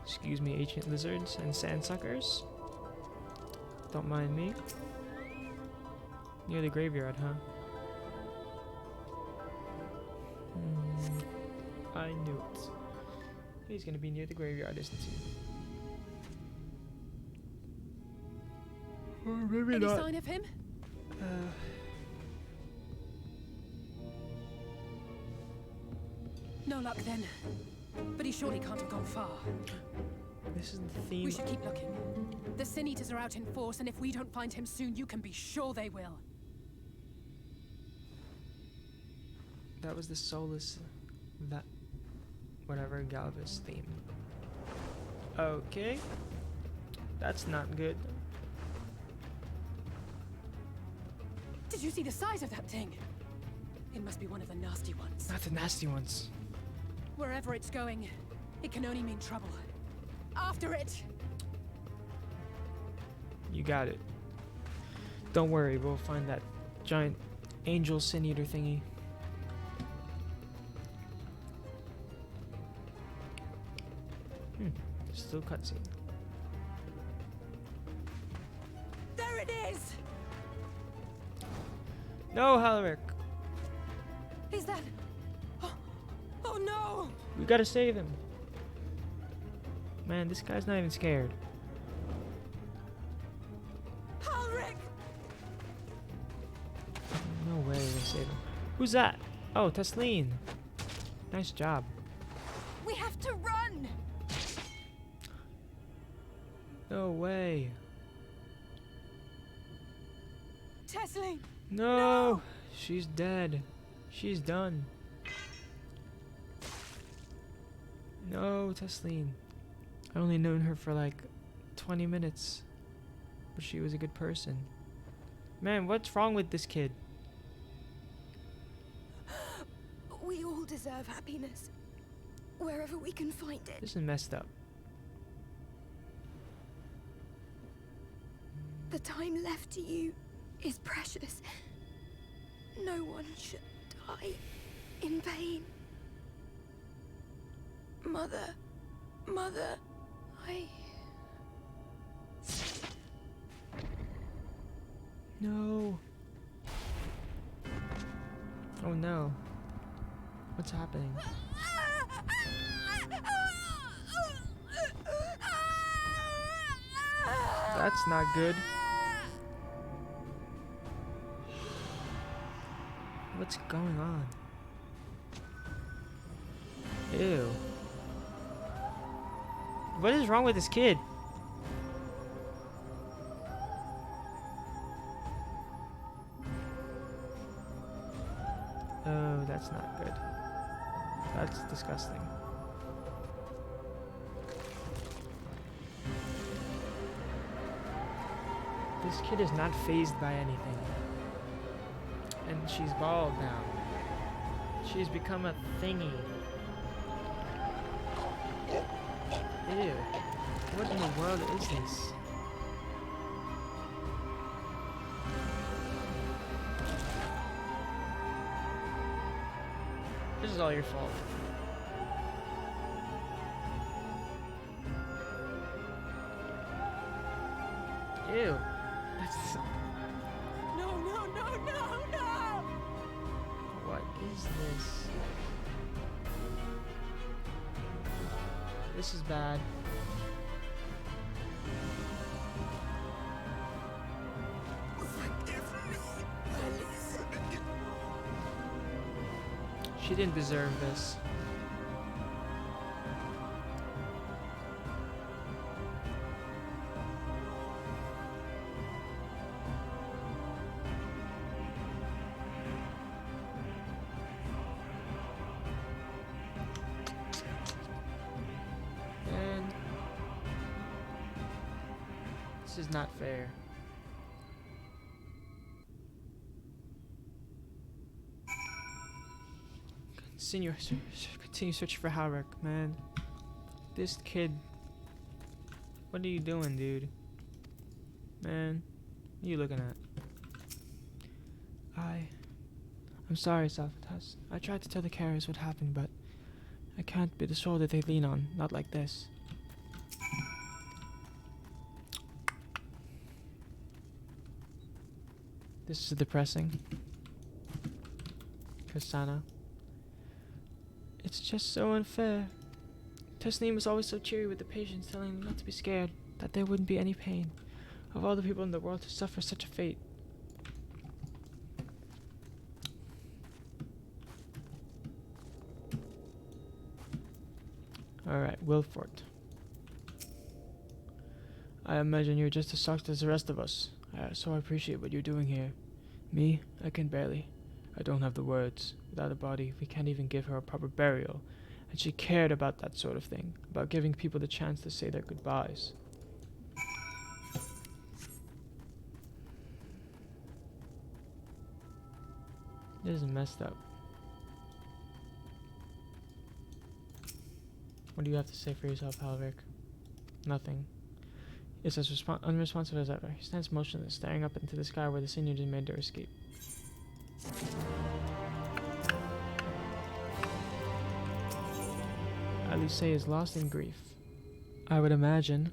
Excuse me, ancient lizards and sandsuckers. Don't mind me. Near the graveyard, huh? I knew it. He's gonna be near the graveyard, isn't he? Or maybe Any not. sign of him? No luck then. But he surely can't have gone far. This is the theme. We should keep looking. The Sin Eaters are out in force, and if we don't find him soon, you can be sure they will. That was the soulless, that whatever Galvus theme. Okay, that's not good. Did you see the size of that thing? It must be one of the nasty ones. Not the nasty ones. Wherever it's going, it can only mean trouble. After it! You got it. Don't worry, we'll find that giant angel sin eater thingy. Still cutscene. There it is! No, Halric! Is that... Oh no! We gotta save him. Man, this guy's not even scared. Halric! No way we're gonna save him. Who's that? Oh, Tesleen. Nice job. We have to run! No way. Tesleen! No! She's dead. She's done. No, Tesleen. I only known her for like 20 minutes. But she was a good person. Man, what's wrong with this kid? We all deserve happiness. Wherever we can find it. This is messed up. The time left to you is precious. No one should die in vain. Mother, No. Oh no. What's happening? That's not good. What's going on? Ew. What is wrong with this kid? Oh, that's not good. That's disgusting. This kid is not fazed by anything. And she's bald now. She's become a thingy. Ew. What in the world is this? This is all your fault. Ew. That's... No, no, no, no, no! What is this? This is bad. She didn't deserve this. And this is not fair. Continue searching for Halric, man. This kid. What are you doing, dude? Man, what are you looking at? I'm sorry, Salvatas. I tried to tell the carriers what happened, but I can't be the shoulder they lean on. Not like this. This is depressing. Kasana. It's just so unfair. Tesneem was always so cheery with the patients, telling them not to be scared, that there wouldn't be any pain. Of all the people in the world to suffer such a fate. Alright, Wilfort. I imagine you're just as shocked as the rest of us. So I appreciate what you're doing here. Me, I can barely. I don't have the words. Without a body, we can't even give her a proper burial. And she cared about that sort of thing. About giving people the chance to say their goodbyes. This is messed up. What do you have to say for yourself, Halric? Nothing. It's as unresponsive as ever. He stands motionless, staring up into the sky where the senior just made their escape. Alice is lost in grief. I would imagine.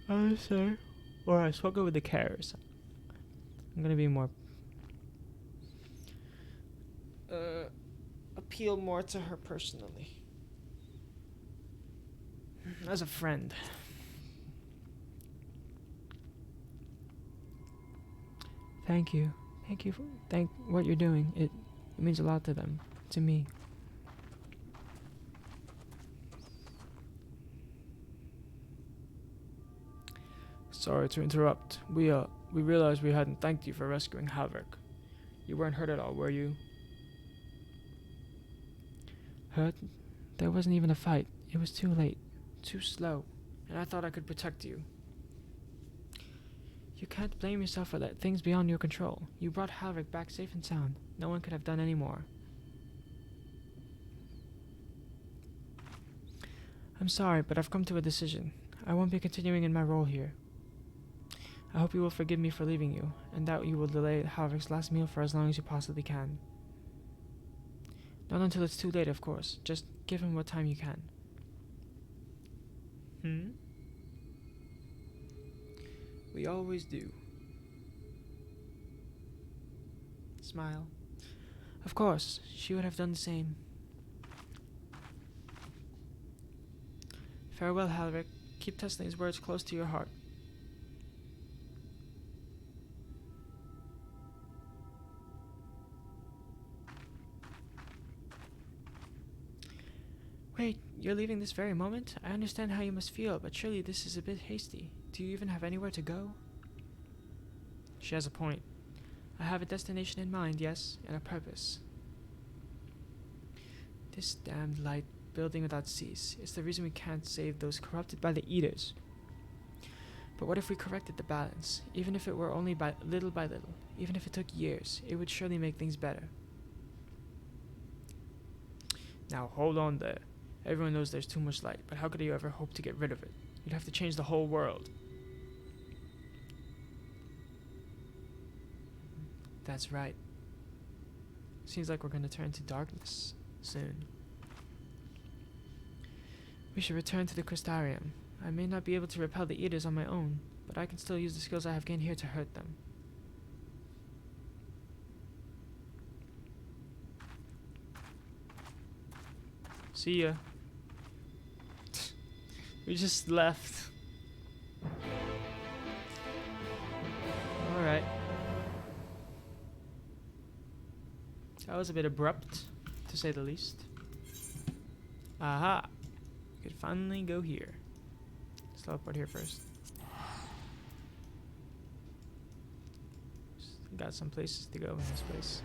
Alice, or I spoke with the carers. I'm gonna be more appeal more to her personally. As a friend. Thank you. Thank you for what you're doing. It means a lot to them. To me. Sorry to interrupt. We realized we hadn't thanked you for rescuing Havoc. You weren't hurt at all, were you? Hurt? There wasn't even a fight. It was too late. Too slow. And I thought I could protect you. You can't blame yourself for that. Things beyond your control. You brought Havoc back safe and sound. No one could have done any more. I'm sorry, but I've come to a decision. I won't be continuing in my role here. I hope you will forgive me for leaving you, and that you will delay Havoc's last meal for as long as you possibly can. Not until it's too late, of course. Just give him what time you can. We always do. Smile. Of course, she would have done the same. Farewell, Havoc. Keep Tesling's words close to your heart. Wait, you're leaving this very moment? I understand how you must feel, but surely this is a bit hasty. Do you even have anywhere to go? She has a point. I have a destination in mind, yes, and a purpose. This damned light, building without cease, is the reason we can't save those corrupted by the Eaters. But what if we corrected the balance? Even if it were only by little, even if it took years, it would surely make things better. Now hold on there. Everyone knows there's too much light, but how could you ever hope to get rid of it? You'd have to change the whole world. That's right. Seems like we're going to turn to darkness soon. We should return to the Crystarium. I may not be able to repel the Eaters on my own, but I can still use the skills I have gained here to hurt them. See ya. We just left. Alright. That was a bit abrupt, to say the least. Aha! We could finally go here. Let's teleport here first. Just got some places to go in this place.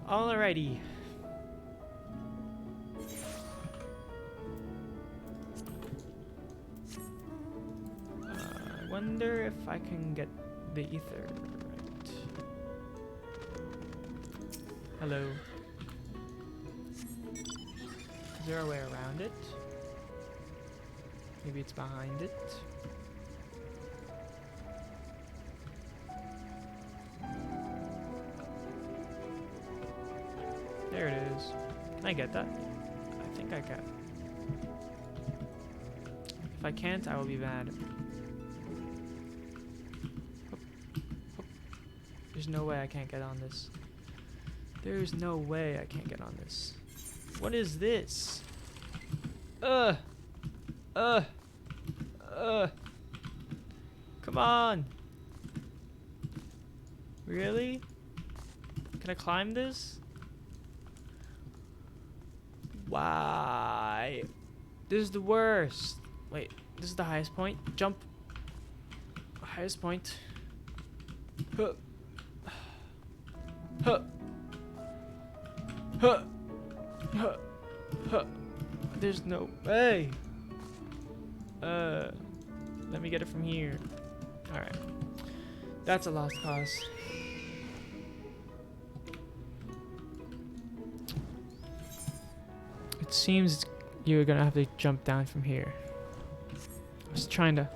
Alrighty. I wonder if I can get the Aether right. Hello. Is there a way around it? Maybe it's behind it. There it is. Can I get that? I think I can. If I can't, I will be mad. There's no way I can't get on this. There's no way I can't get on this. What is this? Come on. Really? Can I climb this? Why? This is the worst. Wait, this is the highest point. Jump. Highest point. Huh. Huh. Huh. Huh. Huh. There's no way. Let me get it from here. Alright. That's a lost cause. It seems you're gonna have to jump down from here. I was trying to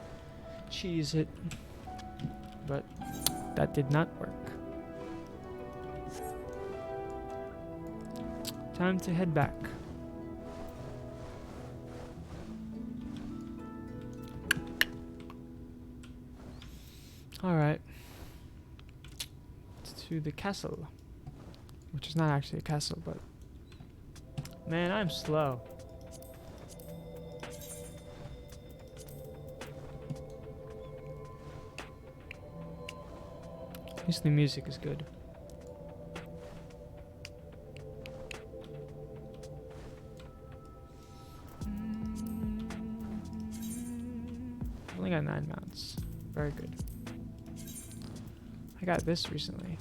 cheese it, but that did not work. Time to head back. Alright. To the castle. Which is not actually a castle, but... Man, I'm slow. At least the music is good. Only got 9 mounts. Very good. I got this recently.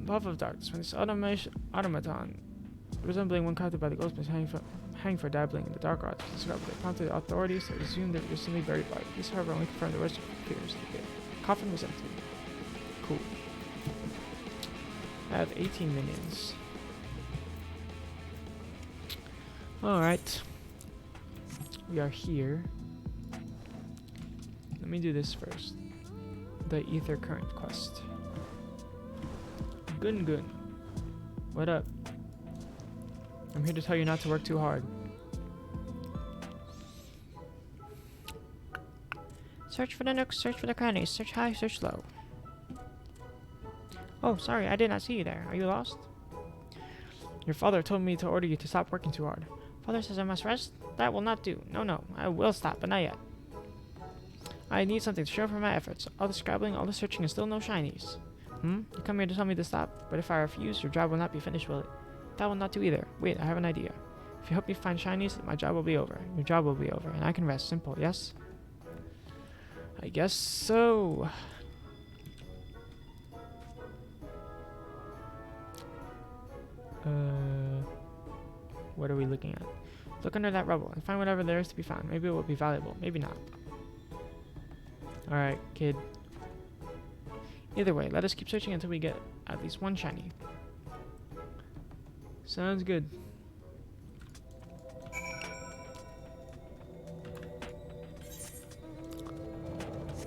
Puff of darkness. When this automaton, resembling one crafted by the goldsmith, hang for dabbling in the dark arts, described they prompted the authorities to assume that recently buried body. This, however, only confirmed the rest of the appearance of the coffin was empty. Cool. I have 18 minions. Alright. We are here. Let me do this first. The Aether Current quest. Gun Gun. What up? I'm here to tell you not to work too hard. Search for the nooks, search for the crannies, search high, search low. Oh, sorry, I did not see you there. Are you lost? Your father told me to order you to stop working too hard. Father says I must rest? That will not do. No, I will stop, but not yet. I need something to show for my efforts. All the scrabbling, all the searching, and still no shinies. You come here to tell me to stop, but if I refuse, your job will not be finished, will it? That will not do either. Wait, I have an idea. If you help me find shinies, my job will be over. Your job will be over, and I can rest. Simple, yes? I guess so. What are we looking at? Look under that rubble and find whatever there is to be found. Maybe it will be valuable, maybe not. Alright, kid. Either way, let us keep searching until we get at least one shiny. Sounds good.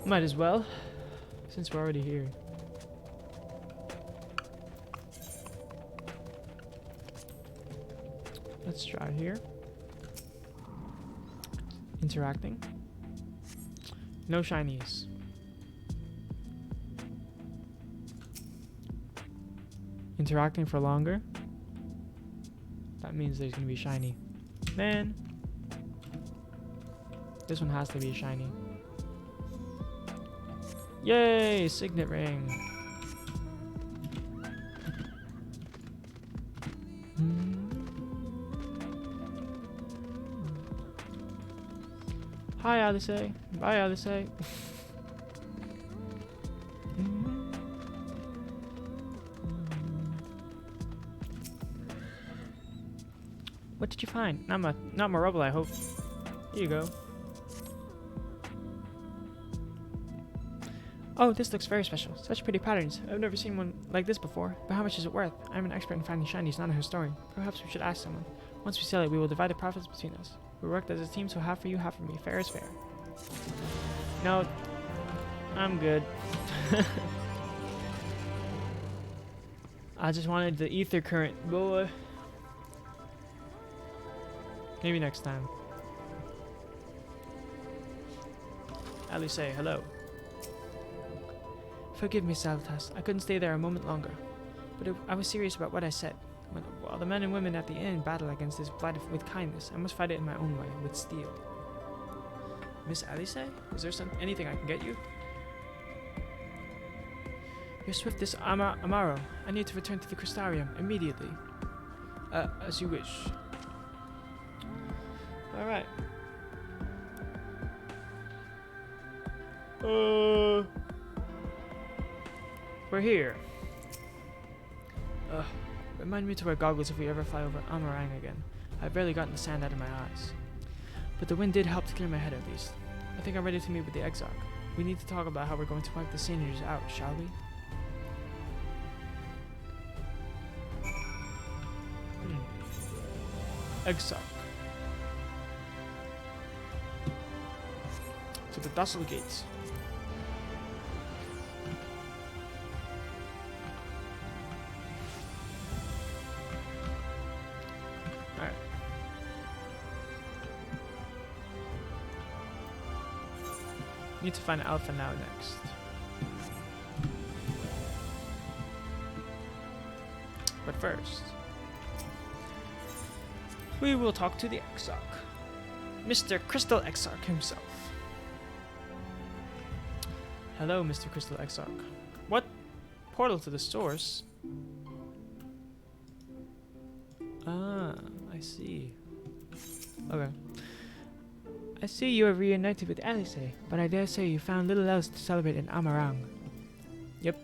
Might as well, since we're already here. Let's try here. Interacting. No shinies. Interacting for longer. That means there's gonna be shiny. Man. This one has to be a shiny. Yay! Signet ring. Hi, Odyssey. Bye, Odyssey. What did you find? Not my rubble, I hope. Here you go. Oh, this looks very special. Such pretty patterns. I've never seen one like this before. But how much is it worth? I'm an expert in finding shinies, not a historian. Perhaps we should ask someone. Once we sell it, we will divide the profits between us. We worked as a team, so half for you, half for me. Fair is fair. No, I'm good. I just wanted the Aether Current, boy. Maybe next time. At least say hello. Forgive me, Saltas. I couldn't stay there a moment longer. But I was serious about what I said. While the men and women at the inn battle against this blight with kindness, I must fight it in my own way, with steel. Miss Alice? Is there anything I can get you? Your swiftest Amaro. I need to return to the Crystarium immediately. As you wish. Alright. We're here. Remind me to wear goggles if we ever fly over Amarang again. I've barely gotten the sand out of my eyes. But the wind did help to clear my head at least. I think I'm ready to meet with the Exarch. We need to talk about how we're going to wipe the seniors out, shall we? Exarch. To the Dussel Gates. Alright. Need to find Alpha now next. But first, we will talk to the Exarch. Mr. Crystal Exarch himself. Hello, Mr. Crystal Exarch. What? Portal to the source? Ah, I see. Okay. I see you are reunited with Alice, but I dare say you found little else to celebrate in Amarang. Yep.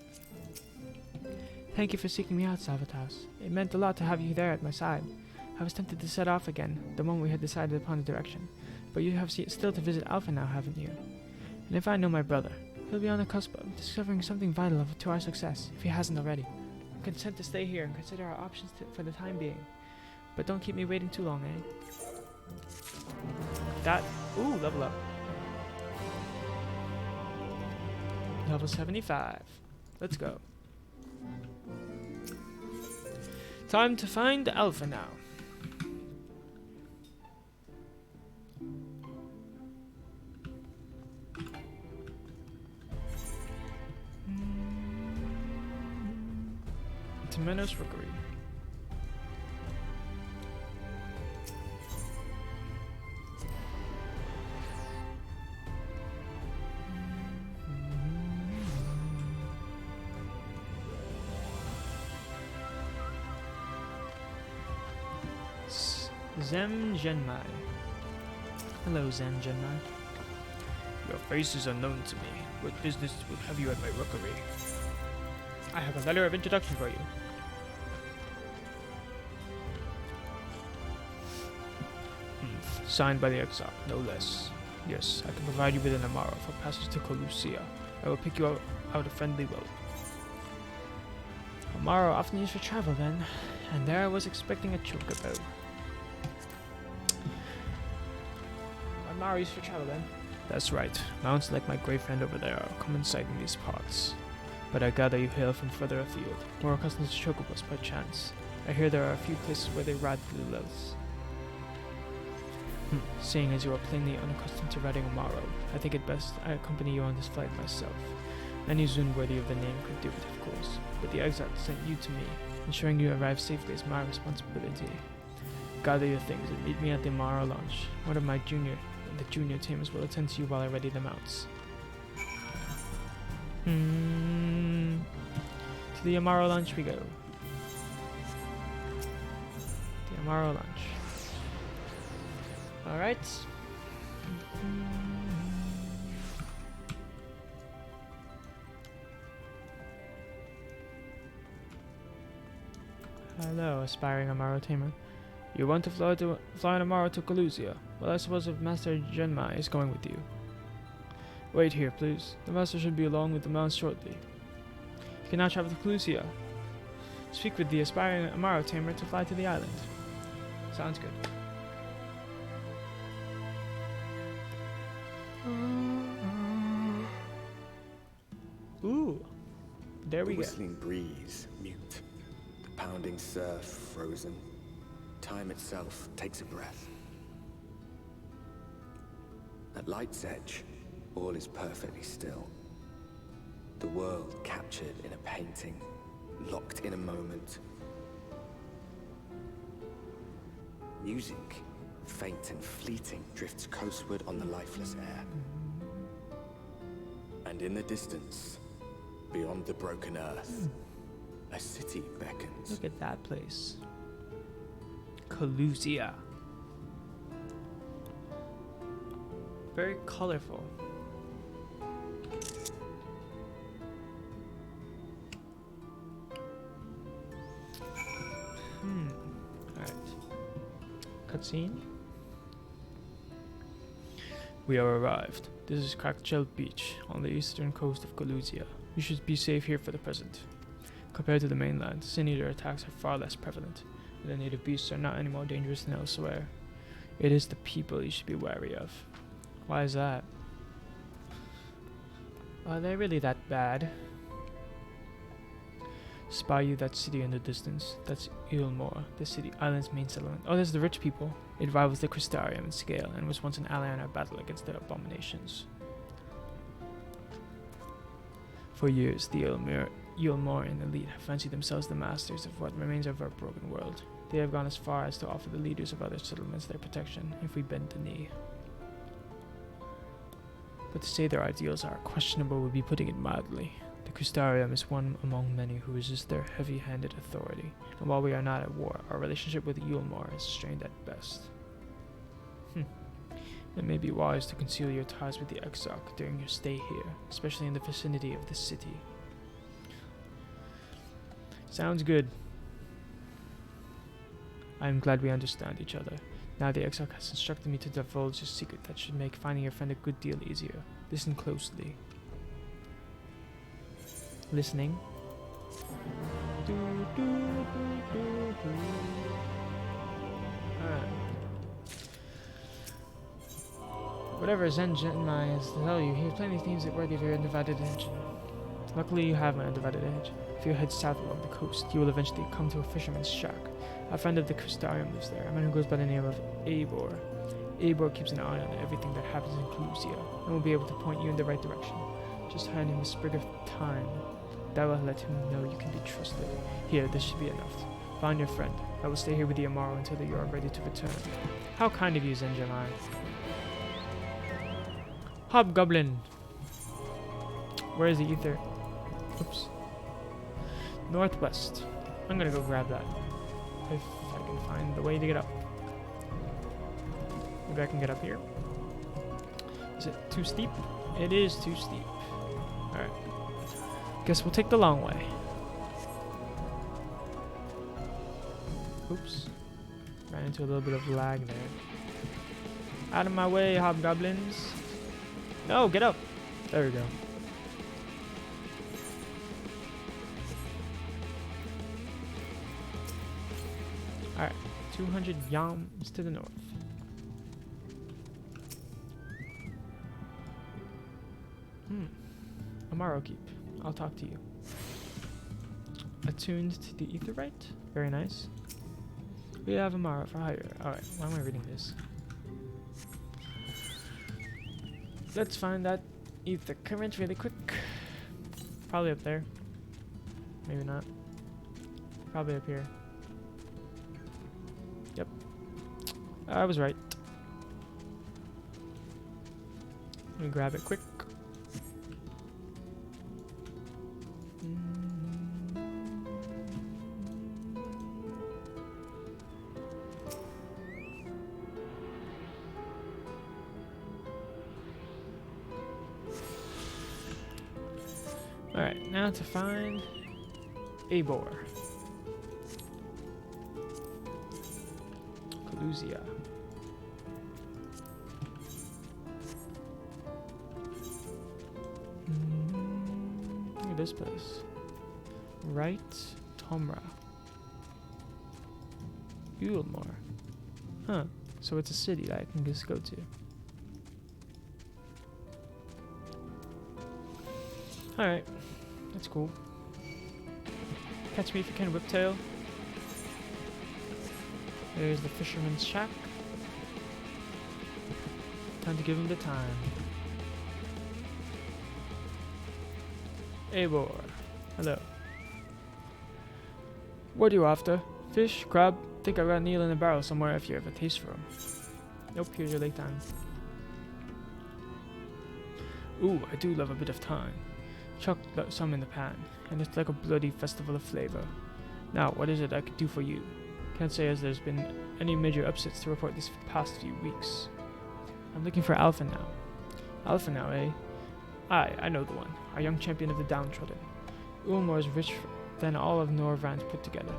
Thank you for seeking me out, Salvatas. It meant a lot to have you there at my side. I was tempted to set off again, the moment we had decided upon the direction. But you have still to visit Alpha now, haven't you? And if I know my brother, he'll be on the cusp of discovering something vital to our success, if he hasn't already. I'm content to stay here and consider our options for the time being. But don't keep me waiting too long, eh? That... Ooh, level up. Level 75. Let's go. Time to find Alpha now. Temenos Rookery. Zem Genmai. Hello, Zem Genmai. Your face is unknown to me. What business would have you at my rookery? I have a letter of introduction for you. Signed by the Exarch, no less. Yes, I can provide you with an Amaro for passage to Colusia. I will pick you out a friendly boat. Amaro often used for travel then, and there I was expecting a chocobo. Amaro used for travel then? That's right. Mounts like my great friend over there are common sight in these parts. But I gather you hail from further afield, more accustomed to chocobos by chance. I hear there are a few places where they ride blue lils. Seeing as you are plainly unaccustomed to riding Amaro, I think it best I accompany you on this flight myself. Any Zun worthy of the name could do it, of course, but the Exarch sent you to me. Ensuring you arrive safely is my responsibility. Gather your things and meet me at the Amaro launch. One of the junior teams will attend to you while I ready the mounts. To the Amaro launch we go. The Amaro launch. Alright. Hello, aspiring Amaro tamer. You want to fly an Amaro to Colusia? Well, I suppose if Master Genmai is going with you. Wait here, please. The Master should be along with the mounts shortly. You can now travel to Colusia. Speak with the aspiring Amaro tamer to fly to the island. Sounds good. Ooh, there we go. The whistling breeze, mute. The pounding surf, frozen. Time itself takes a breath. At light's edge, all is perfectly still. The world captured in a painting, locked in a moment. Music, faint and fleeting, drifts coastward on the lifeless air. And in the distance, beyond the broken earth, a city beckons. Look at that place. Colusia. Very colorful. Alright. Cutscene. We are arrived. This is Cracked Shell Beach on the eastern coast of Colusia. You should be safe here for the present. Compared to the mainland, Sin Eater attacks are far less prevalent, and the native beasts are not any more dangerous than elsewhere. It is the people you should be wary of. Why is that? Are they really that bad? Spy you that city in the distance. That's Ilmore, the city island's main settlement. Oh, there's the rich people. It rivals the Crystarium in scale and was once an ally in our battle against the abominations. For years, the Ilmorean elite have fancied themselves the masters of what remains of our broken world. They have gone as far as to offer the leaders of other settlements their protection if we bend the knee. But to say their ideals are questionable would be putting it mildly. The Crystarium is one among many who resist their heavy-handed authority, and while we are not at war, our relationship with Yulmore is strained at best. It may be wise to conceal your ties with the Exarch during your stay here, especially in the vicinity of the city. Sounds good. I am glad we understand each other. Now the Exarch has instructed me to divulge a secret that should make finding your friend a good deal easier. Listen closely. Listening. Alright. Whatever Zenjinmai has to tell you, he has plenty of things that worthy of your undivided attention. Luckily you have my undivided attention. If you head south along the coast, you will eventually come to a fisherman's shack. A friend of the Crystarium lives there, a man who goes by the name of Eivor. Eivor keeps an eye on everything that happens in Clusia, and will be able to point you in the right direction. Just hand him a sprig of thyme. That will let him know you can be trusted. Here, this should be enough. Find your friend. I will stay here with you tomorrow until you are ready to return. How kind of you, Zenjinmai. Hobgoblin! Where is the Aether? Oops. Northwest. I'm gonna go grab that. If I can find the way to get up. Maybe I can get up here. Is it too steep? It is too steep. Alright. Guess we'll take the long way. Oops. Ran into a little bit of lag there. Out of my way, hobgoblins. No, get up. There we go. Alright, 200 yams to the north. Amaro Keep. I'll talk to you. Attuned to the Aetherite? Very nice. We have Amaro for hire. Alright, why am I reading this? Let's find that Aether current really quick. Probably up there. Maybe not. Probably up here. Yep. I was right. Let me grab it quick. Alright, now to find Eivor. Clusia. Look at this place. Right Tomra. Yulmore. Huh. So it's a city that I can just go to. Alright. That's cool. Catch me if you can, Whiptail. There's the fisherman's shack. Time to give him the time. Eivor. Hello. What are you after? Fish? Crab? Think I got an eel in a barrel somewhere if you have a taste for them. Nope, here's your lake time. Ooh, I do love a bit of thyme. Chuck some in the pan, and it's like a bloody festival of flavor. Now, what is it I could do for you? Can't say as there's been any major upsets to report these past few weeks. I'm looking for Alpha now. Alpha now, eh? Aye, I know the one. Our young champion of the downtrodden. Ulmor is rich than all of Norvrand put together,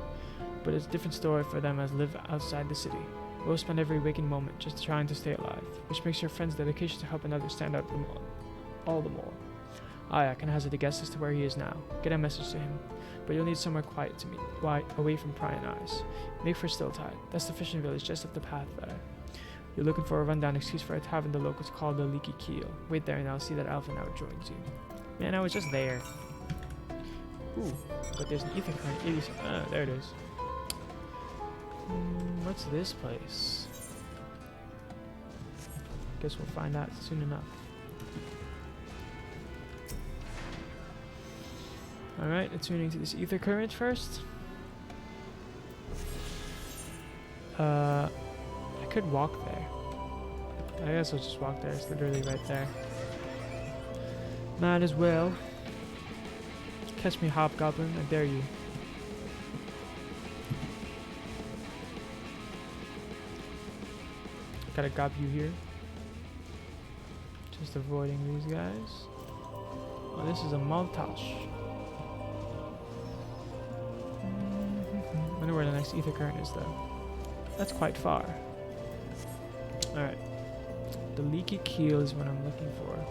but it's a different story for them as live outside the city. We'll spend every waking moment just trying to stay alive, which makes your friend's dedication to help another stand out all the more. Aye, I can hazard a guess as to where he is now. Get a message to him, but you'll need somewhere quiet to meet, away from prying eyes. Make for Stilltide. That's the fishing village just up the path there. You're looking for a rundown excuse for a tavern the locals call the Leaky Keel. Wait there and I'll see that Alpha now joins you. Man, I was just there. Ooh, but there's an Aether current. Ah, there it is. What's this place? Guess we'll find out soon enough. Alright, attuning to this Aether current first. I could walk there. I guess I'll just walk there. It's literally right there. Might as well. Catch me, hobgoblin, I dare you. Gotta grab you here. Just avoiding these guys. Oh, this is a montage. Wonder where the next Aether current is, though. That's quite far. Alright. The leaky keel is what I'm looking for.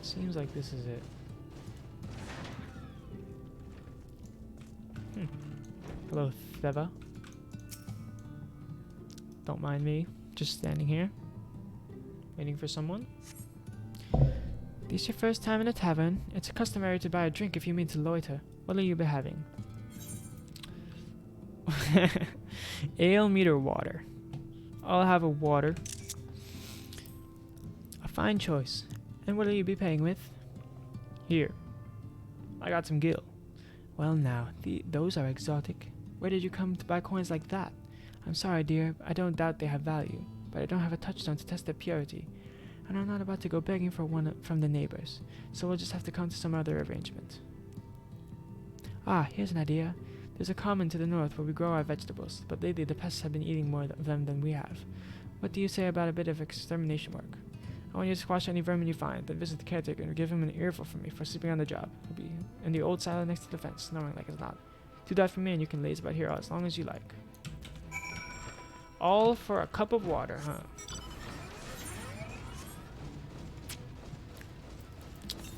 Seems like this is it. Hello, Theva. Don't mind me. Just standing here. Waiting for someone. This your first time in a tavern? It's customary to buy a drink if you mean to loiter. What'll you be having? Ale, meat, or water? I'll have a water. A fine choice. And what'll you be paying with? Here. I got some gil. Well now, those are exotic. Where did you come to buy coins like that? I'm sorry, dear. I don't doubt they have value, but I don't have a touchstone to test their purity. And I'm not about to go begging for one from the neighbors, so we'll just have to come to some other arrangement. Ah, here's an idea. There's a common to the north where we grow our vegetables, but lately the pests have been eating more of them than we have. What do you say about a bit of extermination work? I want you to squash any vermin you find, then visit the caretaker and give him an earful from me for sleeping on the job. He'll be in the old silo next to the fence, snoring like it's not. Do that for me and you can laze about here as long as you like. All for a cup of water, huh?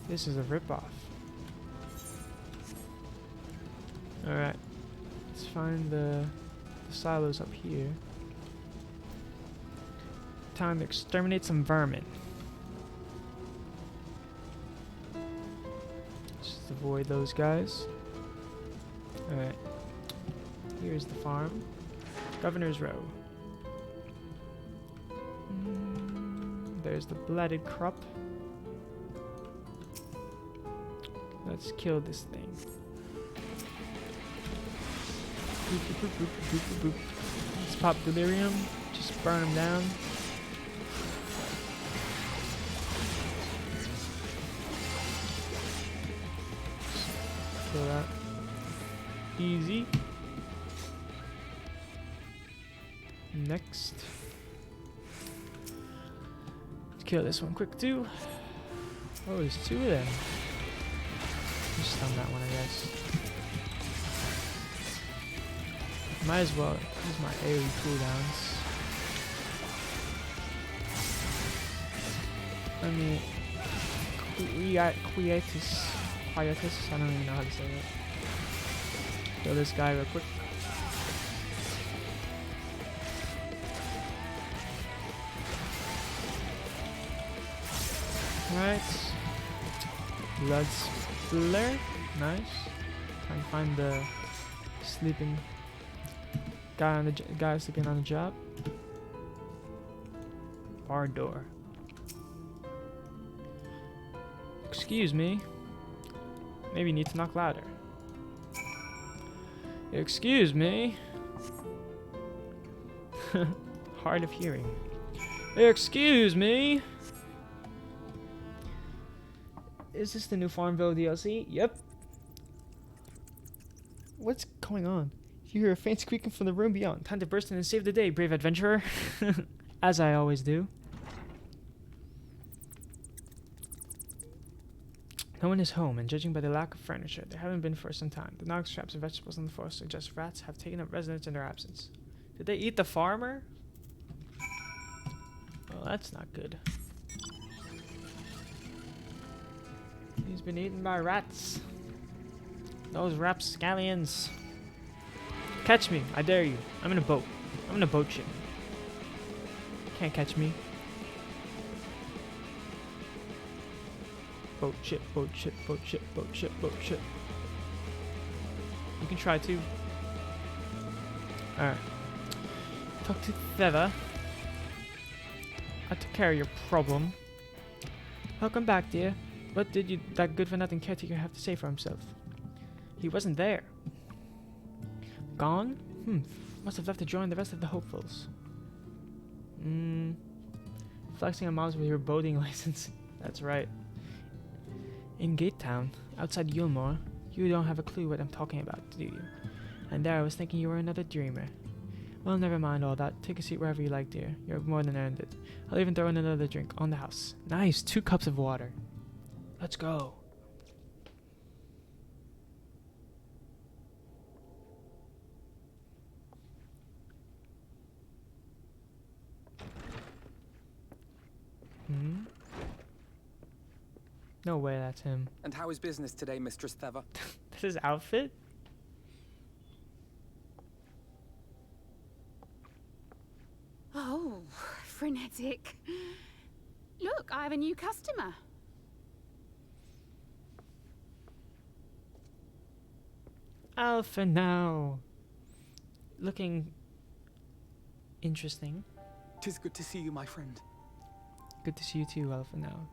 This is a ripoff. Alright. Let's find the silos up here. Time to exterminate some vermin. Just avoid those guys. Alright. Here's the farm. Governor's Row. There's the blighted crop. Let's kill this thing. Boop, boop, boop, boop, boop, boop, boop. Let's pop delirium. Just burn them down. Kill that. Easy. Next. Let's kill this one quick too. Oh, there's two of them. Just stun that one, I guess. Might as well use my AoE cooldowns. Let me quietus. I don't even know how to say it. Kill this guy real quick. Right. Blood Spiller. Nice. Try and find the sleeping guy on the guy sleeping on the job. Bar door. Excuse me. Maybe you need to knock louder. Excuse me. Hard of hearing. Excuse me. Is this the new Farmville DLC? Yep. What's going on? You hear a faint squeaking from the room beyond. Time to burst in and save the day, brave adventurer. As I always do. No one is home, and judging by the lack of furniture, they haven't been for some time. The knocks, traps, and vegetables in the forest suggest rats have taken up residence in their absence. Did they eat the farmer? Well, that's not good. He's been eaten by rats. Those rapscallions. Catch me, I dare you. I'm in a boat. I'm in a boat ship. Can't catch me. Boat ship, boat ship, boat ship, boat ship, boat ship. You can try to. Alright. Talk to Theva. I took care of your problem. Welcome back, dear. What did that good-for-nothing caretaker have to say for himself? He wasn't there. Gone? Must have left to join the rest of the hopefuls. Flexing on Miles with your boating license. That's right. In Gate Town, outside Yulmore, you don't have a clue what I'm talking about, do you? And there I was thinking you were another dreamer. Well, never mind all that. Take a seat wherever you like, dear. You've more than earned it. I'll even throw in another drink on the house. Nice, 2 cups of water. Let's go. Hmm? No way that's him. And how is business today, Mistress Theva? That's his outfit? Oh, frenetic. Look, I have a new customer. Alpha now. Looking interesting. 'Tis good to see you, my friend. Good to see you too, Alpha now.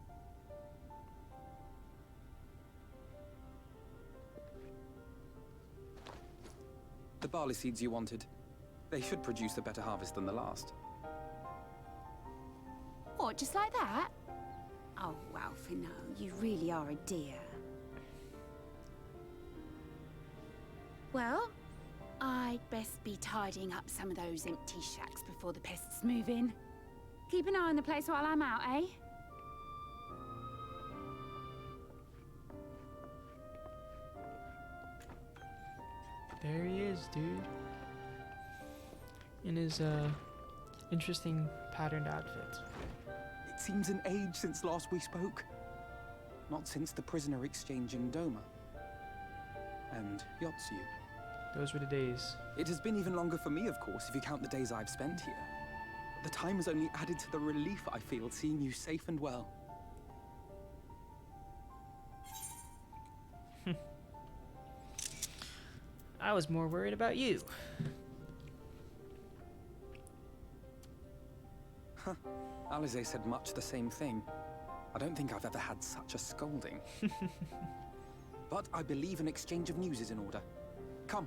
The barley seeds you wanted. They should produce a better harvest than the last. What, just like that? Oh, Alpha, no, you really are a dear. Well, I'd best be tidying up some of those empty shacks before the pests move in. Keep an eye on the place while I'm out, eh? There he is, dude. In his, interesting patterned outfit. It seems an age since last we spoke. Not since the prisoner exchange in Doma. And Yotsu. Those were the days. It has been even longer for me, of course, if you count the days I've spent here. The time has only added to the relief I feel seeing you safe and well. I was more worried about you. Huh. Alize said much the same thing. I don't think I've ever had such a scolding. But I believe an exchange of news is in order. Come,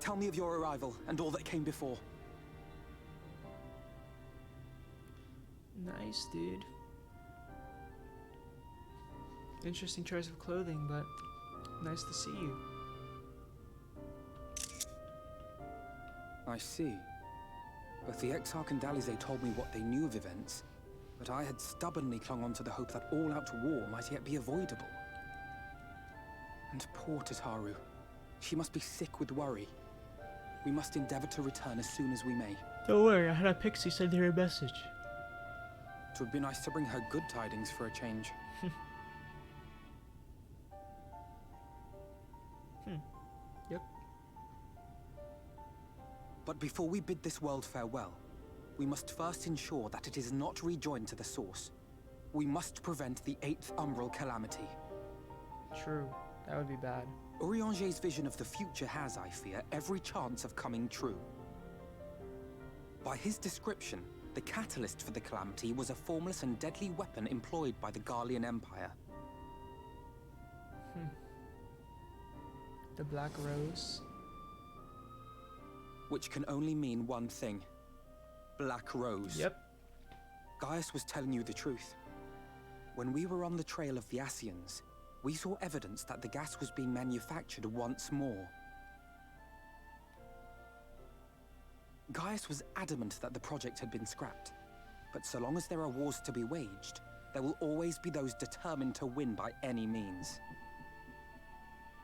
tell me of your arrival and all that came before. Nice, dude. Interesting choice of clothing, but nice to see you. I see. Both the Exarch and Alize told me what they knew of events, but I had stubbornly clung on to the hope that all-out war might yet be avoidable. And poor Tataru. She must be sick with worry. We must endeavor to return as soon as we may. Don't worry, I had a pixie send her a message. It would be nice to bring her good tidings for a change. Yep. But before we bid this world farewell, we must first ensure that it is not rejoined to the source. We must prevent the 8th Umbral calamity. True. That would be bad. Urianger's vision of the future has, I fear, every chance of coming true. By his description, the catalyst for the calamity was a formless and deadly weapon employed by the Garlean Empire. The Black Rose. Which can only mean one thing. Black Rose. Yep. Gaius was telling you the truth. When we were on the trail of the Ascians, we saw evidence that the gas was being manufactured once more. Gaius was adamant that the project had been scrapped. But so long as there are wars to be waged, there will always be those determined to win by any means.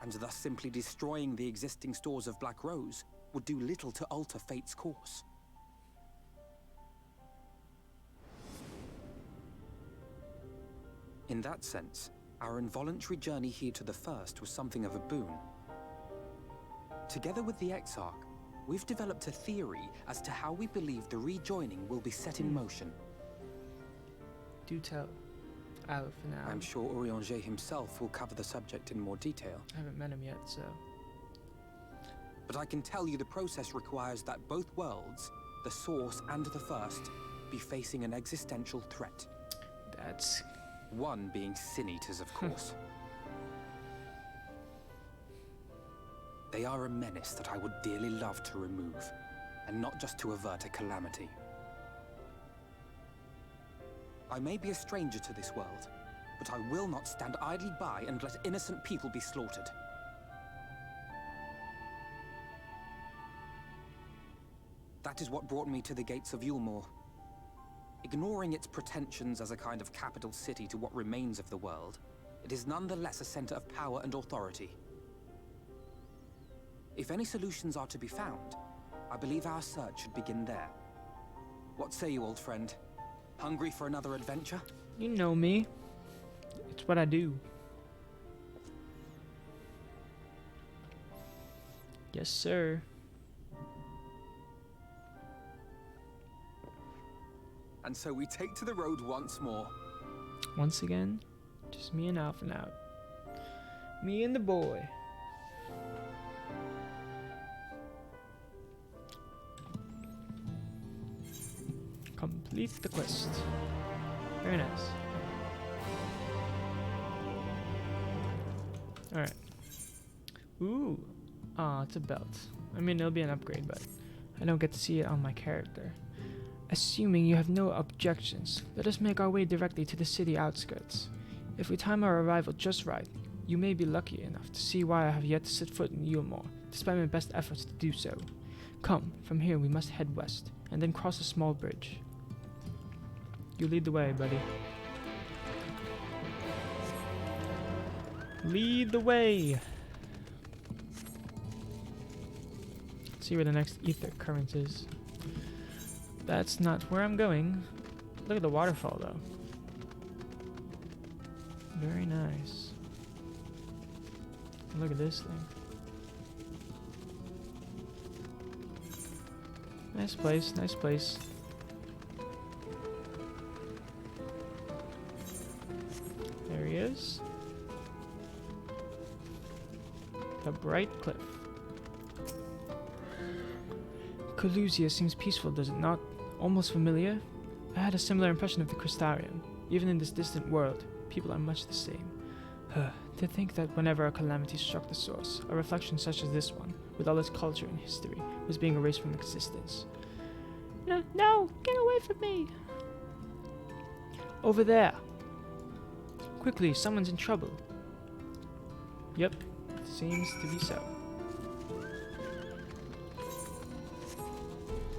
And thus simply destroying the existing stores of Black Rose would do little to alter fate's course. In that sense, our involuntary journey here to the First was something of a boon. Together with the Exarch, we've developed a theory as to how we believe the rejoining will be set in motion. Do tell. Out for now. I'm sure Urianger himself will cover the subject in more detail. I haven't met him yet, so... But I can tell you the process requires that both worlds, the Source and the First, be facing an existential threat. That's... One being Sin Eaters, of course. They are a menace that I would dearly love to remove, and not just to avert a calamity. I may be a stranger to this world, but I will not stand idly by and let innocent people be slaughtered. That is what brought me to the gates of Yulmore. Ignoring its pretensions as a kind of capital city to what remains of the world, it is nonetheless a center of power and authority. If any solutions are to be found, I believe our search should begin there. What say you, old friend? Hungry for another adventure? You know me. It's what I do. Yes, sir. And so we take to the road once more. Once again, just me and Alpha now. Me and the boy. Complete the quest. Very nice. Alright. Ooh. Ah, it's a belt. I mean, it'll be an upgrade, but I don't get to see it on my character. Assuming you have no objections, let us make our way directly to the city outskirts. If we time our arrival just right, you may be lucky enough to see why I have yet to set foot in Yulmore, despite my best efforts to do so. Come, from here we must head west, and then cross a small bridge. You lead the way, buddy. Lead the way! Let's see where the next Aether current is. That's not where I'm going. Look at the waterfall, though. Very nice. Look at this thing. Nice place, nice place. There he is. The bright cliff. Collusia seems peaceful, does it not? Almost familiar? I had a similar impression of the Crystarium. Even in this distant world, people are much the same. To think that whenever a calamity struck the source, a reflection such as this one, with all its culture and history, was being erased from existence. No, get away from me! Over there! Quickly, someone's in trouble. Yep, seems to be so.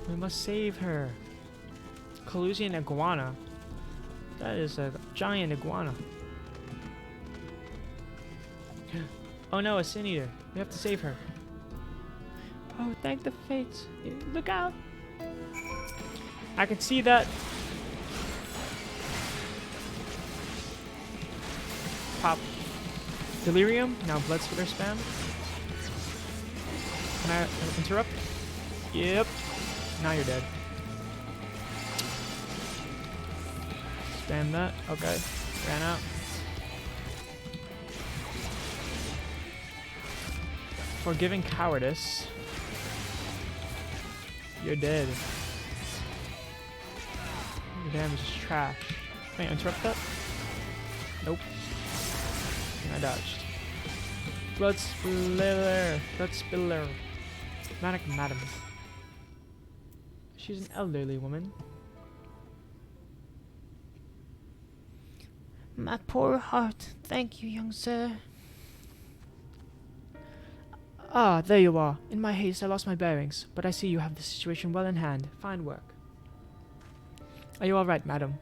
We must save her. Collusian iguana. That is a giant iguana. Oh no, a sin eater. We have to save her. Oh, thank the fates. Look out. I can see that. Pop. Delirium. Now blood spitter spam. Can I interrupt? Yep. Now you're dead. Spam that. Okay. Ran out. Forgiving cowardice. You're dead. Your damage is trash. Can I interrupt that? Nope. And I dodged. Blood spiller. Blood spiller. Manic madam. She's an elderly woman. My poor heart. Thank you, young sir. Ah, there you are. In my haste, I lost my bearings, but I see you have the situation well in hand. Fine work. Are you all right, madam?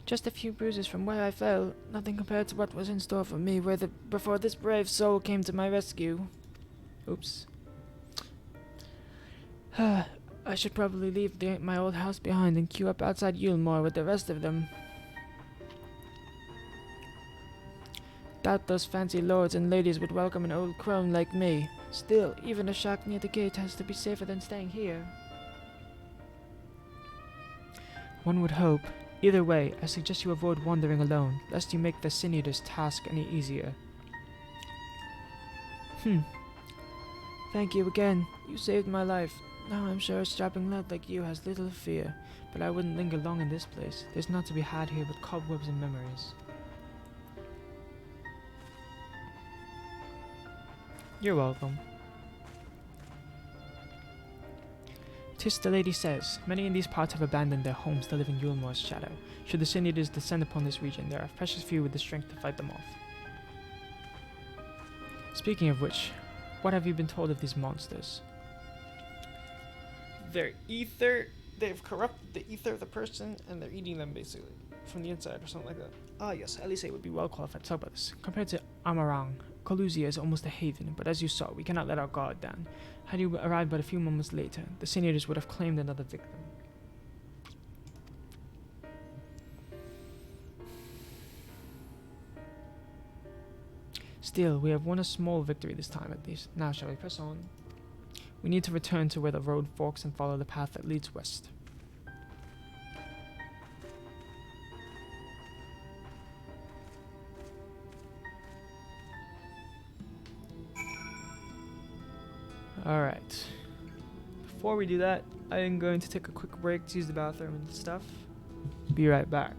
Just a few bruises from where I fell. Nothing compared to what was in store for me before this brave soul came to my rescue. Oops. I should probably leave my old house behind and queue up outside Yulmore with the rest of them. Doubt those fancy lords and ladies would welcome an old crone like me. Still, even a shack near the gate has to be safer than staying here. One would hope. Either way, I suggest you avoid wandering alone, lest you make the Sin Eater's task any easier. Thank you again. You saved my life. Now I'm sure a strapping lad like you has little fear, but I wouldn't linger long in this place. There's not to be had here but cobwebs and memories. You're welcome. 'Tis the lady says, many in these parts have abandoned their homes to live in Yulmor's shadow. Should the Sin Eaters descend upon this region, there are precious few with the strength to fight them off. Speaking of which, what have you been told of these monsters? They're ether. They've corrupted the ether of the person, and they're eating them basically from the inside or something like that. Ah, yes, Elise would be well qualified to talk about this. Compared to Amarang, Coluzia is almost a haven, but as you saw, we cannot let our guard down. Had you arrived but a few moments later, the Sin Eaters would have claimed another victim. Still, we have won a small victory this time at least. Now shall we press on? We need to return to where the road forks and follow the path that leads west. Alright. Before we do that, I am going to take a quick break to use the bathroom and stuff. Be right back.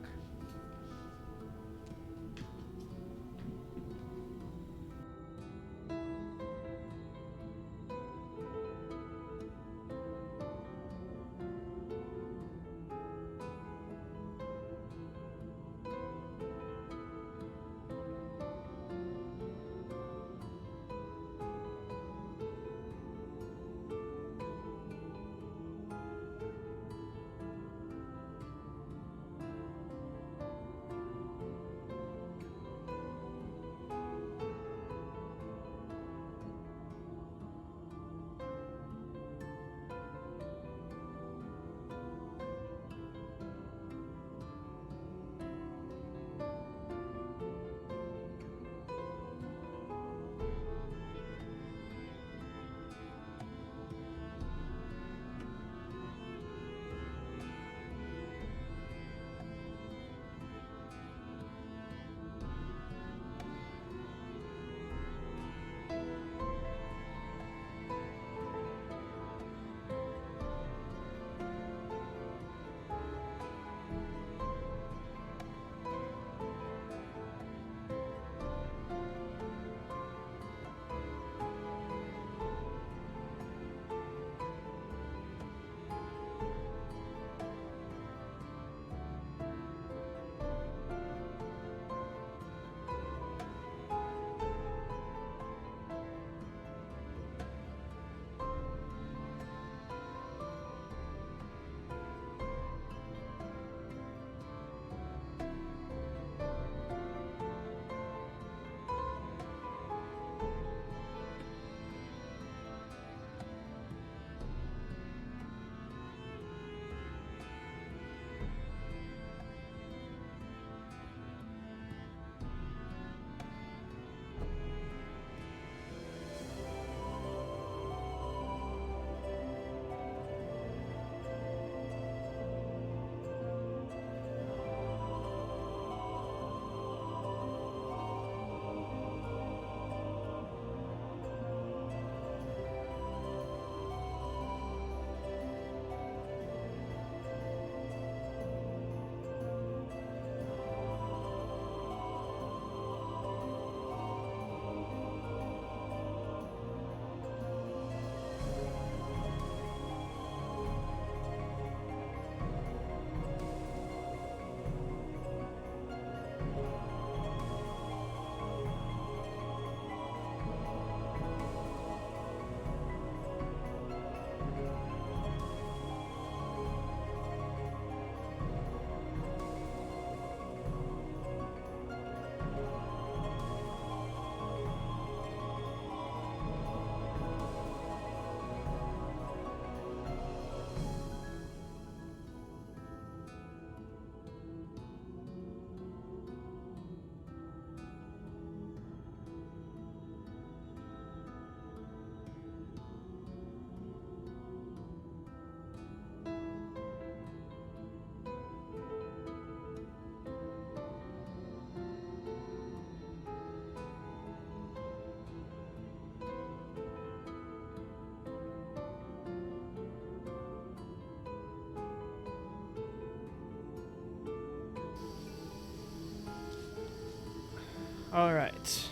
Alright,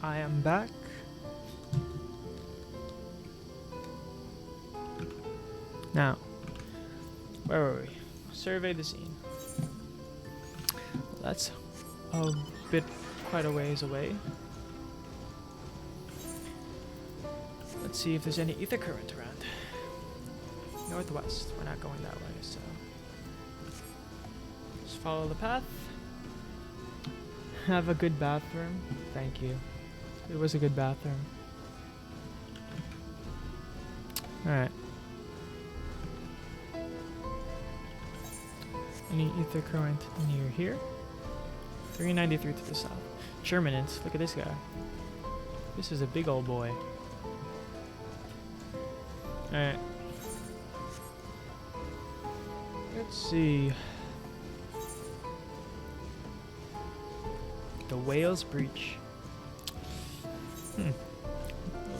I am back. Now, where were we? Survey the scene. Well, that's a bit, quite a ways away. Let's see if there's any ether current around. Northwest. We're not going that way, so just follow the path. Have a good bathroom. Thank you. It was a good bathroom. Alright. Any ether current near here? 393 to the south. Germinant. Look at this guy. This is a big old boy. Alright. Let's see. The Whale's Breach. Well,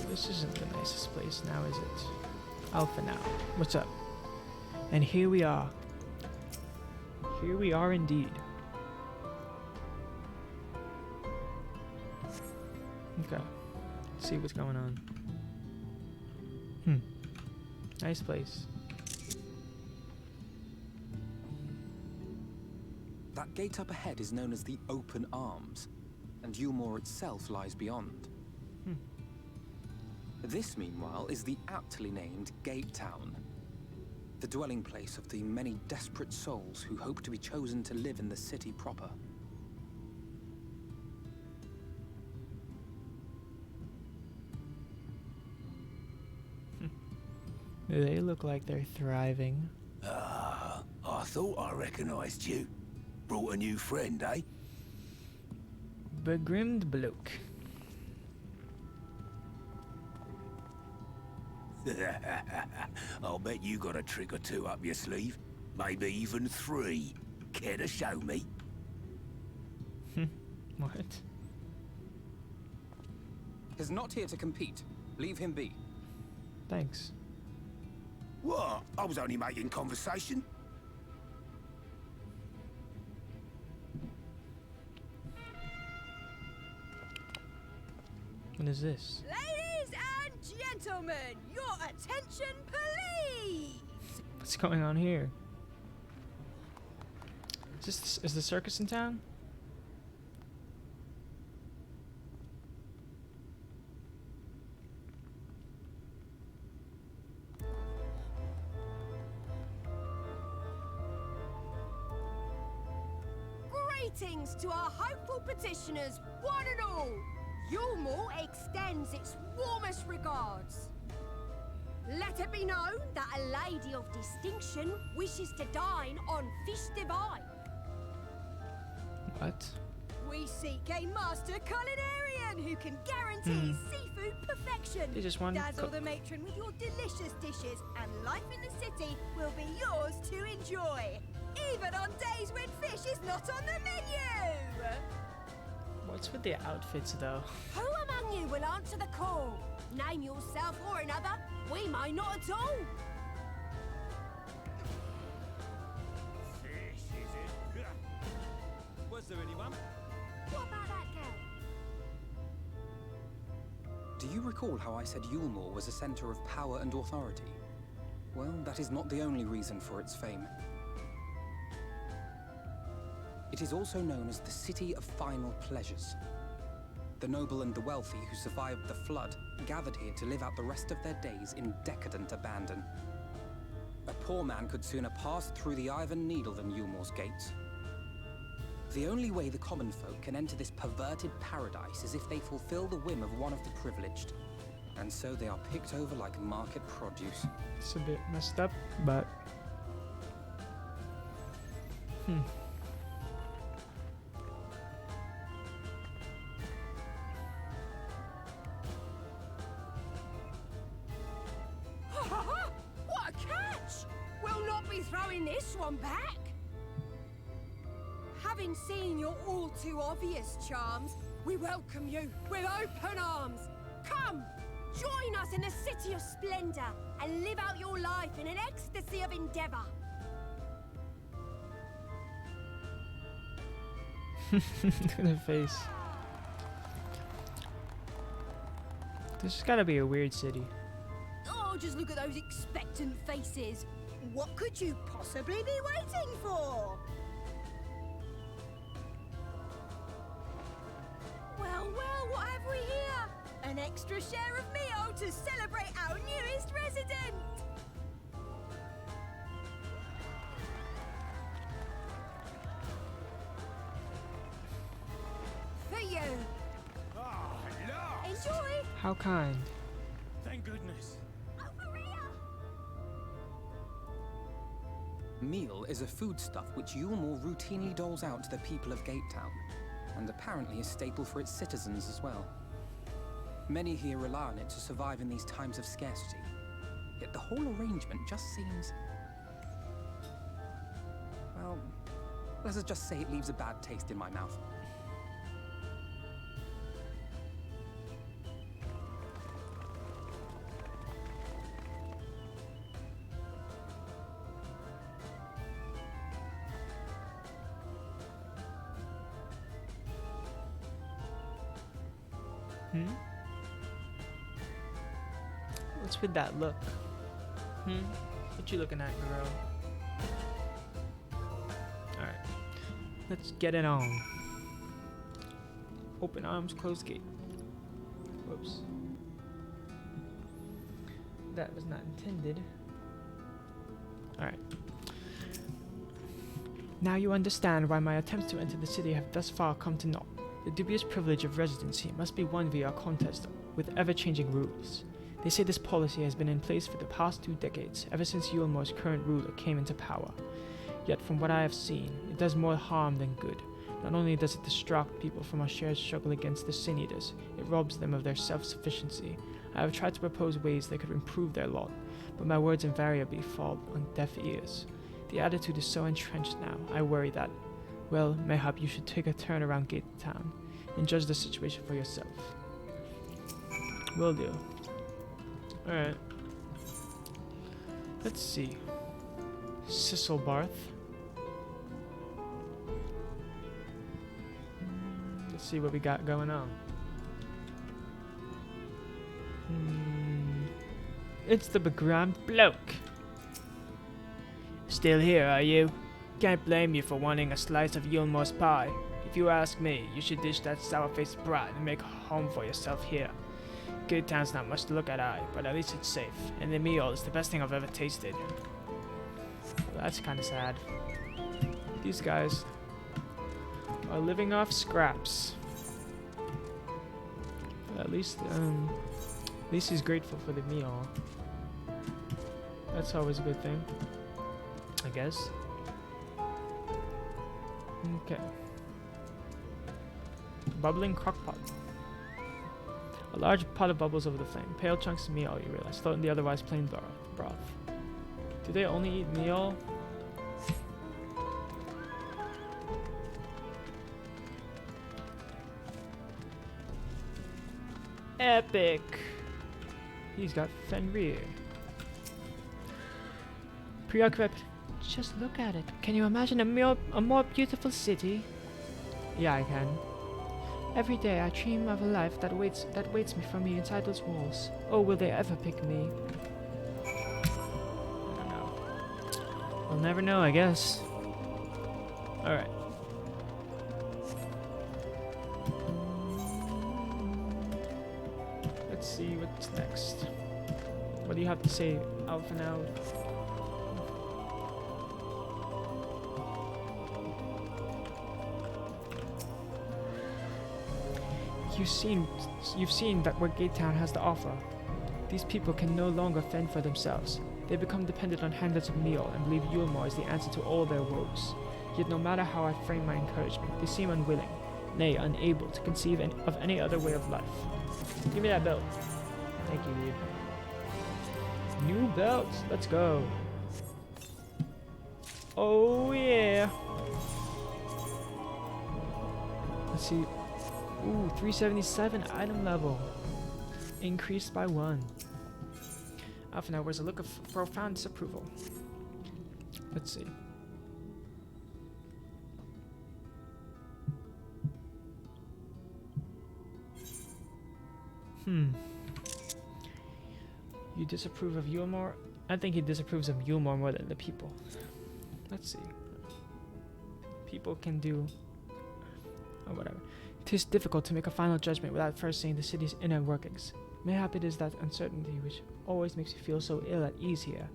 this isn't the nicest place now, is it? Alpha now. What's up? And here we are. Here we are indeed. Okay. Let's see what's going on. Nice place. That gate up ahead is known as the Open Arms, and Yulmore itself lies beyond. This, meanwhile, is the aptly named Gate Town, the dwelling place of the many desperate souls who hope to be chosen to live in the city proper. They look like they're thriving. Ah, I thought I recognized you. Brought a new friend, eh? Begrimmed bloke. I'll bet you got a trick or two up your sleeve. Maybe even 3. Care to show me? What? He's not here to compete. Leave him be. Thanks. What? I was only making conversation. What is this? Ladies and gentlemen, your attention, please! What's going on here? Is the circus in town? Greetings to our hopeful petitioners, one and all. Yulmore extends its warmest regards. Let it be known that a lady of distinction wishes to dine on fish divine. What? We seek a master culinarian who can guarantee seafood perfection. They just want Dazzle the matron with your delicious dishes, and life in the city will be yours to enjoy, even on days when fish is not on the menu. What's with the outfits, though? Who among you will answer the call? Name yourself or another. We may not at all. Fish, is it? Was there anyone? What about that girl? Do you recall how I said Yulmore was a center of power and authority? Well, that is not the only reason for its fame. It is also known as the City of Final Pleasures. The noble and the wealthy who survived the flood gathered here to live out the rest of their days in decadent abandon. A poor man could sooner pass through the Iron Needle than Yulmore's gates. The only way the common folk can enter this perverted paradise is if they fulfill the whim of one of the privileged. And so they are picked over like market produce. It's a bit messed up, but... What a catch! We'll not be throwing this one back. Having seen your all too obvious charms, we welcome you with open arms. Come, join us in the City of Splendor and live out your life in an ecstasy of endeavor. Look at her face. This has gotta be a weird city. Oh, Oh, just look at those expectant faces. What could you possibly be waiting for? Well, well, what have we here? An extra share of meal to celebrate our newest resident! For you. Ah, hello. Enjoy! How kind. Thank goodness. Meal is a foodstuff which Yulmore routinely doles out to the people of Gatetown, and apparently a staple for its citizens as well. Many here rely on it to survive in these times of scarcity, yet the whole arrangement just seems... well, let's just say it leaves a bad taste in my mouth. What's with that look? What you looking at, girl? Alright. Let's get it on. Open arms, closed gate. Whoops. That was not intended. Alright. Now you understand why my attempts to enter the city have thus far come to naught. The dubious privilege of residency must be won via a contest with ever-changing rules. They say this policy has been in place for the past 2 decades, ever since Yulmore's current ruler came into power. Yet from what I have seen, it does more harm than good. Not only does it distract people from our shared struggle against the Sin Eaters, it robs them of their self-sufficiency. I have tried to propose ways they could improve their lot, but my words invariably fall on deaf ears. The attitude is so entrenched now, I worry that, well, mayhap you should take a turn around Gate Town and judge the situation for yourself. Will do. Alright. Let's see. Sisselbarth. Let's see what we got going on. It's the begrimed bloke. Still here, are you? Can't blame you for wanting a slice of Yulmore's pie. If you ask me, you should dish that sour-faced brat and make a home for yourself here. Gate Town's not much to look at, but at least it's safe, and the meal is the best thing I've ever tasted. Well, that's kind of sad. These guys are living off scraps. But at least he's grateful for the meal. That's always a good thing, I guess. Okay. Bubbling crockpot. A large pot of bubbles over the flame. Pale chunks of meal, you realize, float in the otherwise plain broth. Do they only eat meal? Epic! He's got Fenrir. Preoccupied. Just look at it. Can you imagine a more beautiful city? Yeah, I can. Every day I dream of a life that waits me for me inside those walls. Oh, will they ever pick me? I don't know. We'll never know, I guess. Alright. Let's see what's next. What do you have to say, Alpha now? You've seen that what Gate Town has to offer. These people can no longer fend for themselves. They become dependent on handlers of meal and believe Yulmore is the answer to all their woes. Yet no matter how I frame my encouragement, they seem unwilling, nay, unable to conceive of any other way of life. Give me that belt. Thank you, dude. New belts. Let's go. Oh yeah. Let's see. Ooh, 377 item level. Increased by 1. Alpha now wears a look of profound disapproval. Let's see. You disapprove of Yulmore? I think he disapproves of Yulmore more than the people. Let's see. People can do... oh, whatever. It is difficult to make a final judgment without first seeing the city's inner workings. Mayhap it is that uncertainty which always makes me feel so ill at ease here.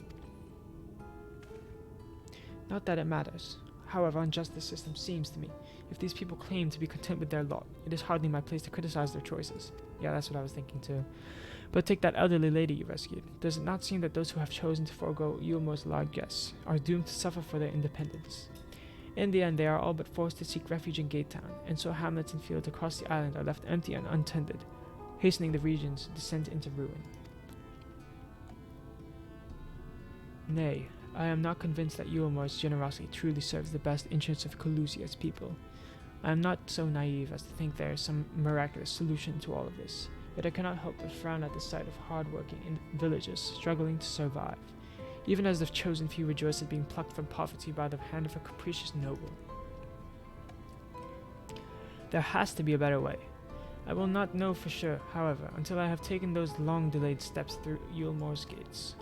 Not that it matters. However unjust the system seems to me. If these people claim to be content with their lot, it is hardly my place to criticize their choices. Yeah, that's what I was thinking too. But take that elderly lady you rescued. Does it not seem that those who have chosen to forego Yulmore's largesse are doomed to suffer for their independence? In the end, they are all but forced to seek refuge in Gate Town, and so hamlets and fields across the island are left empty and untended, hastening the region's descent into ruin. Nay, I am not convinced that Yulmore's generosity truly serves the best interests of Calusia's people. I am not so naive as to think there is some miraculous solution to all of this, yet I cannot help but frown at the sight of hard-working villagers struggling to survive, even as the chosen few rejoice at being plucked from poverty by the hand of a capricious noble. There has to be a better way. I will not know for sure, however, until I have taken those long-delayed steps through Yulmore's gates.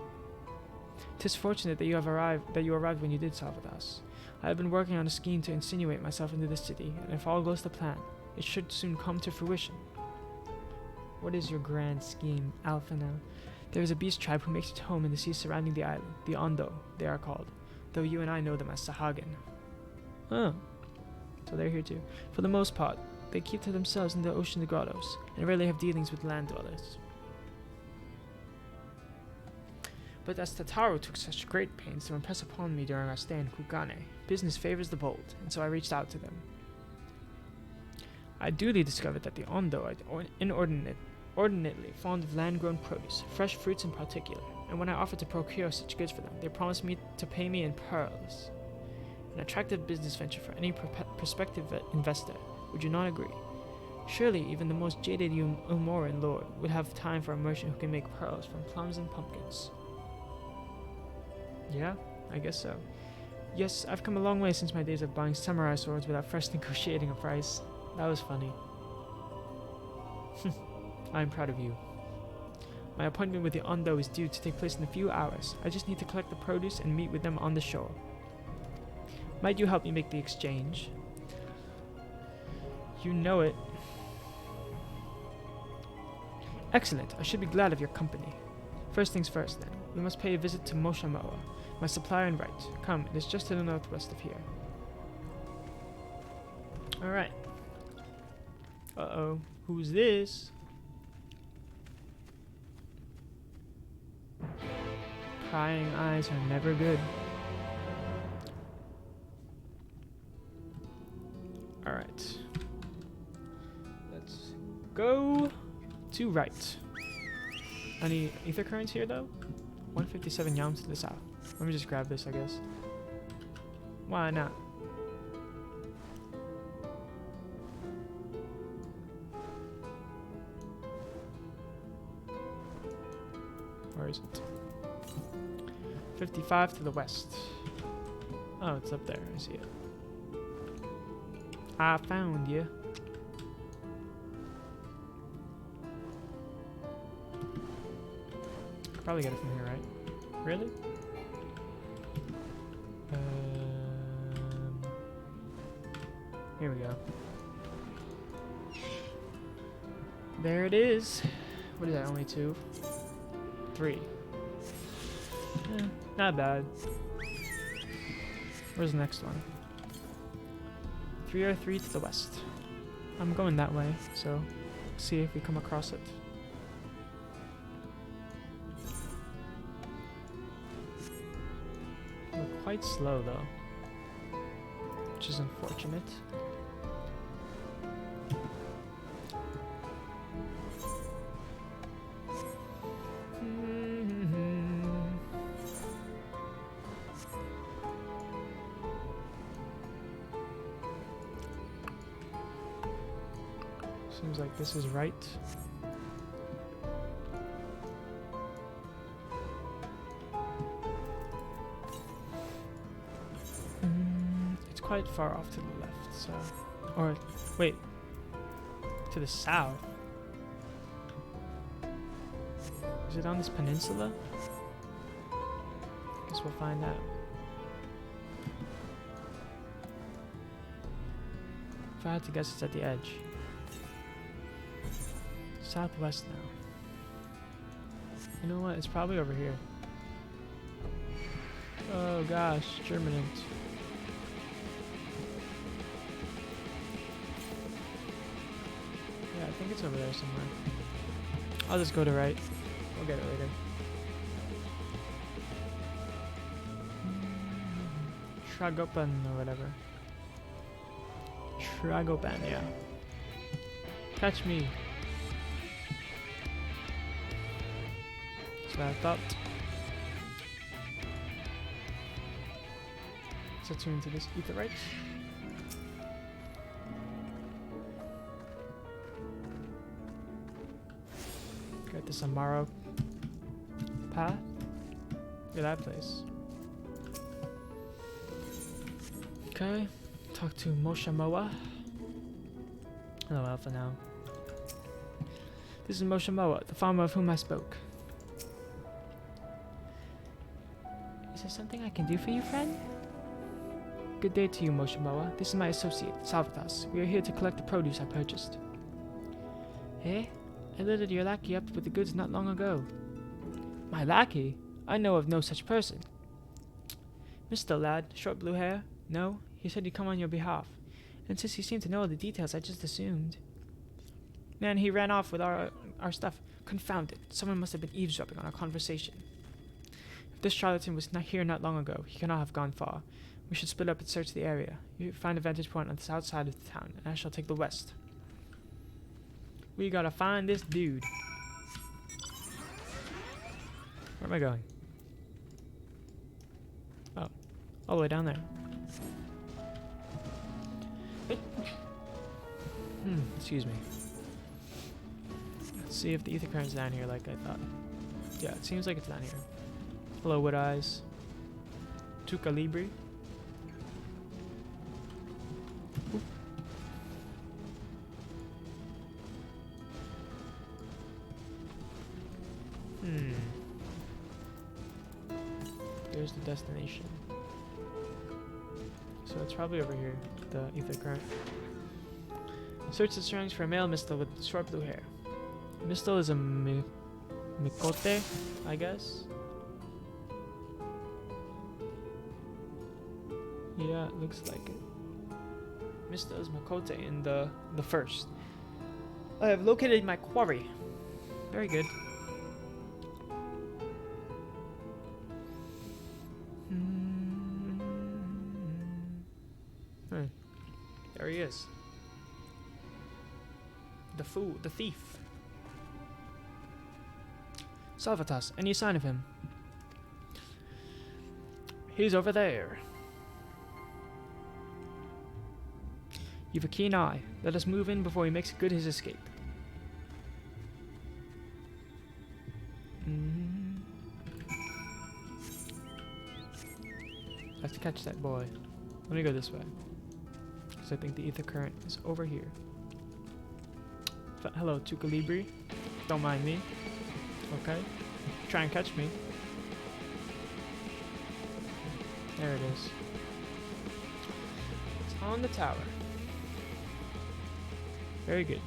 'Tis fortunate that you arrived when you did, Salvadas. I have been working on a scheme to insinuate myself into the city, and if all goes to plan, it should soon come to fruition. What is your grand scheme, Alphana? There is a beast tribe who makes its home in the seas surrounding the island, the Ondo, they are called, though you and I know them as Sahagin. Oh, so they're here too. For the most part, they keep to themselves in the ocean grottos, and rarely have dealings with land dwellers. But as Tataru took such great pains to impress upon me during our stay in Kugane, business favors the bold, and so I reached out to them. I duly discovered that the Ondo are inordinately fond of land-grown produce, fresh fruits in particular, and when I offered to procure such goods for them, they promised me to pay me in pearls. An attractive business venture for any prospective investor, would you not agree? Surely even the most jaded Umoran lord would have time for a merchant who can make pearls from plums and pumpkins. Yeah, I guess so. Yes, I've come a long way since my days of buying samurai swords without first negotiating a price. That was funny. I'm proud of you. My appointment with the Ondo is due to take place in a few hours. I just need to collect the produce and meet with them on the shore. Might you help me make the exchange? You know it. Excellent. I should be glad of your company. First things first, then. We must pay a visit to Moshamoa, my supplier in right. Come, it is just to the northwest of here. Alright. Uh-oh. Who's this? Prying eyes are never good. Alright. Let's go to right. Any ether currents here, though? 157 yams to the south. Let me just grab this, I guess. Why not? Where is it? 55 to the west. Oh, it's up there. I see it. I found you. Probably get it from here, right? Really? Here we go. There it is. What is that? Only 2? 3. Not bad. Where's the next one? 303 to the west. I'm going that way, so see if we come across it. We're quite slow though, which is unfortunate. Seems like this is right. It's quite far off to the left, so... Or, wait. To the south. Is Is it on this peninsula? Guess we'll find out. If I had to guess, it's at the edge. Southwest now. You know what? It's probably over here. Oh gosh, Germinant. Yeah, I think it's over there somewhere. I'll just go to right. We'll get it later. Tragopan or whatever. Tragopan, yeah. Catch me. That's what I thought. Let's tune into this Aetherite. Got this Amaro path. Look at that place. Okay. Talk to Moshamoa. Hello, Alpha now. This is Moshamoa, the farmer of whom I spoke. Is there something I can do for you, friend? Good day to you, Moshamoa. This is my associate, Salvatas. We are here to collect the produce I purchased. Eh? I loaded your lackey up with the goods not long ago. My lackey? I know of no such person. Mr. Lad, short blue hair? No? He said he'd come on your behalf. And since he seemed to know all the details, I just assumed. Man, he ran off with our stuff. Confound it. Someone must have been eavesdropping on our conversation. If this charlatan was not here not long ago, he cannot have gone far. We should split up and search the area. You find a vantage point on the south side of the town, and I shall take the west. We gotta find this dude. Where am I going? Oh, all the way down there. Excuse me. Let's see if the Aether current's down here like I thought. Yeah, it seems like it's down here. Hello, Wood Eyes. Tuca Libri. There's the destination. So it's probably over here, the Aether current. Search the surroundings for a male mistle with short blue hair. Mistle is a mikote, I guess. Yeah, it looks like it. Mistle is mikote in the first. I have located my quarry. Very good. There he is. The thief. Salvatas, any sign of him? He's over there. You've a keen eye. Let us move in before he makes good his escape. I have to catch that boy. Let me go this way. Because I think the Aether current is over here. Hello, Tuca Libri. Don't mind me. Okay. Try and catch me. There it is. It's on the tower. Very good.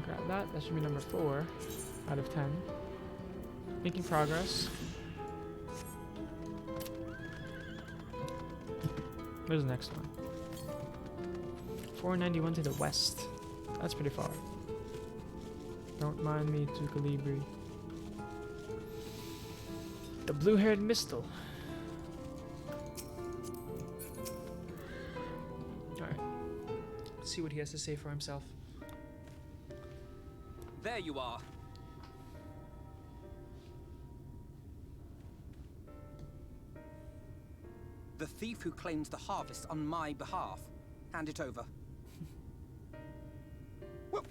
Grab that. That should be number 4 out of 10. Making progress. Where's the next one? 491 to the west. That's pretty far. Don't mind me, Tuca Libri. The blue-haired mistle. Alright. Let's see what he has to say for himself. There you are. The thief who claims the harvest on my behalf. Hand it over. Well,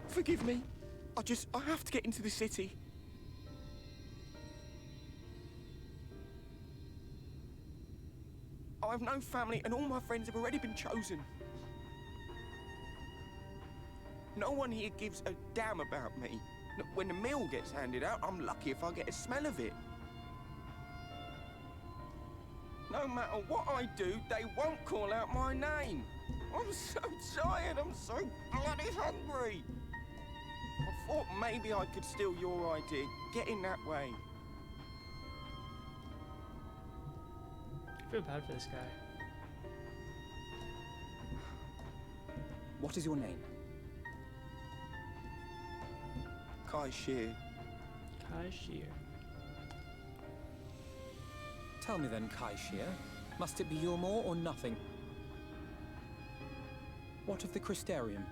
forgive me. I have to get into the city. I have no family and all my friends have already been chosen. No one here gives a damn about me. When the meal gets handed out, I'm lucky if I get a smell of it. No matter what I do, they won't call out my name. I'm so tired, I'm so bloody hungry. I thought maybe I could steal your idea, get in that way. I feel bad for this guy. What is your name? Kai Shear. Kai Shear. Tell me then, Kai Shear, must it be Yulmore or nothing? What of the Crystarium?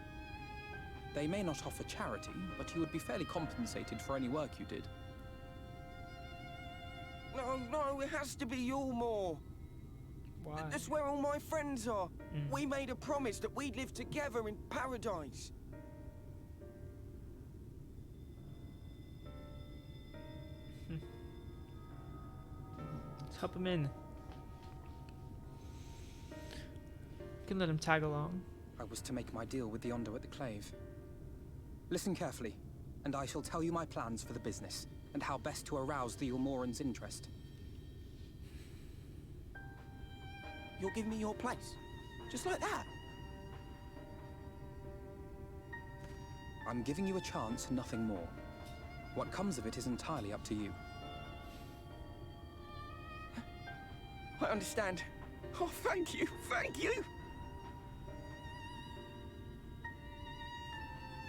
They may not offer charity, but you would be fairly compensated for any work you did. No, it has to be Yulmore. Why? That's where all my friends are. We made a promise that we'd live together in paradise. Let's help him in. You can let him tag along. I was to make my deal with the Ondo at the Clave. Listen carefully, and I shall tell you my plans for the business, and how best to arouse the Yulmorans' interest. You'll give me your place? Just like that? I'm giving you a chance, nothing more. What comes of it is entirely up to you. I understand. Oh, thank you, thank you!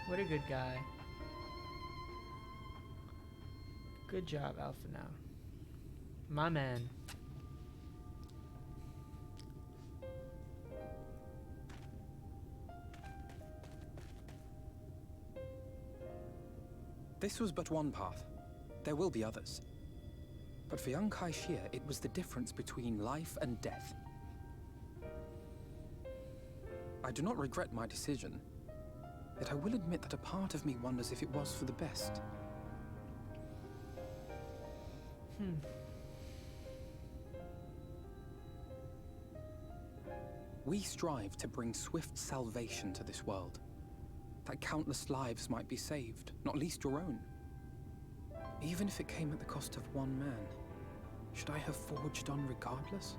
What a good guy. Good job, Alpha now. My man. This was but one path. There will be others. But for young Kai Shear, it was the difference between life and death. I do not regret my decision, yet I will admit that a part of me wonders if it was for the best. We strive to bring swift salvation to this world, that countless lives might be saved, not least your own. Even if it came at the cost of one man, should I have forged on regardless?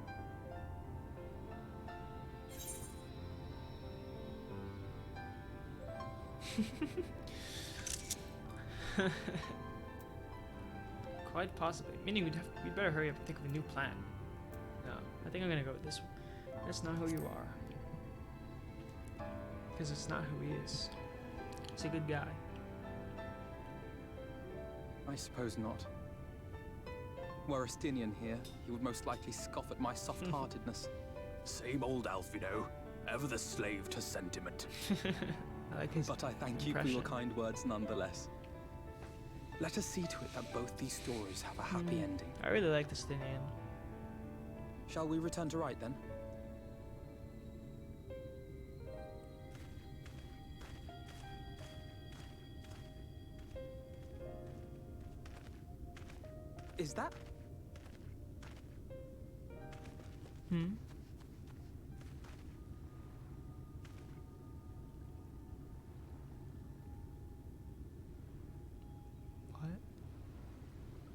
Quite possibly. Meaning we'd better hurry up and think of a new plan. No, I think I'm gonna go with this one. That's not who you are. Because it's not who he is. He's a good guy. I suppose not. Were Estinian here, he would most likely scoff at my soft-heartedness. Same old Alf, you know. Ever the slave to sentiment. I like his But I thank you for your kind words nonetheless. Let us see to it that both these stories have a happy ending. I really like the Estinian. Shall we return to Rite then? Is that? What?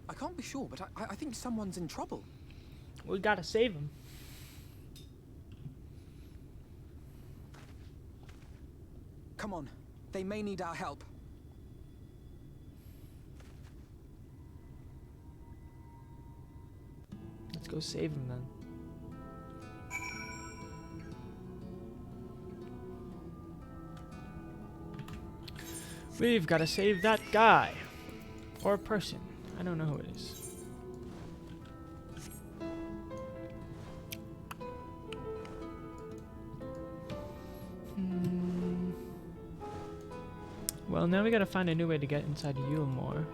I can't be sure, but I think someone's in trouble. We gotta save him. Come on, they may need our help. Let's go save him then. We've got to save that guy. Or person. I don't know who it is. Well, now we gotta find a new way to get inside Yulmore.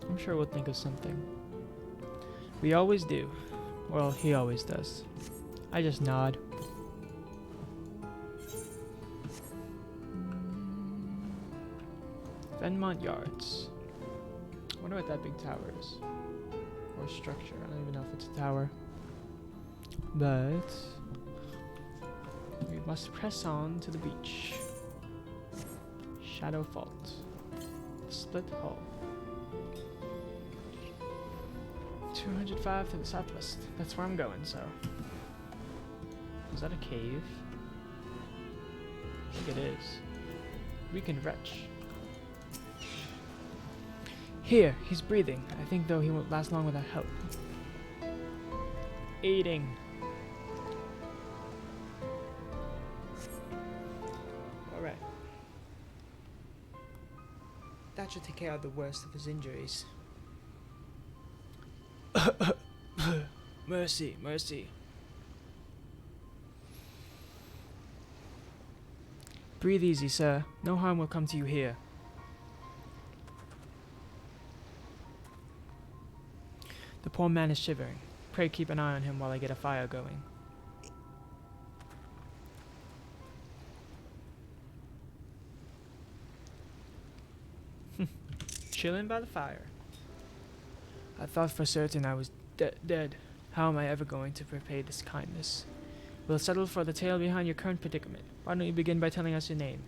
I'm sure we'll think of something. We always do. Well, he always does. I just nod. Venmont Yards. I wonder what that big tower is. Or structure. I don't even know if it's a tower. But we must press on to the beach. Shadow Fault. Split Hull. 205 to the southwest. That's where I'm going, so. Is that a cave? I think it is. Weakened wretch. Here, he's breathing. I think, though, he won't last long without help. Aiding. Alright. That should take care of the worst of his injuries. Mercy, mercy. Breathe easy, sir. No harm will come to you here. The poor man is shivering. Pray keep an eye on him while I get a fire going. Chilling by the fire. I thought for certain I was dead. How am I ever going to repay this kindness? We'll settle for the tale behind your current predicament. Why don't you begin by telling us your name?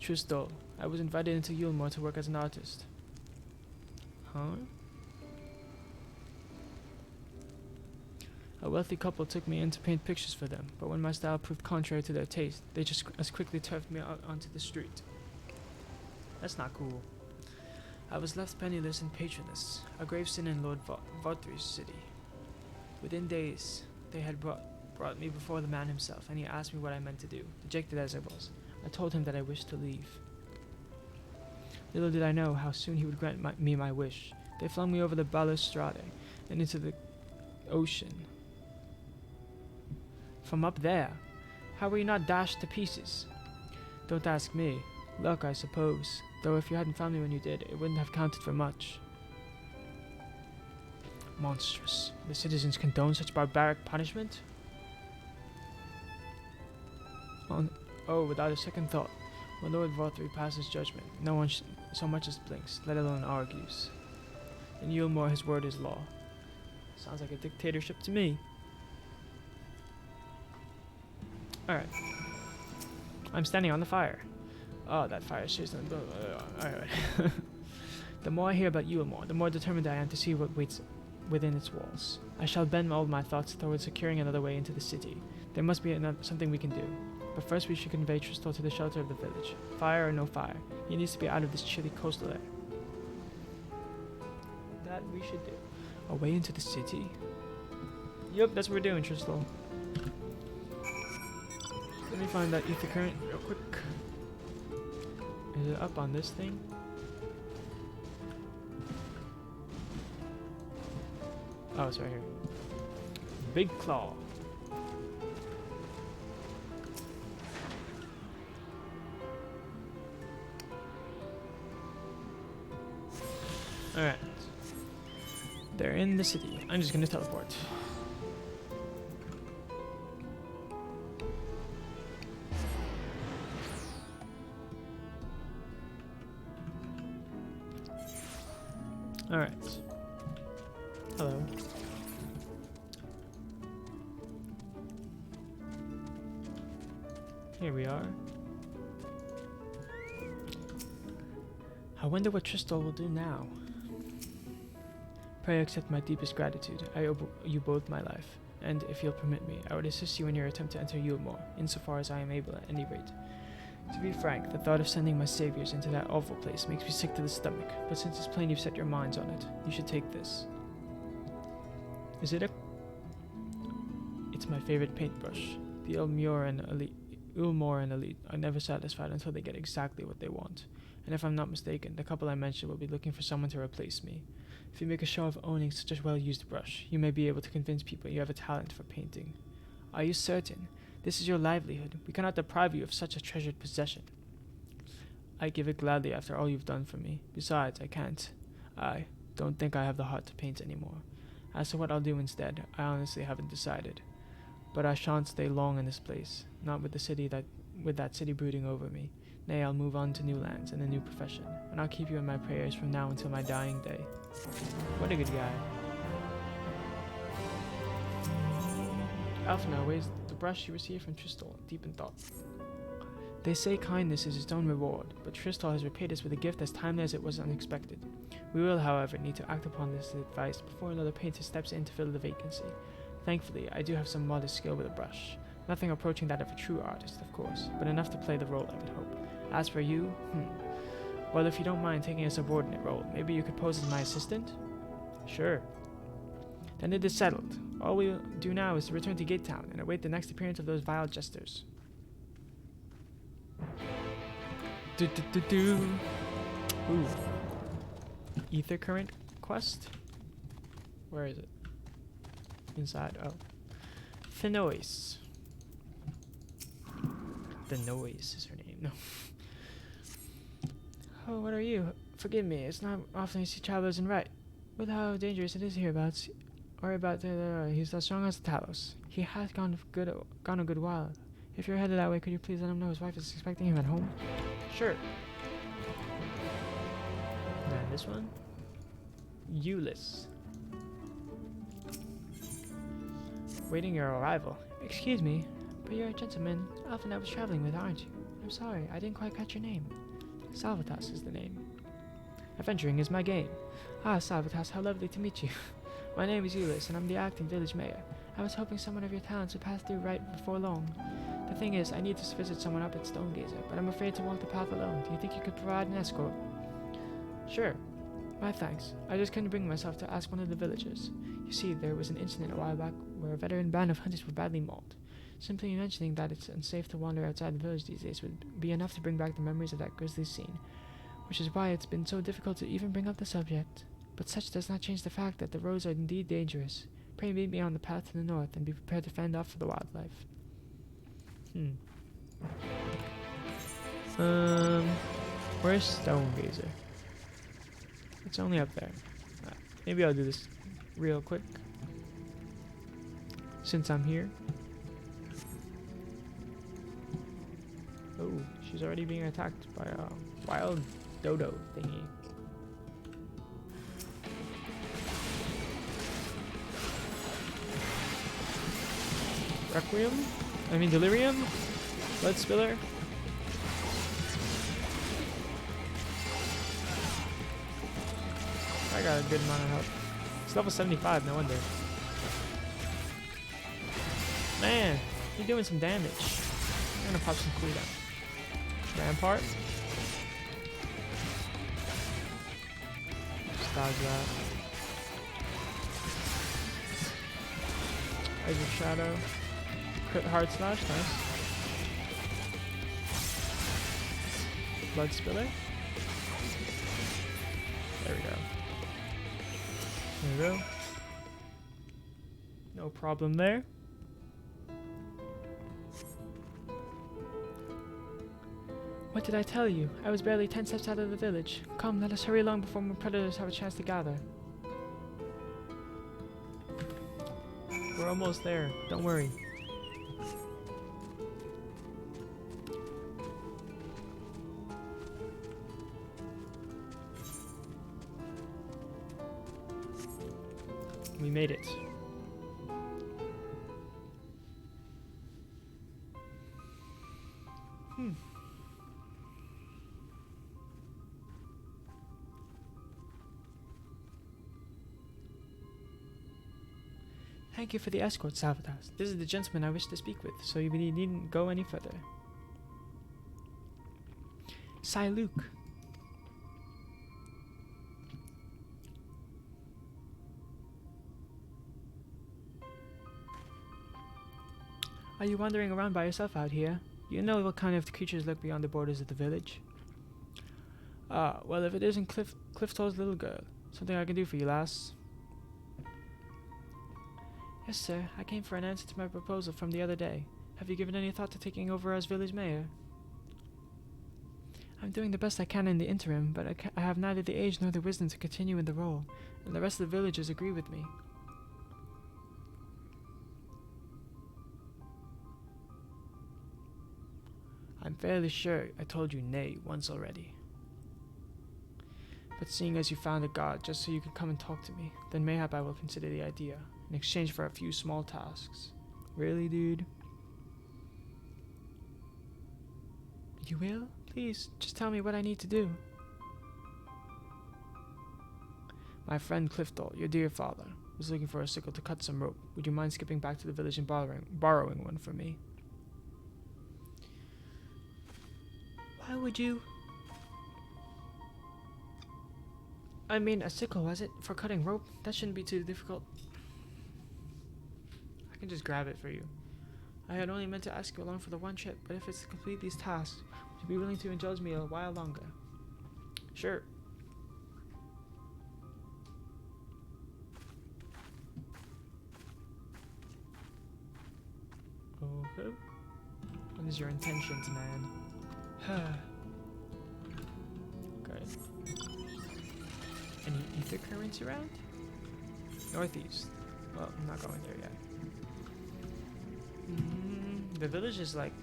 Tristol. I was invited into Yulmore to work as an artist. Huh? A wealthy couple took me in to paint pictures for them, but when my style proved contrary to their taste, they just as quickly turfed me out onto the street. That's not cool. I was left penniless and patronless, a grave sin in Lord Vartry's city. Within days, they had brought me before the man himself, and he asked me what I meant to do. Dejected as I was, I told him that I wished to leave. Little did I know how soon he would grant me my wish. They flung me over the balustrade and into the ocean. From up there, how were you not dashed to pieces? Don't ask me. Luck, I suppose. Though if you hadn't found me when you did, it wouldn't have counted for much. Monstrous. The citizens condone such barbaric punishment? Oh, without a second thought. When Lord Vartry passes judgment, no one so much as blinks, let alone argues. In Yulmore, his word is law. Sounds like a dictatorship to me. Alright. I'm standing on the fire. Oh, that fire is seriously... Alright. The more I hear about Yulmore, the more determined I am to see what waits within its walls. I shall bend all my thoughts towards securing another way into the city. There must be something we can do. But first we should convey Tristol to the shelter of the village. Fire or no fire, he needs to be out of this chilly coastal air. That we should do. A way into the city? Yep, that's what we're doing, Tristol. Let me find that ether current real quick. Is it up on this thing? Oh, it's right here. Big claw. Alright. They're in the city. I'm just gonna teleport. Alright. Hello. Here we are. I wonder what Tristol will do now. Pray accept my deepest gratitude. I owe you both my life, and if you'll permit me, I would assist you in your attempt to enter Yulmore, insofar as I am able at any rate. To be frank, the thought of sending my saviors into that awful place makes me sick to the stomach, but since it's plain you've set your minds on it, you should take this. Is it a... It's my favorite paintbrush. The Ulmoran elite are never satisfied until they get exactly what they want, and if I'm not mistaken, the couple I mentioned will be looking for someone to replace me. If you make a show of owning such a well-used brush, you may be able to convince people you have a talent for painting. Are you certain? This is your livelihood. We cannot deprive you of such a treasured possession. I give it gladly after all you've done for me. Besides, I can't. I don't think I have the heart to paint anymore. As to what I'll do instead, I honestly haven't decided. But I shan't stay long in this place, not with that city brooding over me. Nay, I'll move on to new lands and a new profession, and I'll keep you in my prayers from now until my dying day. What a good guy. Alpha now weighs the brush she received from Tristal, deep in thought. They say kindness is its own reward, but Tristal has repaid us with a gift as timely as it was unexpected. We will, however, need to act upon this advice before another painter steps in to fill the vacancy. Thankfully, I do have some modest skill with a brush. Nothing approaching that of a true artist, of course, but enough to play the role, I would hope. As for you, well, if you don't mind taking a subordinate role, maybe you could pose as my assistant? Sure. Then it is settled. All we'll do now is to return to Gate Town and await the next appearance of those vile jesters. Ooh. Aether current quest? Where is it? Inside. Oh. Thenois. Thenois is her name. No. Oh, what are you? Forgive me. It's not often you see travelers in right. With how dangerous it is hereabouts, or about he's as strong as Talos. He has gone a good while. If you're headed that way, could you please let him know his wife is expecting him at home? Sure. And this one? Euless. Waiting your arrival. Excuse me, but you're a gentleman Alpha I was traveling with, aren't you? I'm sorry, I didn't quite catch your name. Salvatas is the name. Adventuring is my game. Ah, Salvatas, how lovely to meet you. My name is Euless, and I'm the acting village mayor. I was hoping someone of your talents would pass through right before long. The thing is, I need to visit someone up at Stonegazer, but I'm afraid to walk the path alone. Do you think you could provide an escort? Sure. My thanks. I just couldn't bring myself to ask one of the villagers. You see, there was an incident a while back where a veteran band of hunters were badly mauled. Simply mentioning that it's unsafe to wander outside the village these days would be enough to bring back the memories of that grisly scene, which is why it's been so difficult to even bring up the subject. But such does not change the fact that the roads are indeed dangerous. Pray meet me on the path to the north and be prepared to fend off for the wildlife. Where's Stonegazer? It's only up there. Maybe I'll do this real quick, since I'm here. Oh, she's already being attacked by a wild dodo thingy. Delirium? Blood Spiller? I got a good amount of health. It's level 75, no wonder. Man, you're doing some damage. I'm gonna pop some cooldown. Rampart. Just dodge that. Edge of Shadow. Crit hard slash, nice. Blood Spiller. There we go. There we go. No problem there. What did I tell you? I was barely 10 steps out of the village. Come, let us hurry along before more predators have a chance to gather. We're almost there. Don't worry. We made it. Thank you for the escort, Salvatas. This is the gentleman I wish to speak with, so you needn't go any further. Luke. Are you wandering around by yourself out here? You know what kind of creatures lurk beyond the borders of the village? Ah, well, if it isn't Clifton's little girl, something I can do for you, lass. Yes, sir. I came for an answer to my proposal from the other day. Have you given any thought to taking over as village mayor? I'm doing the best I can in the interim, but I have neither the age nor the wisdom to continue in the role, and the rest of the villagers agree with me. I'm fairly sure I told you nay once already. But seeing as you found a god just so you could come and talk to me, then mayhap I will consider the idea, in exchange for a few small tasks. Really, dude? You will? Please, just tell me what I need to do. My friend Clifton, your dear father, was looking for a sickle to cut some rope. Would you mind skipping back to the village and borrowing one from me? Why would you? I mean, a sickle, was it? For cutting rope? That shouldn't be too difficult. I can just grab it for you. I had only meant to ask you along for the one trip, but if it's to complete these tasks, would you be willing to indulge me a while longer? Sure. Okay. What is your intentions, man? Okay. Any ether currents around? Northeast. Well, I'm not going there yet. The village is like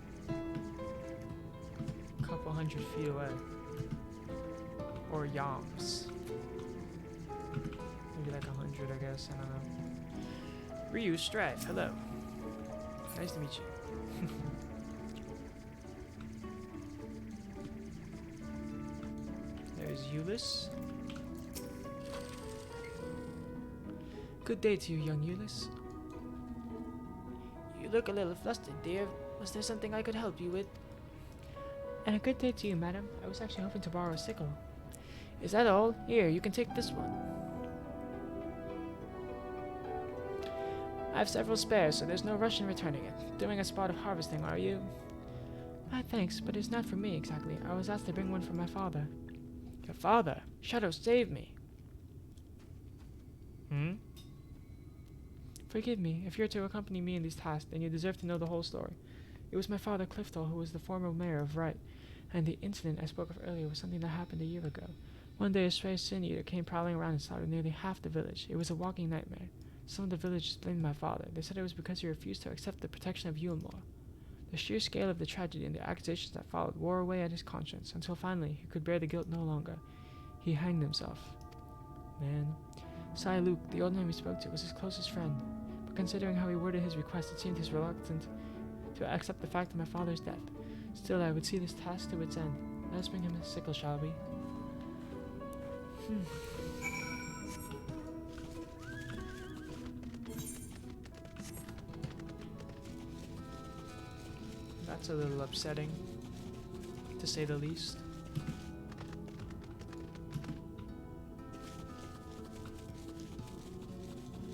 a couple 100 feet away. Or yams. Maybe like 100, I guess. I don't know. Ryu Strife, hello. Nice to meet you. There's Euless. Good day to you, young Euless. You look a little flustered, dear. Was there something I could help you with? And a good day to you, madam. I was actually hoping to borrow a sickle. Is that all? Here, you can take this one. I have several spares, so there's no rush in returning it. Doing a spot of harvesting, are you? Thanks, but it's not for me exactly. I was asked to bring one for my father. Your father? Shadow, save me. Forgive me. If you're to accompany me in these tasks, then you deserve to know the whole story. It was my father, Clifton, who was the former mayor of Wright, and the incident I spoke of earlier was something that happened a year ago. One day a stray sin eater came prowling around and slaughtered nearly half the village. It was a walking nightmare. Some of the villagers blamed my father. They said it was because he refused to accept the protection of Yulmore. The sheer scale of the tragedy and the accusations that followed wore away at his conscience, until finally he could bear the guilt no longer. He hanged himself. Man. Sai Luke, the old man we spoke to, was his closest friend. But considering how he worded his request, it seemed he's reluctant to accept the fact of my father's death. Still, I would see this task to its end. Let us bring him a sickle, shall we? That's a little upsetting, to say the least.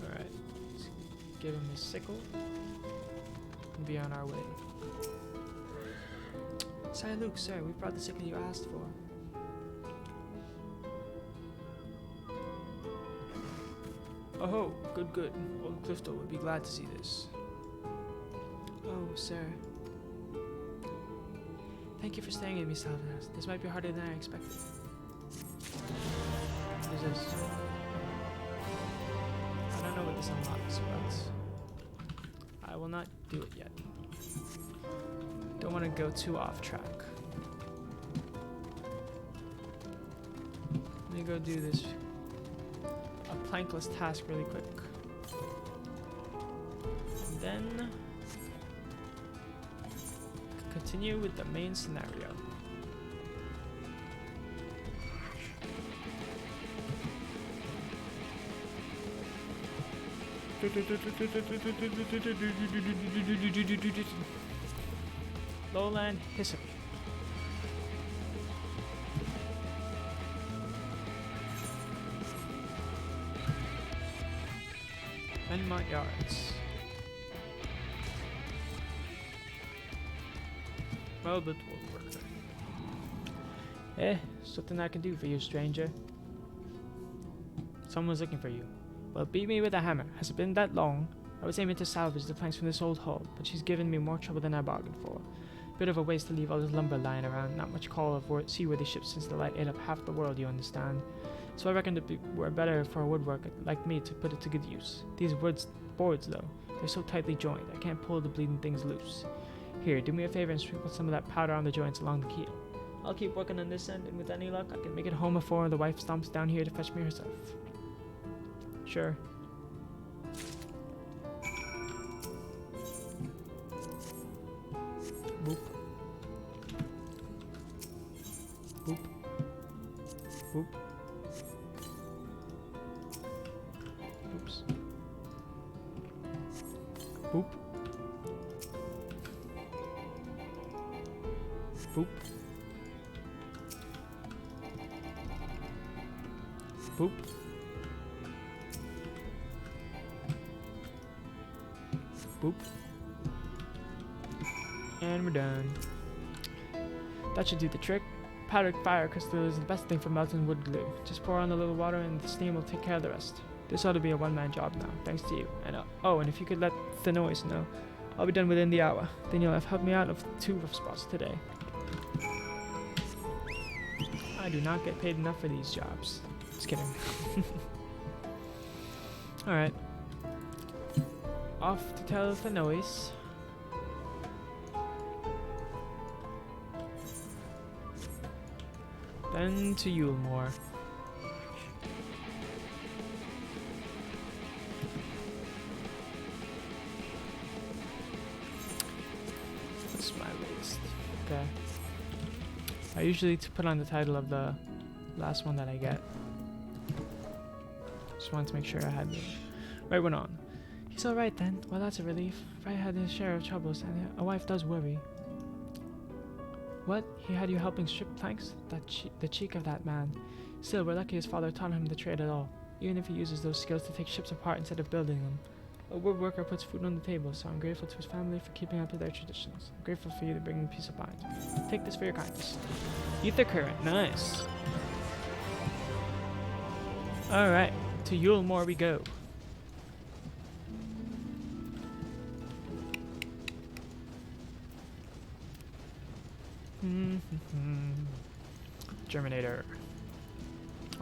Alright, let's give him his sickle and be on our way. Say, Luke, sir, we brought the sickle you asked for. Oh, good, good. Old Clifton would be glad to see this. Oh, sir. Thank you for staying with me, Salvador. This might be harder than I expected. What is this? I don't know what this unlocks, but I will not do it yet. Don't want to go too off track. Let me go do this. A plankless task really quick. And then continue with the main scenario. Lowland History. Benmont Yards. Well, but will work. Something I can do for you, stranger. Someone's looking for you. Well, beat me with a hammer. Has it been that long? I was aiming to salvage the planks from this old hull, but she's given me more trouble than I bargained for. Bit of a waste to leave all this lumber lying around. Not much call of seaworthy ships since the light ate up half the world, you understand. So I reckon it'd be better for a woodworker like me to put it to good use. These boards, though, they're so tightly joined, I can't pull the bleeding things loose. Here, do me a favor and sprinkle some of that powder on the joints along the keel. I'll keep working on this end, and with any luck, I can make it home before the wife stomps down here to fetch me herself. Sure. Boop. Boop. Boop. Oops. Boop. Boop. Boop. Boop. And we're done. That should do the trick. Powdered fire crystal is the best thing for melting wood glue. Just pour on a little water and the steam will take care of the rest. This ought to be a one-man job now, thanks to you. And oh, and if you could let the noise know, I'll be done within the hour. Then you'll have helped me out of 2 rough spots today. I do not get paid enough for these jobs. Just kidding. Alright. Off to tell the noise. Then to Yulemore. That's my list. Okay. I usually put on the title of the last one that I get. Just wanted to make sure I had the right one on. He's alright then. Well, that's a relief. Fry had his share of troubles, and a wife does worry. What? He had you helping strip planks? The cheek of that man. Still, we're lucky his father taught him the trade at all, even if he uses those skills to take ships apart instead of building them. A woodworker puts food on the table, so I'm grateful to his family for keeping up to their traditions. I'm grateful for you to bring me peace of mind. Take this for your kindness. Aether current, nice. Alright, to Yulemore we go. Germinator.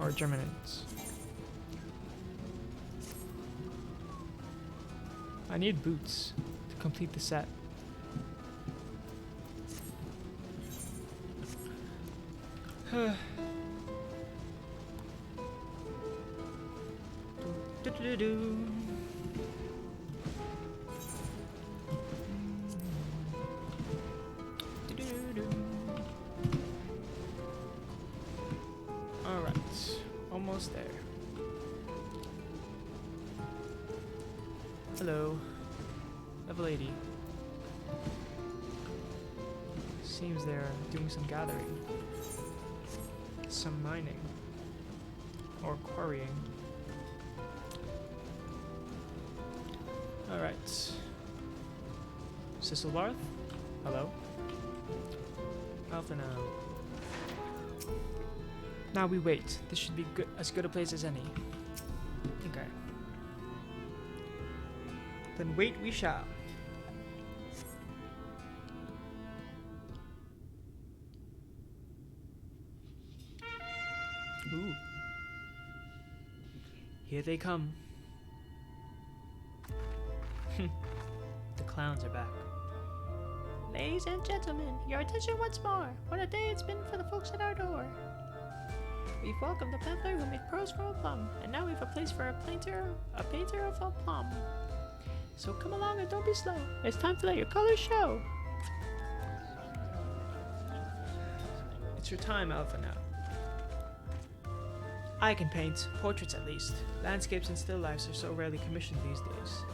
Or Germinants. I need boots to complete the set. Alright, almost there. Hello. Level 80. Seems they're doing some gathering. Some mining. Or quarrying. Alright. Sisselbarth? Hello? Alphina. Now we wait. This should be as good a place as any. Okay. Then wait we shall. Ooh. Here they come. The clowns are back. Ladies and gentlemen, your attention once more. What a day it's been for the folks at our door. We've welcomed the peddler who made pearls from a plum, and now we've a place for a painter of a plum. So come along and don't be slow. It's time to let your colors show. It's your time, Alphina. I can paint, portraits at least. Landscapes and still lifes are so rarely commissioned these days.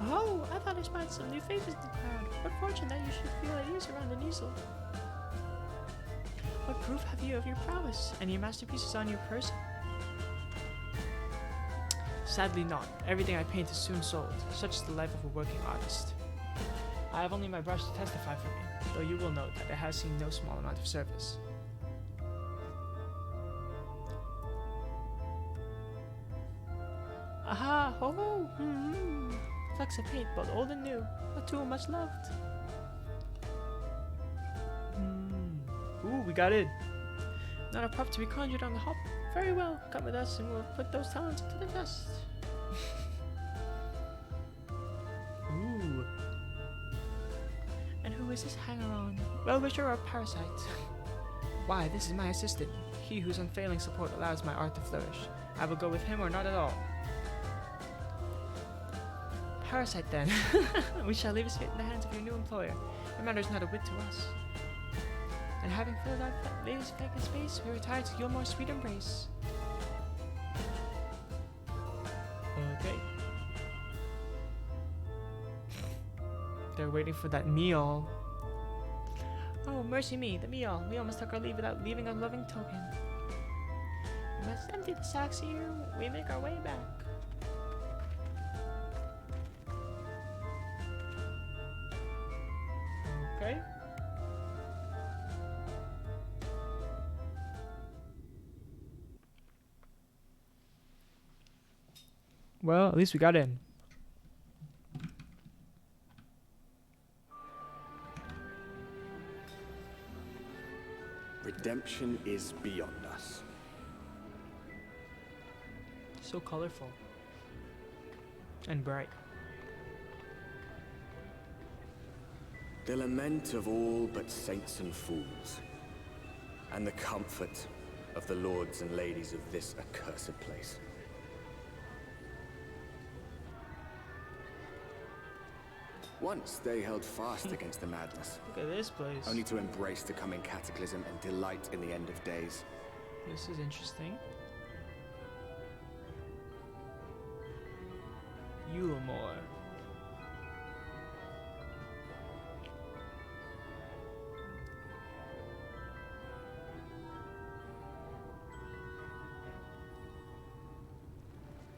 Oh, I thought I spied some new faces in the crowd. What fortune that you should feel at ease around an easel. What proof have you of your prowess? And your masterpieces on your person? Sadly not. Everything I paint is soon sold. Such is the life of a working artist. I have only my brush to testify for me, though you will note that it has seen no small amount of service. Aha! Ho ho! Flecks of paint, both old and new. A tool much loved. Ooh, we got it. Not a pup to be conjured on the hop. Very well, come with us and we'll put those talents into the dust. Ooh. And who is this hanger-on? Well-wisher or parasite? Why, this is my assistant. He whose unfailing support allows my art to flourish. I will go with him or not at all. parasite then. We shall leave his fate in the hands of your new employer. It matters not a whit to us. And having filled our latest vacant space, we retire to Gilmore's sweet embrace. Okay. They're waiting for that meal. Oh, mercy me, the meal. We almost took our leave without leaving a loving token. We must empty the sacks here. We make our way back. Okay. Well, at least we got in. Redemption is beyond us. So colorful. And bright. The lament of all but saints and fools, and the comfort of the lords and ladies of this accursed place. Once they held fast against the madness. Look at this place. Only to embrace the coming cataclysm and delight in the end of days. This is interesting. Yulmore.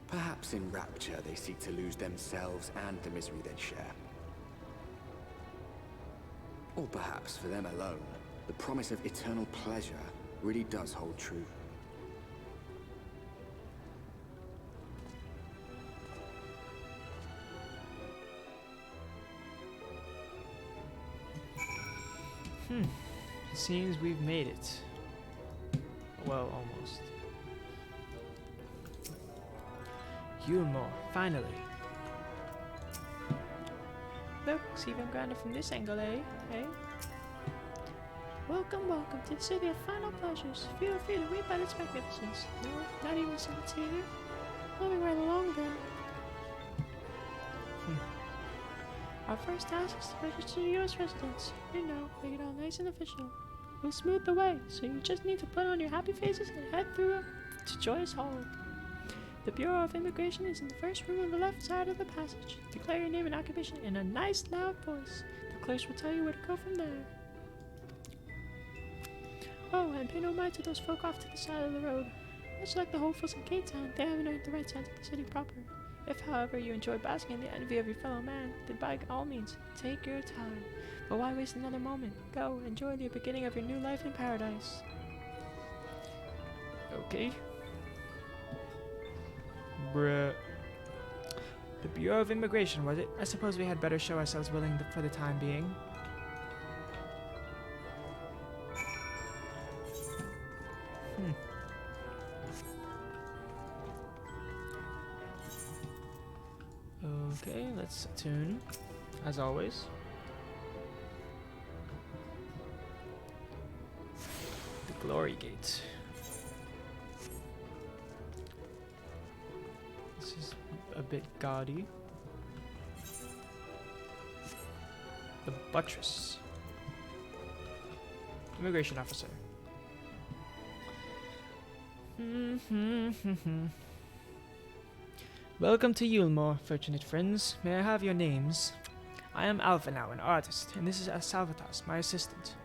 Perhaps in rapture they seek to lose themselves and the misery they share. Or perhaps for them alone, the promise of eternal pleasure really does hold true. It seems we've made it. Well, almost. Yulmore, finally. Look, it's even grander from this angle, eh? Welcome, welcome to the city of final pleasures. Feel free to weep at its magnificence. No, not even sincere. Moving right along then. Our first task is to register your residence. You know, make it all nice and official. We'll smooth the way, so you just need to put on your happy faces and head through to Joyous Hall. The Bureau of Immigration is in the first room on the left side of the passage. Declare your name and occupation in a nice loud voice. The clerks will tell you where to go from there. Oh, and pay no mind to those folk off to the side of the road. Much like the hopefuls in Cape Town, they haven't earned the right to enter the city proper. If, however, you enjoy basking in the envy of your fellow man, then by all means, take your time. But why waste another moment? Go, enjoy the beginning of your new life in paradise. Okay. Bruh. The Bureau of Immigration, was it? I suppose we had better show ourselves willing for the time being. Okay, let's attune, as always. The Glory Gate. This is a bit gaudy. The Buttress. Immigration officer. Welcome to Yulmore, fortunate friends. May I have your names? I am Alpha now, an artist, and this is Salvatas, my assistant.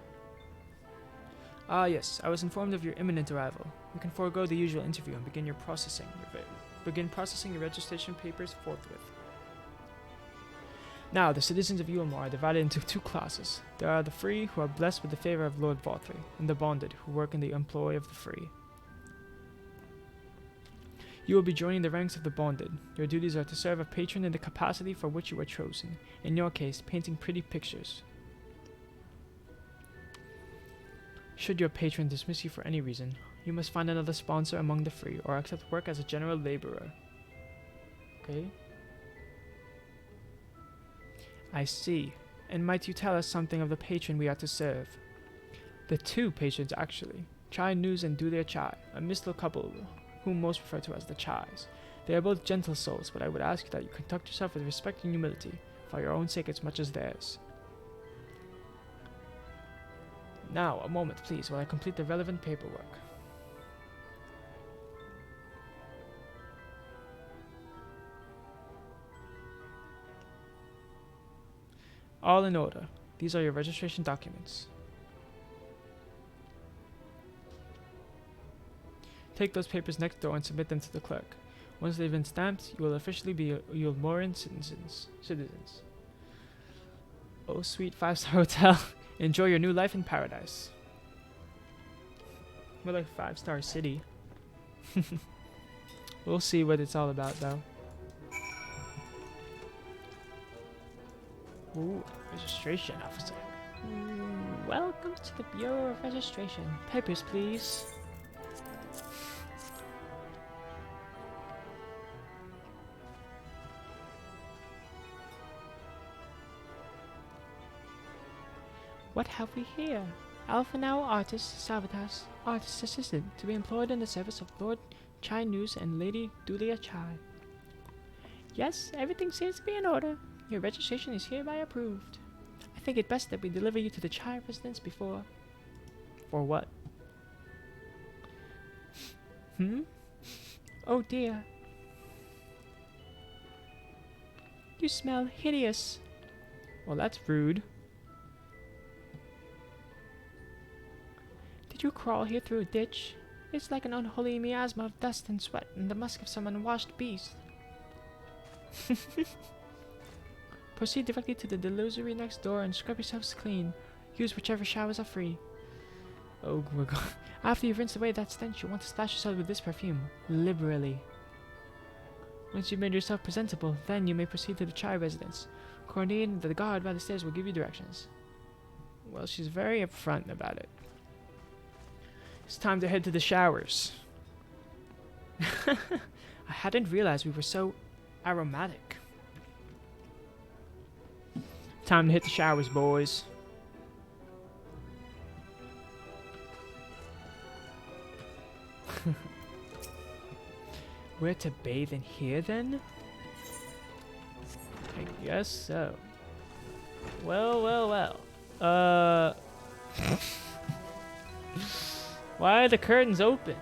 Ah yes, I was informed of your imminent arrival. We can forego the usual interview and begin processing your registration papers forthwith. Now, the citizens of Yulmore are divided into two classes. There are the free, who are blessed with the favor of Lord Vaultley, and the bonded, who work in the employ of the free. You will be joining the ranks of the bonded. Your duties are to serve a patron in the capacity for which you were chosen. In your case, painting pretty pictures. Should your patron dismiss you for any reason, you must find another sponsor among the free or accept work as a general laborer. Okay. I see. And might you tell us something of the patron we are to serve? The two patrons, actually. Chai News and Do Their Chai, a mistletoe couple whom most refer to as the Chais. They are both gentle souls, but I would ask that you conduct yourself with respect and humility, for your own sake as much as theirs. Now, a moment, please, while I complete the relevant paperwork. All in order. These are your registration documents. Take those papers next door and submit them to the clerk. Once they've been stamped, you will officially be Yulmoran citizens. Oh, sweet 5-star hotel. Enjoy your new life in paradise. More like 5-star city. We'll see what it's all about, though. Ooh, registration officer. Welcome to the Bureau of Registration. Papers, please. What have we here? Alpha now artist, Sabotage, artist assistant, to be employed in the service of Lord Chai News and Lady Dulia Chai. Yes, everything seems to be in order. Your registration is hereby approved. I think it best that we deliver you to the Chai residence before... For what? Oh dear. You smell hideous. Well, that's rude. Did you crawl here through a ditch? It's like an unholy miasma of dust and sweat and the musk of some unwashed beast. Proceed directly to the delusory next door and scrub yourselves clean. Use whichever showers are free. Oh, we're going. After you've rinsed away that stench, you want to splash yourself with this perfume, liberally. Once you've made yourself presentable, then you may proceed to the Chai residence. Cornine, the guard by the stairs, will give you directions. Well, she's very upfront about it. It's time to head to the showers. I hadn't realized we were so aromatic. Time to hit the showers, boys. We're to bathe in here, then? I guess so. Well, well, well. Why are the curtains open?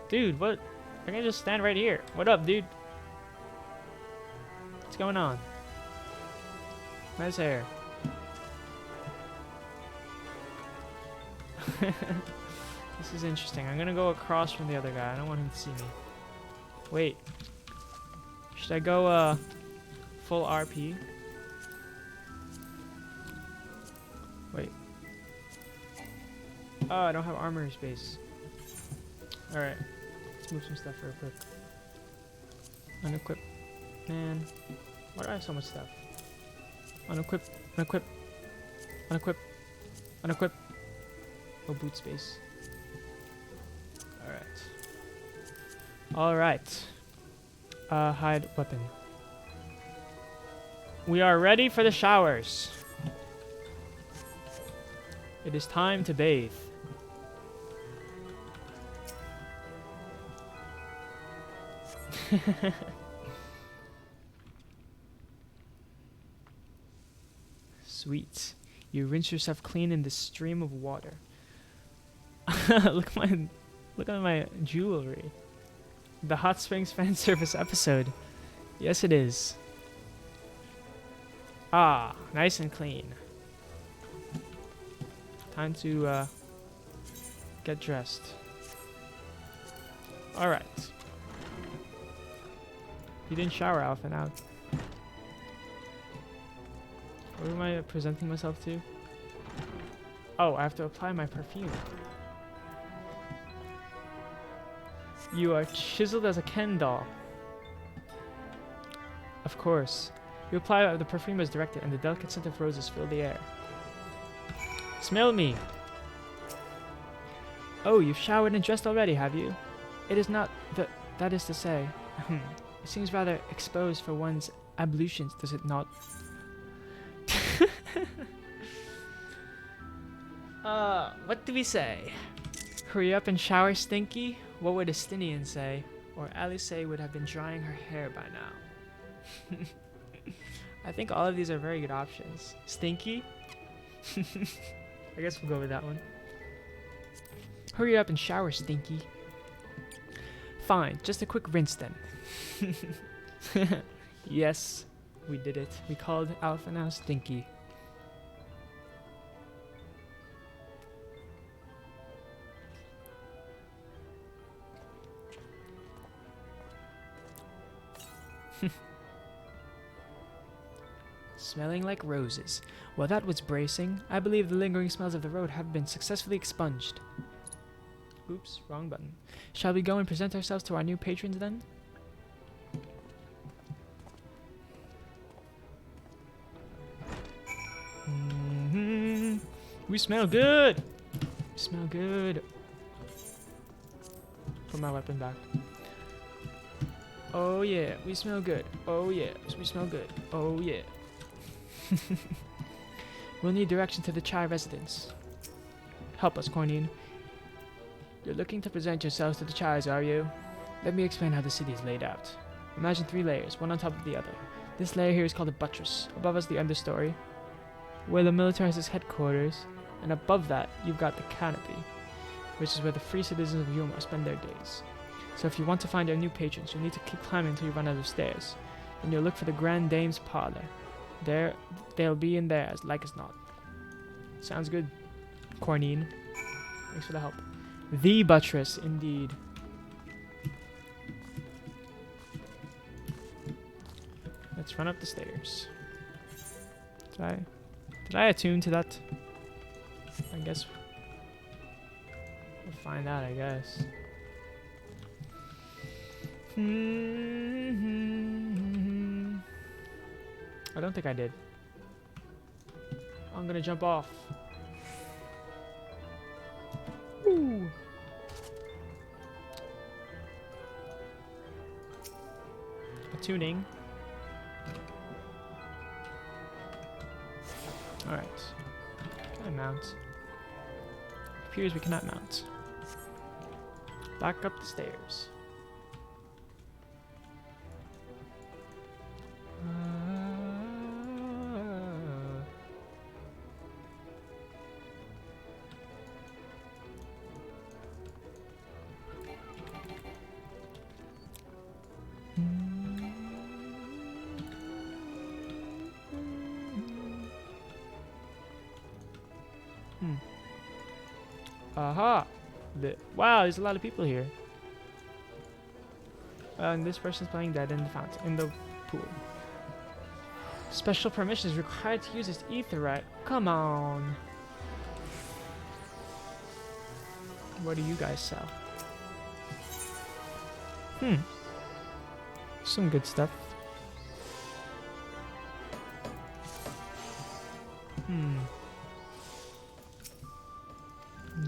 Dude, what? I can just stand right here. What up, dude? What's going on? Nice hair. This is interesting. I'm gonna go across from the other guy. I don't want him to see me. Wait. Should I go, full RP? Wait. Oh, I don't have armor space. Alright. Let's move some stuff real quick. Unequip. Man. Why do I have so much stuff? Unequip. Unequip. Unequip. Unequip. No boot space. Alright. Alright. Hide weapon. We are ready for the showers. It is time to bathe. Sweet. You rinse yourself clean in this stream of water. Look at my jewelry. The Hot Springs fan service episode. Yes, it is. Ah, nice and clean. Time to get dressed. Alright. You didn't shower, Alpha, now. What am I presenting myself to? Oh, I have to apply my perfume. You are chiseled as a Ken doll. Of course. You apply the perfume as directed, and the delicate scent of roses fill the air. Smell me! Oh, you've showered and dressed already, have you? It is not that is to say. It seems rather exposed for one's ablutions, does it not? What do we say? Hurry up and shower, Stinky? What would a Stinian say? Or Alice would have been drying her hair by now. I think all of these are very good options. Stinky? I guess we'll go with that one. Hurry up and shower, Stinky. Fine, just a quick rinse then. Yes, we did it. We called Alpha now Stinky. Smelling like roses. Well, that was bracing. I believe the lingering smells of the road have been successfully expunged. Oops, wrong button. Shall we go and present ourselves to our new patrons then? We smell good! We smell good. Put my weapon back. Oh yeah, we smell good. Oh yeah, we smell good. Oh yeah. We'll need direction to the Chai residence. Help us, Cornine. You're looking to present yourselves to the Chais, are you? Let me explain how the city is laid out. Imagine 3 layers, one on top of the other. This layer here is called a buttress. Above us, the understory, where the military has its headquarters, and above that, you've got the canopy, which is where the free citizens of Yuma spend their days. So if you want to find your new patrons, you'll need to keep climbing until you run out of stairs. Then you'll look for the Grand Dame's parlor. They'll be in there as like as not. Sounds good, Cornine. Thanks for the help. The buttress, indeed. Let's run up the stairs. Did I attune to that? I guess we'll find out, I guess. I don't think I did. I'm gonna jump off. Woo. Attuning. Alright. Can I mount? It appears we cannot mount. Back up the stairs. Aha! Wow, there's a lot of people here. And this person's playing dead in the fountain, in the pool. Special permission is required to use this Aether, right? Come on. What do you guys sell? Some good stuff.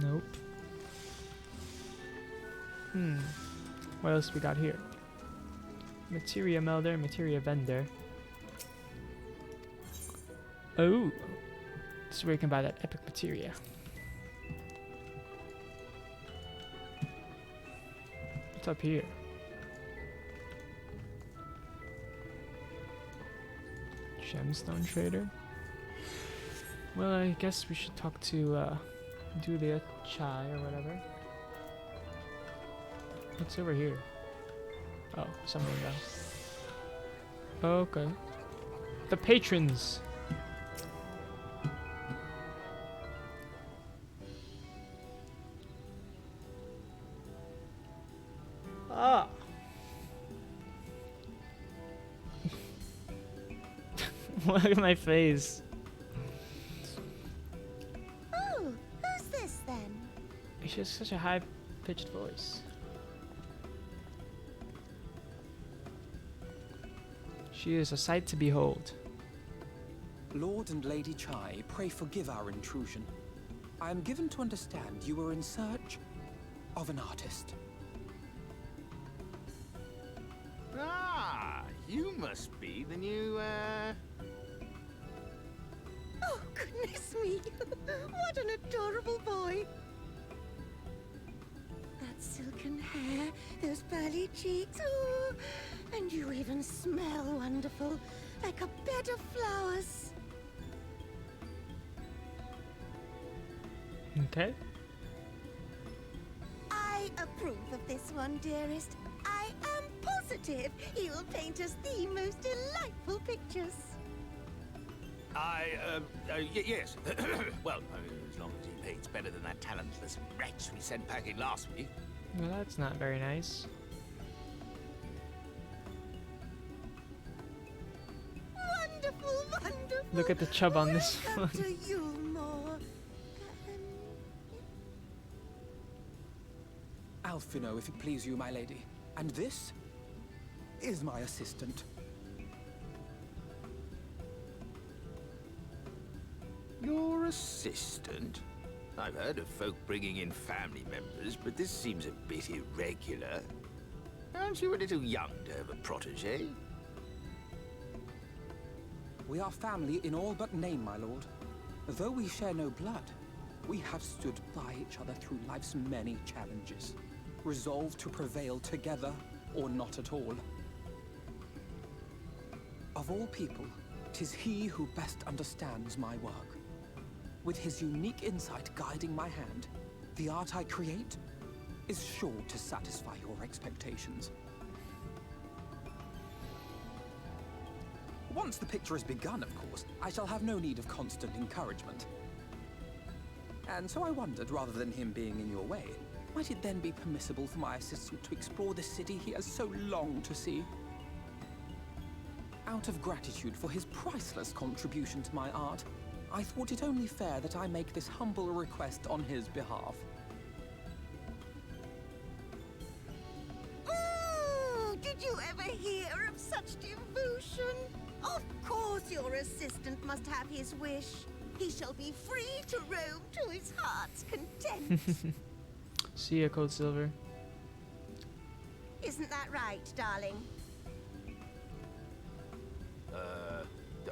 Nope. What else we got here? Materia melder, materia vendor. Oh! This is where you can buy that epic materia. What's up here? Gemstone trader? Well, I guess we should talk to Dulia Chai or whatever. What's over here? Oh, some window. Okay. The patrons! Ah! Look at my face. Oh, who's this then? She has such a high-pitched voice. She is a sight to behold. Lord and Lady Chai, pray forgive our intrusion. I am given to understand you were in search of an artist. Ah, you must be the new, Oh, goodness me! What an adorable boy! That's silken hair, those pearly cheeks, ooh, and you even smell wonderful, like a bed of flowers. Okay. I approve of this one, dearest. I am positive he'll paint us the most delightful pictures. Yes. Well, as long as he paints better than that talentless wretch we sent packing last week. Well, that's not very nice. Wonderful, wonderful. Look at the chub on this one. To Yulmore. Alphino, if it please you, my lady. And this is my assistant. Your assistant? I've heard of folk bringing in family members, but this seems a bit irregular. Aren't you a little young to have a protege? We are family in all but name, my lord. Though we share no blood, we have stood by each other through life's many challenges, resolved to prevail together or not at all. Of all people, 'tis he who best understands my work. With his unique insight guiding my hand, the art I create is sure to satisfy your expectations. Once the picture is begun, of course, I shall have no need of constant encouragement. And so I wondered, rather than him being in your way, might it then be permissible for my assistant to explore the city he has so longed to see? Out of gratitude for his priceless contribution to my art, I thought it only fair that I make this humble request on his behalf. Ooh, did you ever hear of such devotion? Of course your assistant must have his wish. He shall be free to roam to his heart's content. See ya, Cold Silver. Isn't that right, darling?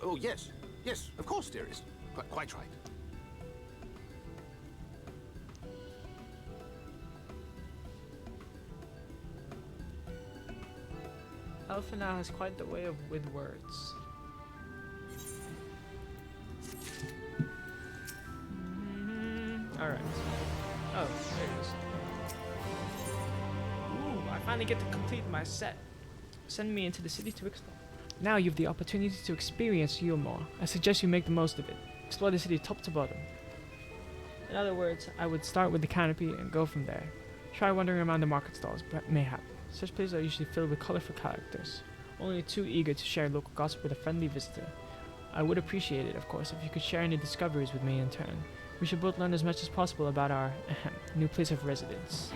Oh, yes. Yes, of course, dearest. Quite right. Alpha now has quite the way with words. Alright. Oh, there it is. Ooh, I finally get to complete my set. Send me into the city to explore. Now you have the opportunity to experience Yulmore. I suggest you make the most of it. Explore the city top to bottom. In other words, I would start with the canopy and go from there. Try wandering around the market stalls, mayhap. Such places are usually filled with colorful characters, only too eager to share local gossip with a friendly visitor. I would appreciate it, of course, if you could share any discoveries with me in turn. We should both learn as much as possible about our new place of residence.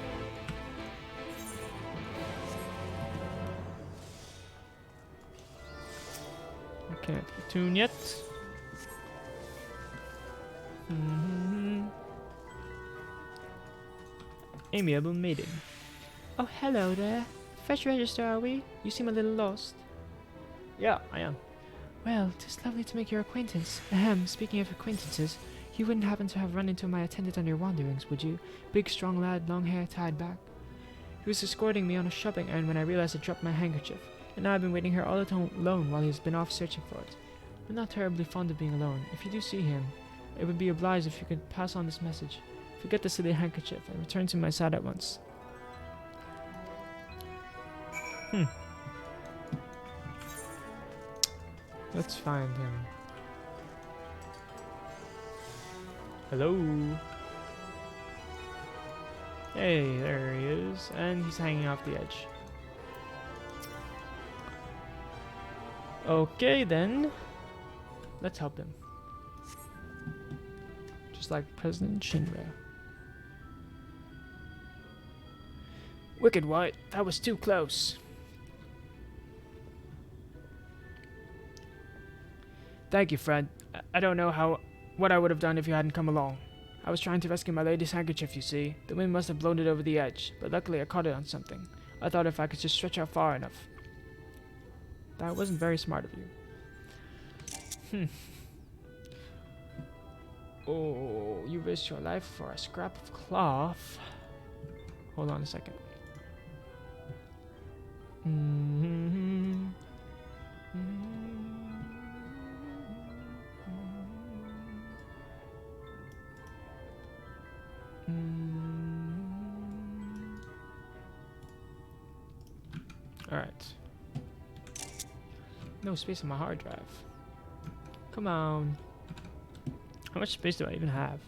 I can't tune yet. Amiable maiden. Oh, hello there. Fresh register, are we? You seem a little lost. Yeah, I am. Well, 'tis lovely to make your acquaintance. Speaking of acquaintances, you wouldn't happen to have run into my attendant on your wanderings, would you? Big, strong lad, long hair, tied back. He was escorting me on a shopping errand when I realized I dropped my handkerchief, and now I've been waiting here all alone while he's been off searching for it. I'm not terribly fond of being alone. If you do see him, it would be obliged if you could pass on this message. Forget the silly handkerchief and return to my side at once. Let's find him. Hello. Hey, there he is. And he's hanging off the edge. Okay then. Let's help him. Just like President Shinra. Wicked White, that was too close. Thank you, Fred. I don't know what I would have done if you hadn't come along. I was trying to rescue my lady's handkerchief, you see. The wind must have blown it over the edge, but luckily I caught it on something. I thought if I could just stretch out far enough. That wasn't very smart of you. Oh, you risked your life for a scrap of cloth. Hold on a second. Alright. No space on my hard drive. Come on. How much space do I even have?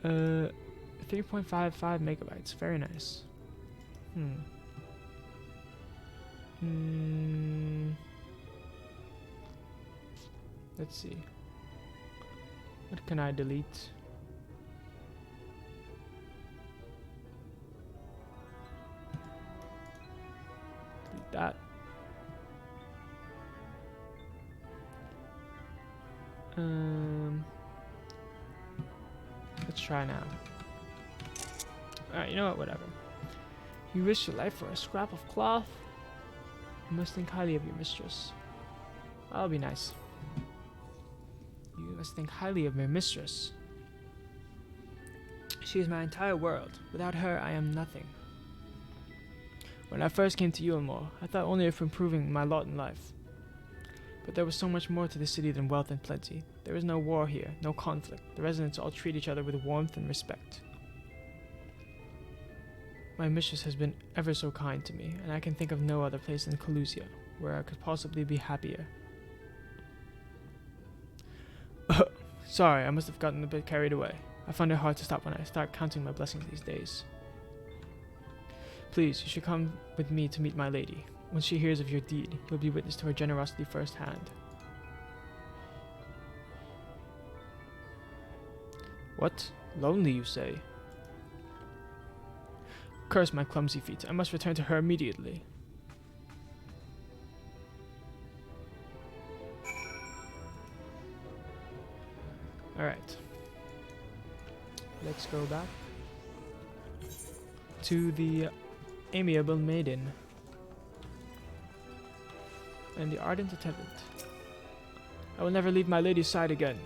3.55 megabytes. Very nice. Let's see. What can I delete? Delete that. Let's try now. Alright, you know what? Whatever. You risk your life for a scrap of cloth? You must think highly of your mistress. I'll be nice. You must think highly of your mistress. She is my entire world. Without her, I am nothing. When I first came to Yulmore, I thought only of improving my lot in life. But there was so much more to the city than wealth and plenty. There is no war here, no conflict. The residents all treat each other with warmth and respect. My mistress has been ever so kind to me, and I can think of no other place than Calusia, where I could possibly be happier. Sorry, I must have gotten a bit carried away. I find it hard to stop when I start counting my blessings these days. Please, you should come with me to meet my lady. When she hears of your deed, you'll be witness to her generosity firsthand. What? Lonely, you say? Curse my clumsy feet. I must return to her immediately. Alright. Let's go back to the amiable maiden and the ardent attendant. I will never leave my lady's side again.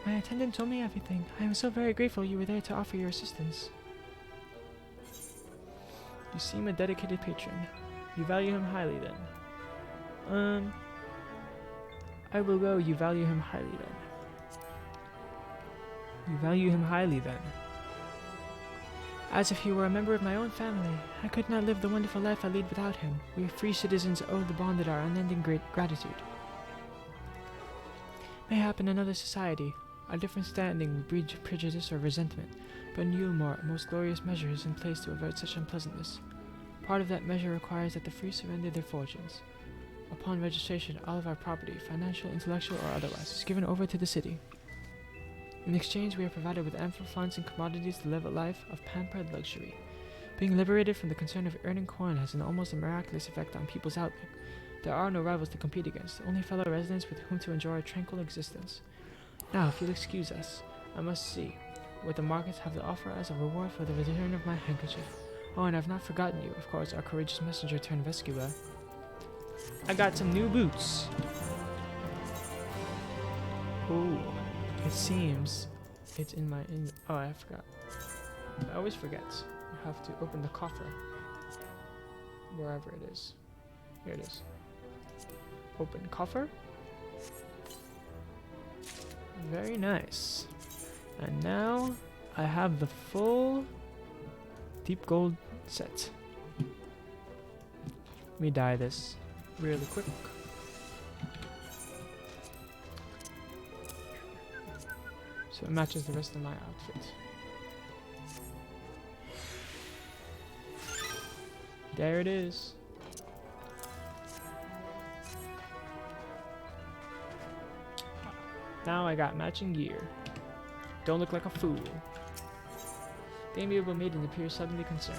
My attendant told me everything. I am so very grateful you were there to offer your assistance. You seem a dedicated patron. You value him highly then. I will go. You value him highly then. You value him highly then. As if he were a member of my own family. I could not live the wonderful life I lead without him. We free citizens owe the bond that our unending gratitude. Mayhap in another society, our different standing would breed prejudice or resentment, but in Yulmore, a most glorious measure is in place to avert such unpleasantness. Part of that measure requires that the free surrender their fortunes. Upon registration, all of our property, financial, intellectual, or otherwise, is given over to the city. In exchange, we are provided with ample funds and commodities to live a life of pampered luxury. Being liberated from the concern of earning coin has an almost a miraculous effect on people's outlook. There are no rivals to compete against, only fellow residents with whom to enjoy a tranquil existence. Now, if you'll excuse us, I must see what the markets have to offer as a reward for the return of my handkerchief. Oh, and I've not forgotten you, of course, our courageous messenger turned rescuer. I got some new boots. Ooh. It seems it's in my oh, I forgot. I always forget. You have to open the coffer. Wherever it is. Here it is. Open coffer. Very nice. And now I have the full deep gold set. Let me dye this really quick. So it matches the rest of my outfit. There it is. Now I got matching gear. Don't look like a fool. The amiable maiden appears suddenly concerned.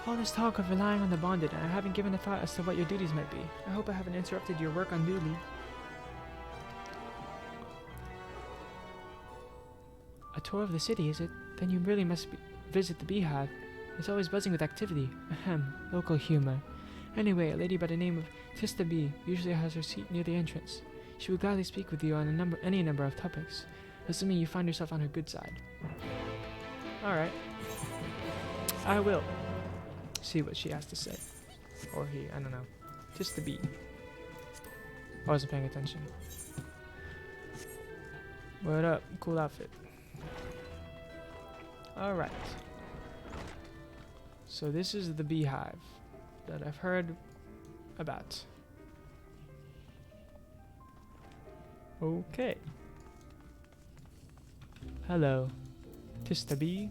All this talk of relying on the bonded, and I haven't given a thought as to what your duties might be. I hope I haven't interrupted your work unduly. A tour of the city, is it? Then you really must visit the beehive. It's always buzzing with activity. Ahem, local humor. Anyway, a lady by the name of Tista B usually has her seat near the entrance. She will gladly speak with you on any number of topics. assuming you find yourself on her good side. Alright. I will see what she has to say. Or he, I don't know. Just the bee. I wasn't paying attention. What up? Cool outfit. Alright. So this is the beehive that I've heard about. Okay. Hello. 'Tis the bee.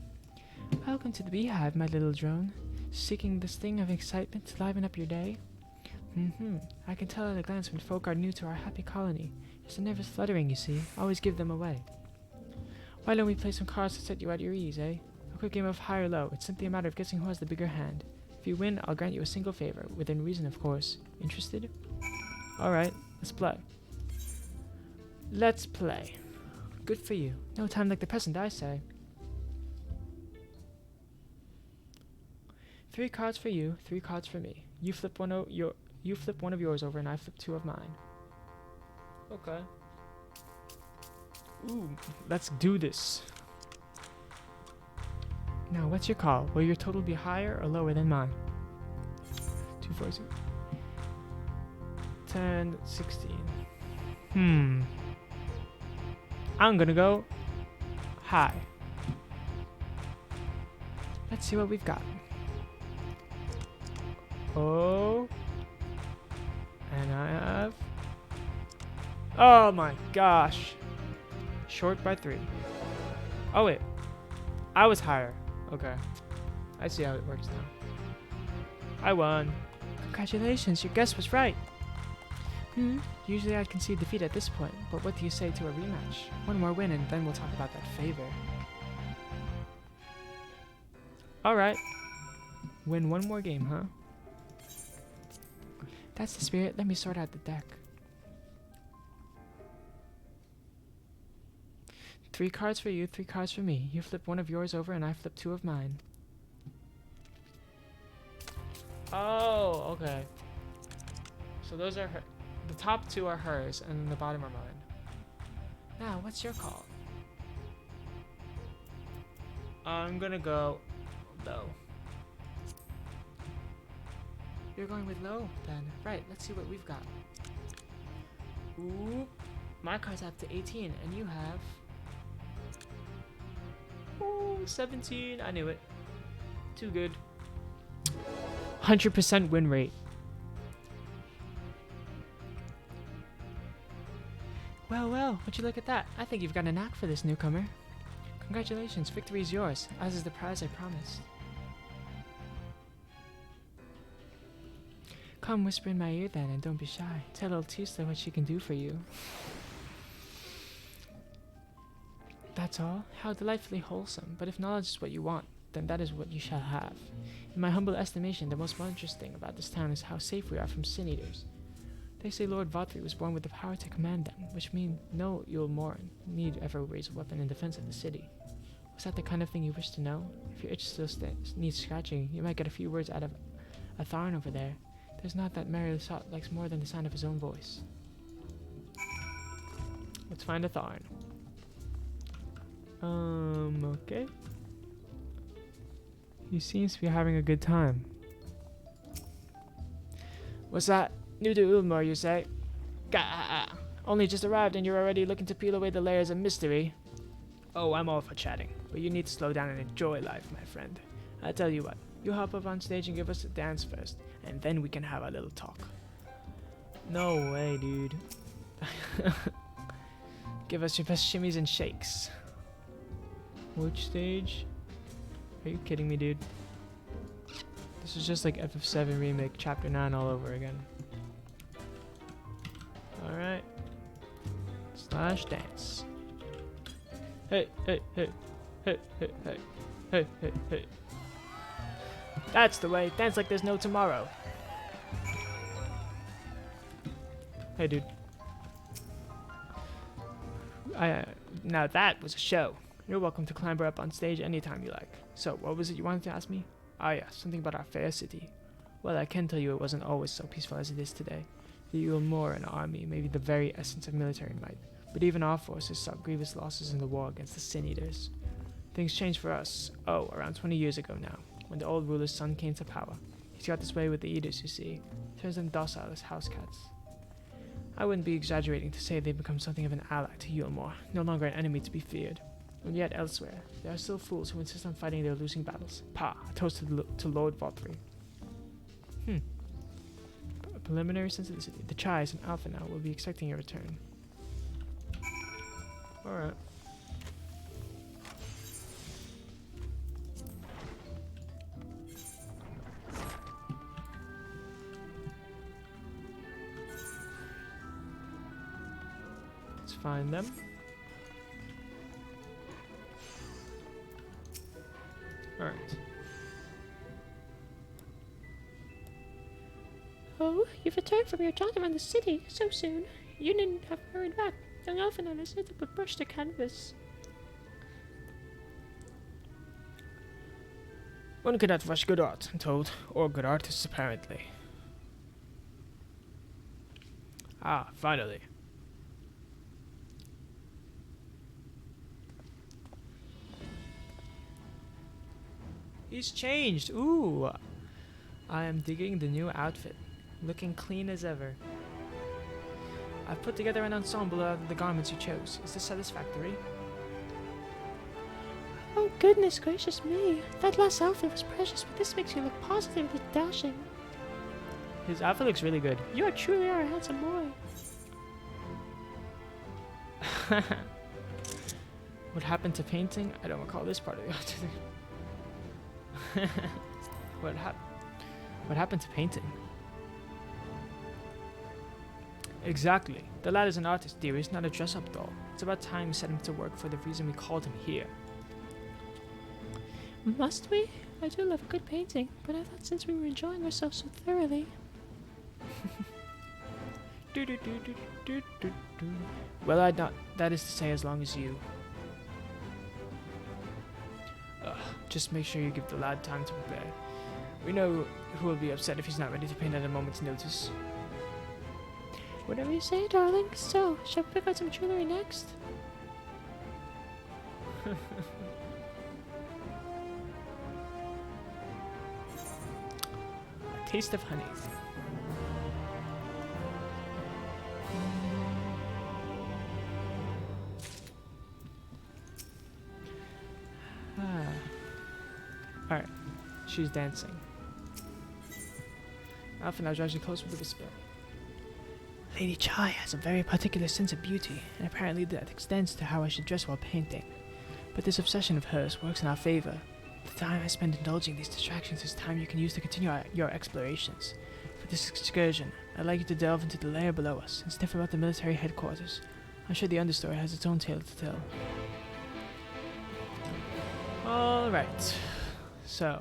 Welcome to the beehive, my little drone. Seeking the sting of excitement to liven up your day? I can tell at a glance when folk are new to our happy colony. It's a nervous fluttering, you see. Always give them away. Why don't we play some cards to set you at your ease, eh? A quick game of high or low. It's simply a matter of guessing who has the bigger hand. If you win, I'll grant you a single favor, within reason, of course. Interested? Alright, let's play. Let's play. Good for you. No time like the present, I say. 3 cards for you, 3 cards for me. You flip one of yours over, and I flip 2 of mine. Okay. Ooh, let's do this. Now, what's your call? Will your total be higher or lower than mine? 2, 4, 6. 10, 16. I'm gonna go high. Let's see what we've got. Oh. And I have... Oh my gosh. Short by 3. Oh wait. I was higher. Okay. I see how it works now. I won. Congratulations, your guess was right. Usually I'd concede defeat at this point, but what do you say to a rematch? One more win and then we'll talk about that favor. Alright. Win one more game, huh? That's the spirit. Let me sort out the deck. 3 cards for you, 3 cards for me. You flip one of yours over and I flip 2 of mine. Oh, okay. So those are her. The top 2 are hers and the bottom are mine. Now, what's your call? I'm gonna go low. You're going with low, then. Right, let's see what we've got. Ooh, my card's up to 18, and you have... Ooh, 17. I knew it. Too good. 100% win rate. Well, would you look at that? I think you've got a knack for this, newcomer. Congratulations, victory is yours, as is the prize I promised. Come whisper in my ear then, and don't be shy. Tell old Tisla what she can do for you. That's all? How delightfully wholesome. But if knowledge is what you want, then that is what you shall have. In my humble estimation, the most wondrous thing about this town is how safe we are from sin-eaters. They say Lord Vatri was born with the power to command them, which means no Yulmoran need ever raise a weapon in defense of the city. Was that the kind of thing you wish to know? If your itch still needs scratching, you might get a few words out of a Tharn over there. There's not that Mary Lusat likes more than the sound of his own voice. Let's find a Tharn. Okay. He seems to be having a good time. What's that? New to Ulmar, you say? Gah! Only just arrived and you're already looking to peel away the layers of mystery. Oh, I'm all for chatting, but you need to slow down and enjoy life, my friend. I tell you what, you hop up on stage and give us a dance first, and then we can have a little talk. No way, dude. Give us your best shimmies and shakes. Which stage? Are you kidding me, dude? This is just like FF7 Remake Chapter 9 all over again. Alright. Slash dance. Hey, hey, hey. Hey, hey, hey. Hey, hey, hey. That's the way. Dance like there's no tomorrow. Hey, dude. Now that was a show. You're welcome to clamber up on stage anytime you like. So, what was it you wanted to ask me? Ah, yeah, something about our fair city. Well, I can tell you it wasn't always so peaceful as it is today. The Ulmoran army may be the very essence of military might, But even our forces suffered grievous losses in the war against the Sin Eaters. Things changed for us, around 20 years ago now, when the old ruler's son came to power. He's got this way with the Eaters, you see. Turns them docile as house cats. I wouldn't be exaggerating to say they've become something of an ally to Yulmore, no longer an enemy to be feared. And yet elsewhere, there are still fools who insist on fighting their losing battles. A toast to Lord Valtteri. Preliminary sense of the city. The Chais and Alpha now will be expecting your return. Alright. Let's find them. Alright. Oh, you've returned from your jaunt around the city so soon. You needn't have hurried back. Young Elfin and I sit up with brush to canvas. One cannot rush good art, I'm told, or good artists apparently. Ah, finally. He's changed. Ooh. I am digging the new outfit. Looking clean as ever. I've put together an ensemble out of the garments you chose. Is this satisfactory? Oh, goodness gracious me. That last outfit was precious, but this makes you look positively dashing. His outfit looks really good. You truly are a handsome boy. What happened to painting? I don't recall this part of the outfit. What happened to painting? Exactly. The lad is an artist, dearest, not a dress-up doll. It's about time we set him to work for the reason we called him here. Must we? I do love a good painting, but I thought since we were enjoying ourselves so thoroughly... Well, I'd not. That is to say, as long as you... just make sure you give the lad time to prepare. We know who will be upset if he's not ready to paint at a moment's notice. Whatever you say, darling. So, shall we pick out some jewelry next? A taste of honey. Alright, she's dancing. Alpha now drives you close with a whisper. Lady Chai has a very particular sense of beauty, and apparently that extends to how I should dress while painting. But this obsession of hers works in our favor. The time I spend indulging these distractions is time you can use to continue your explorations. For this excursion, I'd like you to delve into the layer below us and sniff about the military headquarters. I'm sure the understory has its own tale to tell. Alright, so...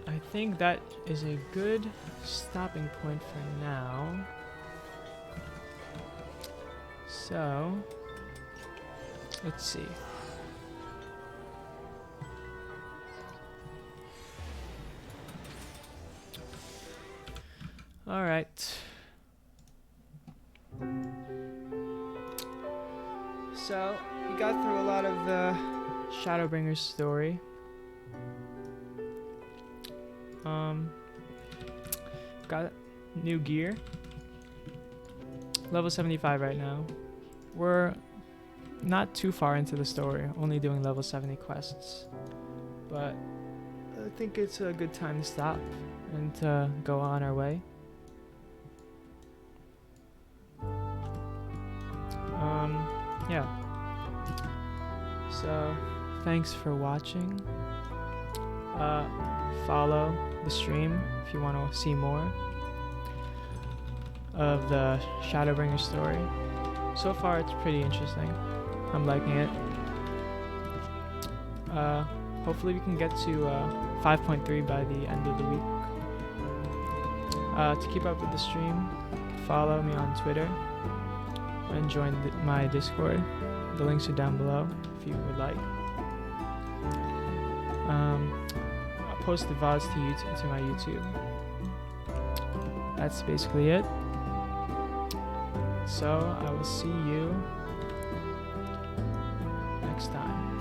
I think that is a good stopping point for now. So, let's see. All right. So, we got through a lot of the Shadowbringers story. Got new gear. Level 75 right now. We're not too far into the story, only doing level 70 quests. But I think it's a good time to stop and to go on our way. Yeah. So, thanks for watching. Follow the stream if you want to see more of the Shadowbringer story. So far it's pretty interesting. I'm liking it. Hopefully we can get to 5.3 by the end of the week. To keep up with the stream, follow me on Twitter and join my Discord. The links are down below if you would like. I'll post the VODs to my YouTube. That's basically it. So I will see you next time.